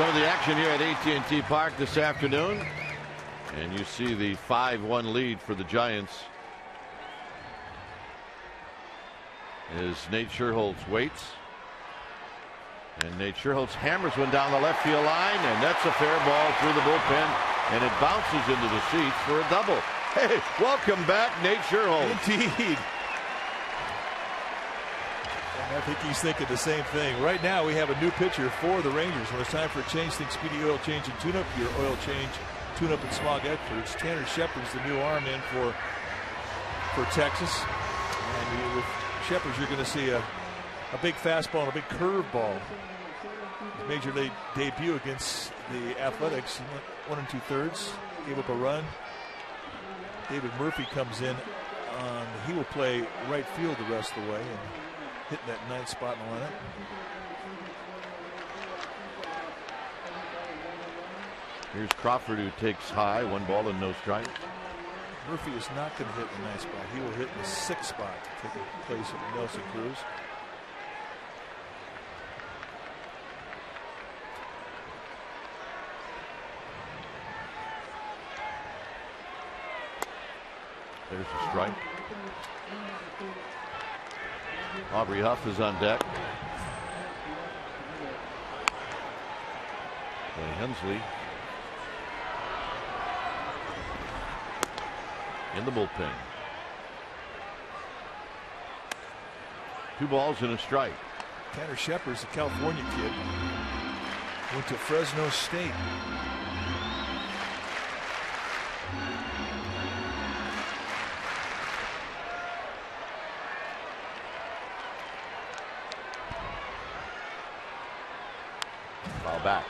Some of the action here at AT&T Park this afternoon. And you see the 5-1 lead for the Giants as Nate Sherholtz waits. And Nate Sherholtz hammers one down the left field line, and that's a fair ball through the bullpen, and it bounces into the seats for a double. Hey, welcome back, Nate Sherholtz. Indeed. And I think he's thinking the same thing. Right now, we have a new pitcher for the Rangers. When it's time for a change, think speedy oil change and tune-up. Your oil change, tune-up and smog experts. Tanner Shepard's the new arm in for Texas. And with Shepard, you're going to see a big fastball and a big curveball. His major league debut against the Athletics. He went 1 2/3, gave up a run. David Murphy comes in. He will play right field the rest of the way and hitting that 9th spot in the lineup. Here's Crawford, who takes high, 1 ball and no strike. Murphy is not going to hit the 9th spot. He will hit in the 6th spot, taking place of Nelson Cruz. There's a strike. Aubrey Huff is on deck. Clay Hensley in the bullpen. 2 balls and a strike. Tanner Shepard's a California kid. Went to Fresno State. Back.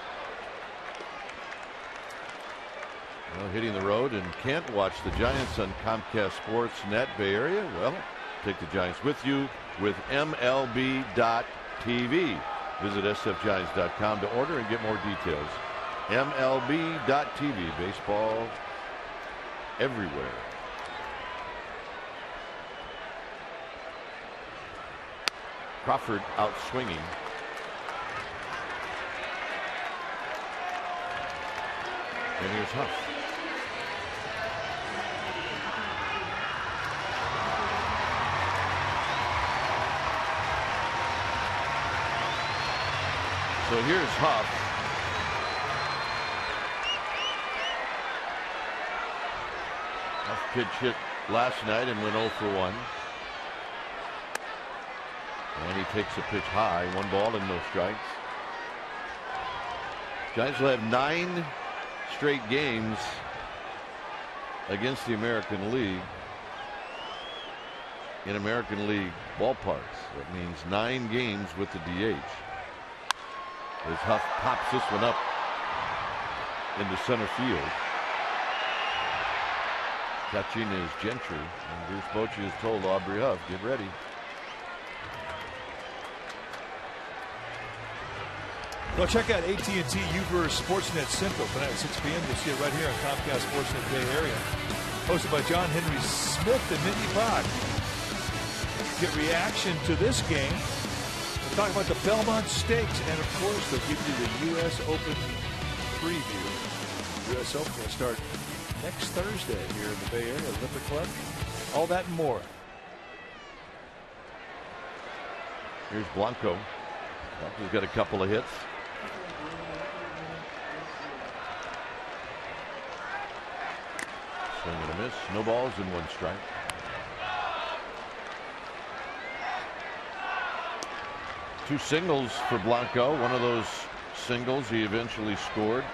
Well, hitting the road and can't watch the Giants on Comcast Sports Net Bay Area. Well, take the Giants with you with MLB.TV. Visit sfgiants.com to order and get more details. MLB.TV. Baseball everywhere. Crawford out swinging. And here's Huff. So here's Huff. Huff pitch hit last night and went 0 for 1. And he takes a pitch high, 1 ball and no strikes. Giants will have 9 straight games against the American League in American League ballparks. That means 9 games with the DH. As Huff pops this one up into center field. Catching is Gentry, and Bruce Bochy has told Aubrey Huff, get ready. Well, check out AT&T UVerse Sportsnet Central tonight at 6 p.m. You'll see it right here on Comcast Sportsnet Bay Area. Hosted by John Henry Smith and Mindy Bach. Get reaction to this game. We'll talk about the Belmont Stakes, and of course, they'll give you the U.S. Open preview. U.S. Open will start next Thursday here in the Bay Area, Olympic Club. All that and more. Here's Blanco. Blanco's got a couple of hits. Swing and a miss. No balls and 1 strike. Two singles for Blanco. One of those singles he eventually scored.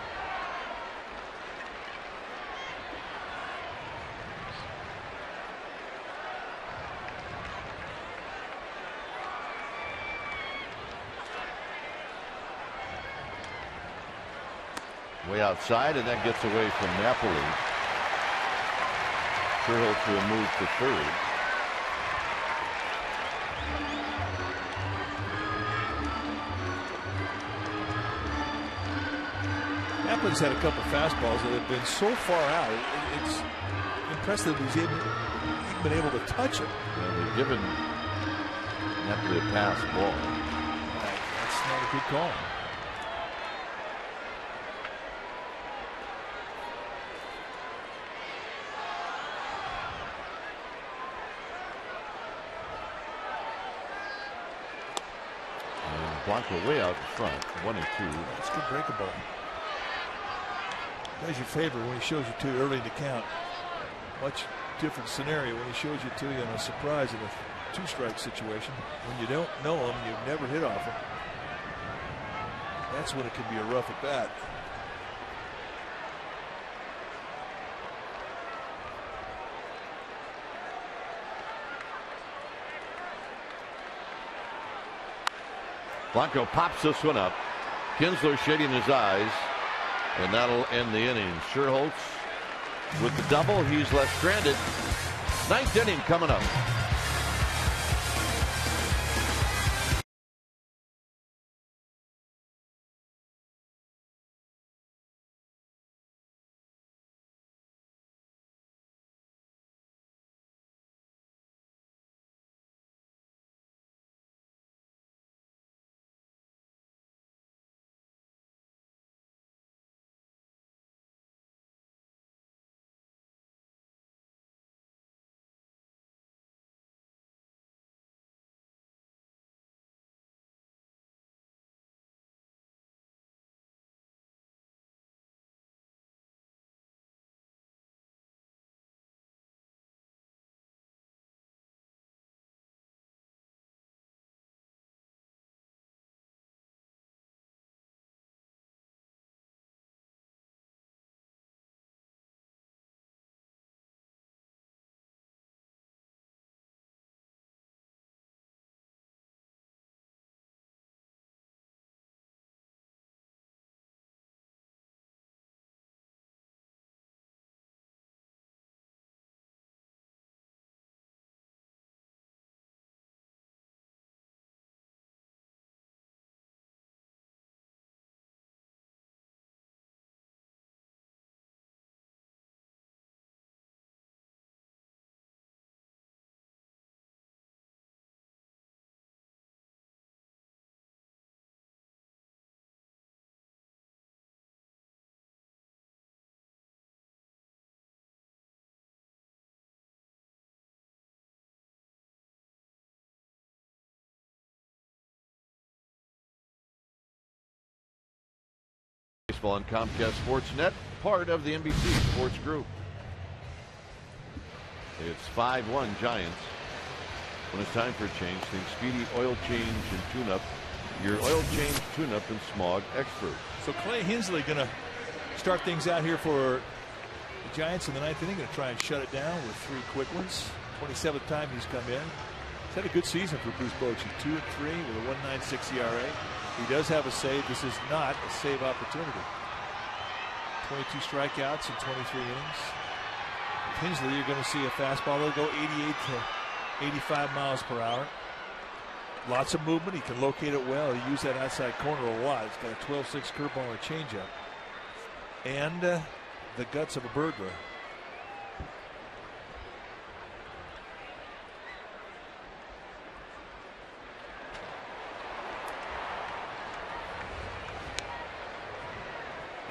Way outside, and that gets away from Napoli. Sherholtz will move to third. Napoli's had a couple fastballs that have been so far out. It's impressive he's even been able to touch it. And they've given Napoli a pass ball. That's not a good call. Blanco way out in front, 1-2. That's good breakable. Does you favor when he shows you two early in the count. Much different scenario when he shows you two in a surprise in a 2-strike situation. When you don't know him, you've never hit off him. That's when it can be a rough at bat. Blanco pops this one up. Kinsler shading his eyes, and that'll end the inning. Sherholtz with the double. He's left stranded. 9th inning coming up. Baseball on Comcast Sportsnet, part of the NBC Sports Group. It's 5-1 Giants. When it's time for a change, think Speedy Oil Change and Tune-Up. Your oil change, tune-up, and smog expert. So Clay Hensley going to start things out here for the Giants in the 9th inning. Going to try and shut it down with 3 quick ones. 27th time he's come in. He's had a good season for Bruce Bochy. 2-3 with a 1.96 ERA. He does have a save. This is not a save opportunity. 22 strikeouts in 23 innings. With Hensley, you're going to see a fastball that'll go 88 to 85 miles per hour. Lots of movement. He can locate it well. He used that outside corner a lot. He's got a 12-6 curveball and a changeup. And the guts of a burglar.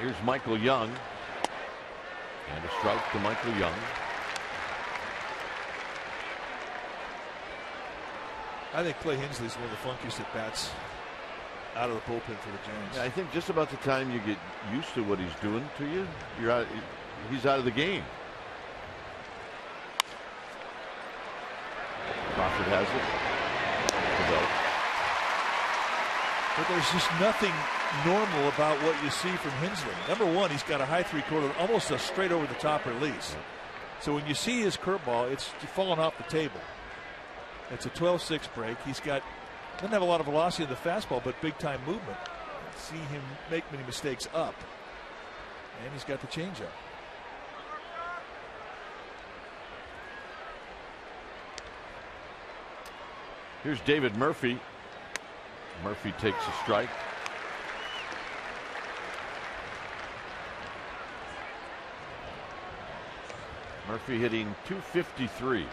Here's Michael Young. And a strike to Michael Young. I think Clay Hensley's one of the funkiest at bats out of the bullpen for the Giants. Yeah, I think just about the time you get used to what he's doing to you, you're out. He's out of the game. Crawford has it. But there's just nothing normal about what you see from Hensley. Number one, he's got a high 3/4, almost a straight over the top release. So when you see his curveball, it's falling off the table. It's a 12-6 break. Doesn't have a lot of velocity in the fastball, but big time movement. See him make many mistakes up. And he's got the changeup. Here's David Murphy. Murphy takes a strike. Murphy hitting .253.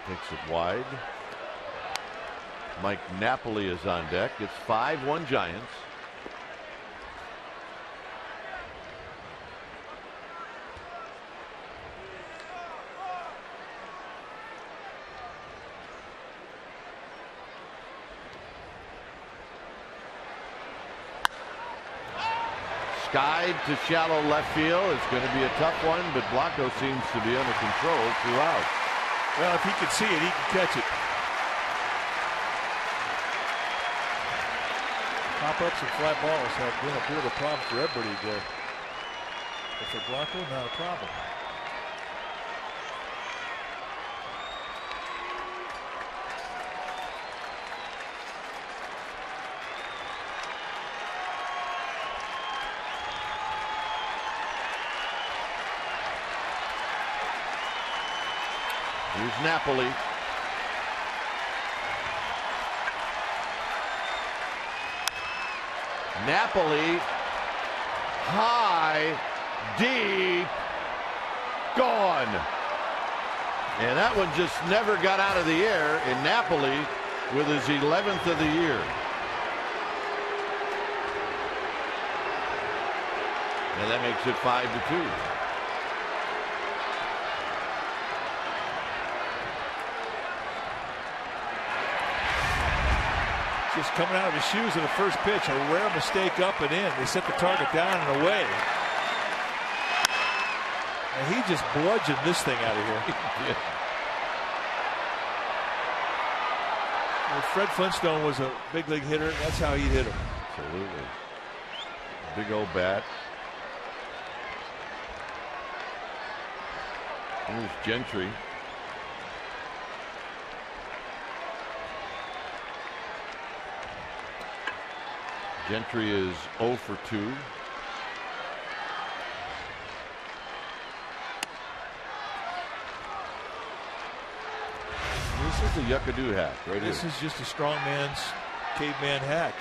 Takes it wide. Mike Napoli is on deck. It's 5-1 Giants. Skied to shallow left field. It's going to be a tough one, but Blanco seems to be under control throughout. Well, if he can see it, he can catch it. Pop-ups and fly balls have been a bit of a problem for everybody today. But for Blanco, not a problem. Here's Napoli. Napoli, high, deep, gone. And that one just never got out of the air in Napoli with his 11th of the year. And that makes it 5-2. Just coming out of his shoes in the first pitch, a rare mistake up and in. They set the target down and away. And he just bludgeoned this thing out of here. Yeah. Well, Fred Flintstone was a big league hitter. That's how he hit him. Absolutely. Big old bat. Here's Gentry. Gentry is 0 for 2. This is a Yuckadoo hack right This here. is just a strong man's caveman hack.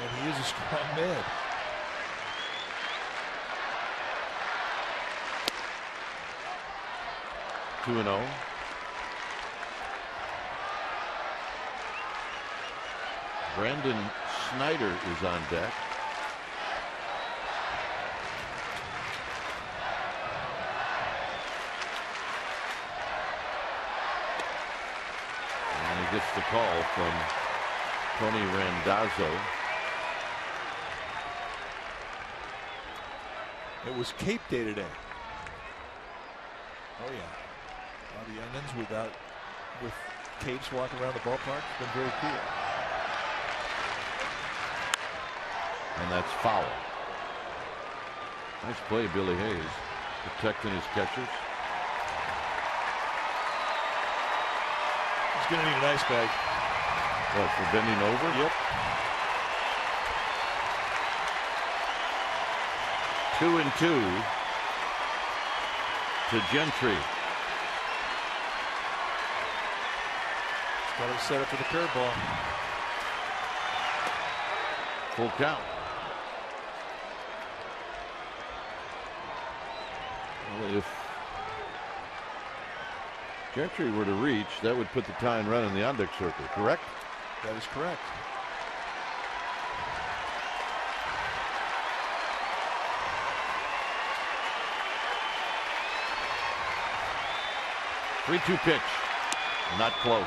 And he is a strong man. Two and 0. Brandon Snyder is on deck. And he gets the call from Tony Randazzo. It was Cape Day today. Oh yeah. All the youngins with capes walking around the ballpark. It's been very cool. And that's foul. Nice play, Billy Hayes, protecting his catchers. He's going to need an ice bag. What, for bending over? Yep. 2-2 to Gentry. Got it set up for the curveball. Full count. Well, if Gentry were to reach, that would put the tying run in the on-deck circle, correct? That is correct. Three-two pitch. Not close.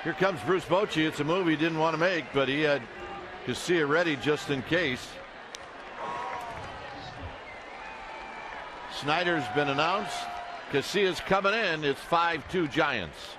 Here comes Bruce Bochy. It's a move he didn't want to make, but he had Casilla ready just in case. Snyder's been announced. Casilla's coming in. It's 5-2 Giants.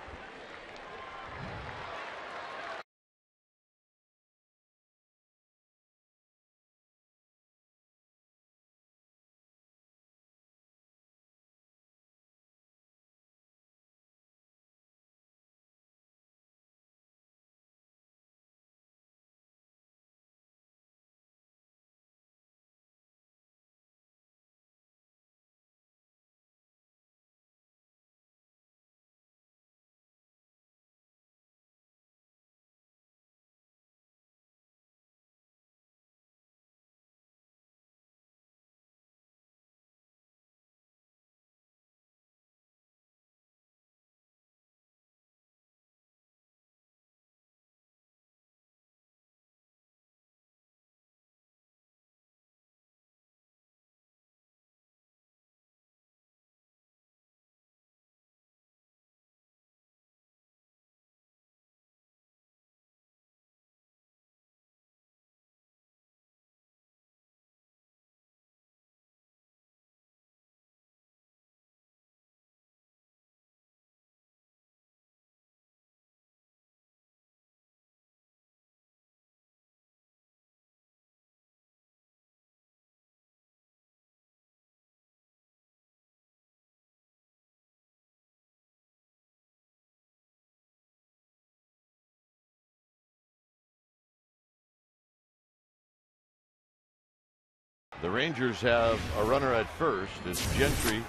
The Rangers have a runner at first. It's Gentry.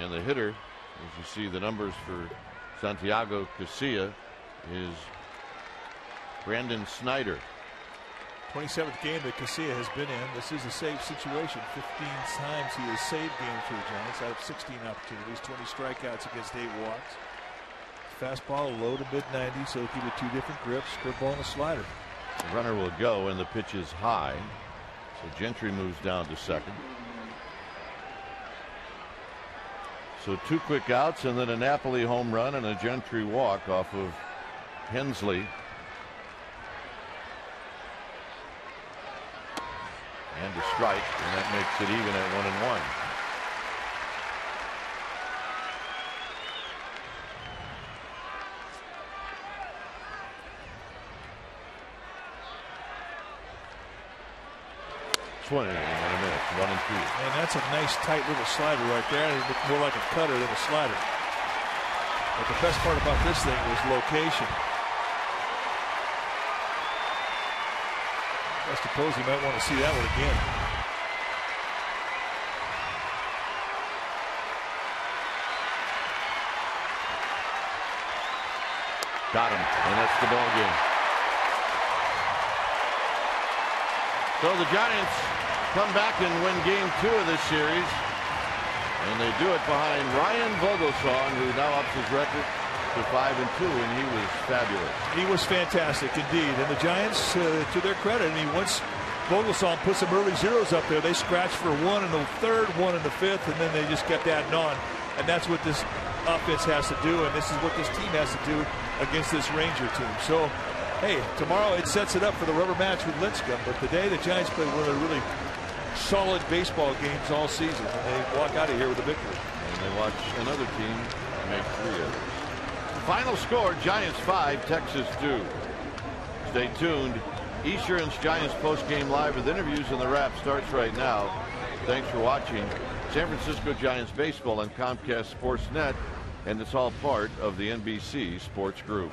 And the hitter, as you see the numbers for Santiago Casilla, is Brandon Snyder. 27th game that Casilla has been in. This is a save situation. 15 times he has saved games for the Giants out of 16 opportunities. 20 strikeouts against 8 walks. Fastball low to mid 90s, so it'll give you 2 different grips, curveball and a slider. The runner will go and the pitch is high. So Gentry moves down to second. So 2 quick outs and then a Napoli home run and a Gentry walk off of Hensley. And a strike, and that makes it even at 1-1. Swing and a miss, 1-2. And that's a nice tight little slider right there. It looked more like a cutter than a slider. But the best part about this thing was location. I suppose you might want to see that one again. Got him, and that's the ball game. So the Giants come back and win game 2 of this series. And they do it behind Ryan Vogelsong, who now ups his record to 5-2, and he was fabulous. He was fantastic indeed. And the Giants, to their credit, I mean, once Vogelsong put some early zeros up there, they scratched for 1 in the 3rd, 1 in the 5th, and then they just kept adding on. And that's what this offense has to do, and this is what this team has to do against this Ranger team. So, hey, tomorrow it sets it up for the rubber match with Lincecum, but today the Giants play one of the really solid baseball games all season, and they walk out of here with a victory. And they watch another team make 3 others. Final score, Giants 5, Texas 2. Stay tuned. Esurance Giants post-game live with interviews, and the wrap starts right now. Thanks for watching San Francisco Giants baseball on Comcast Sportsnet, and it's all part of the NBC Sports Group.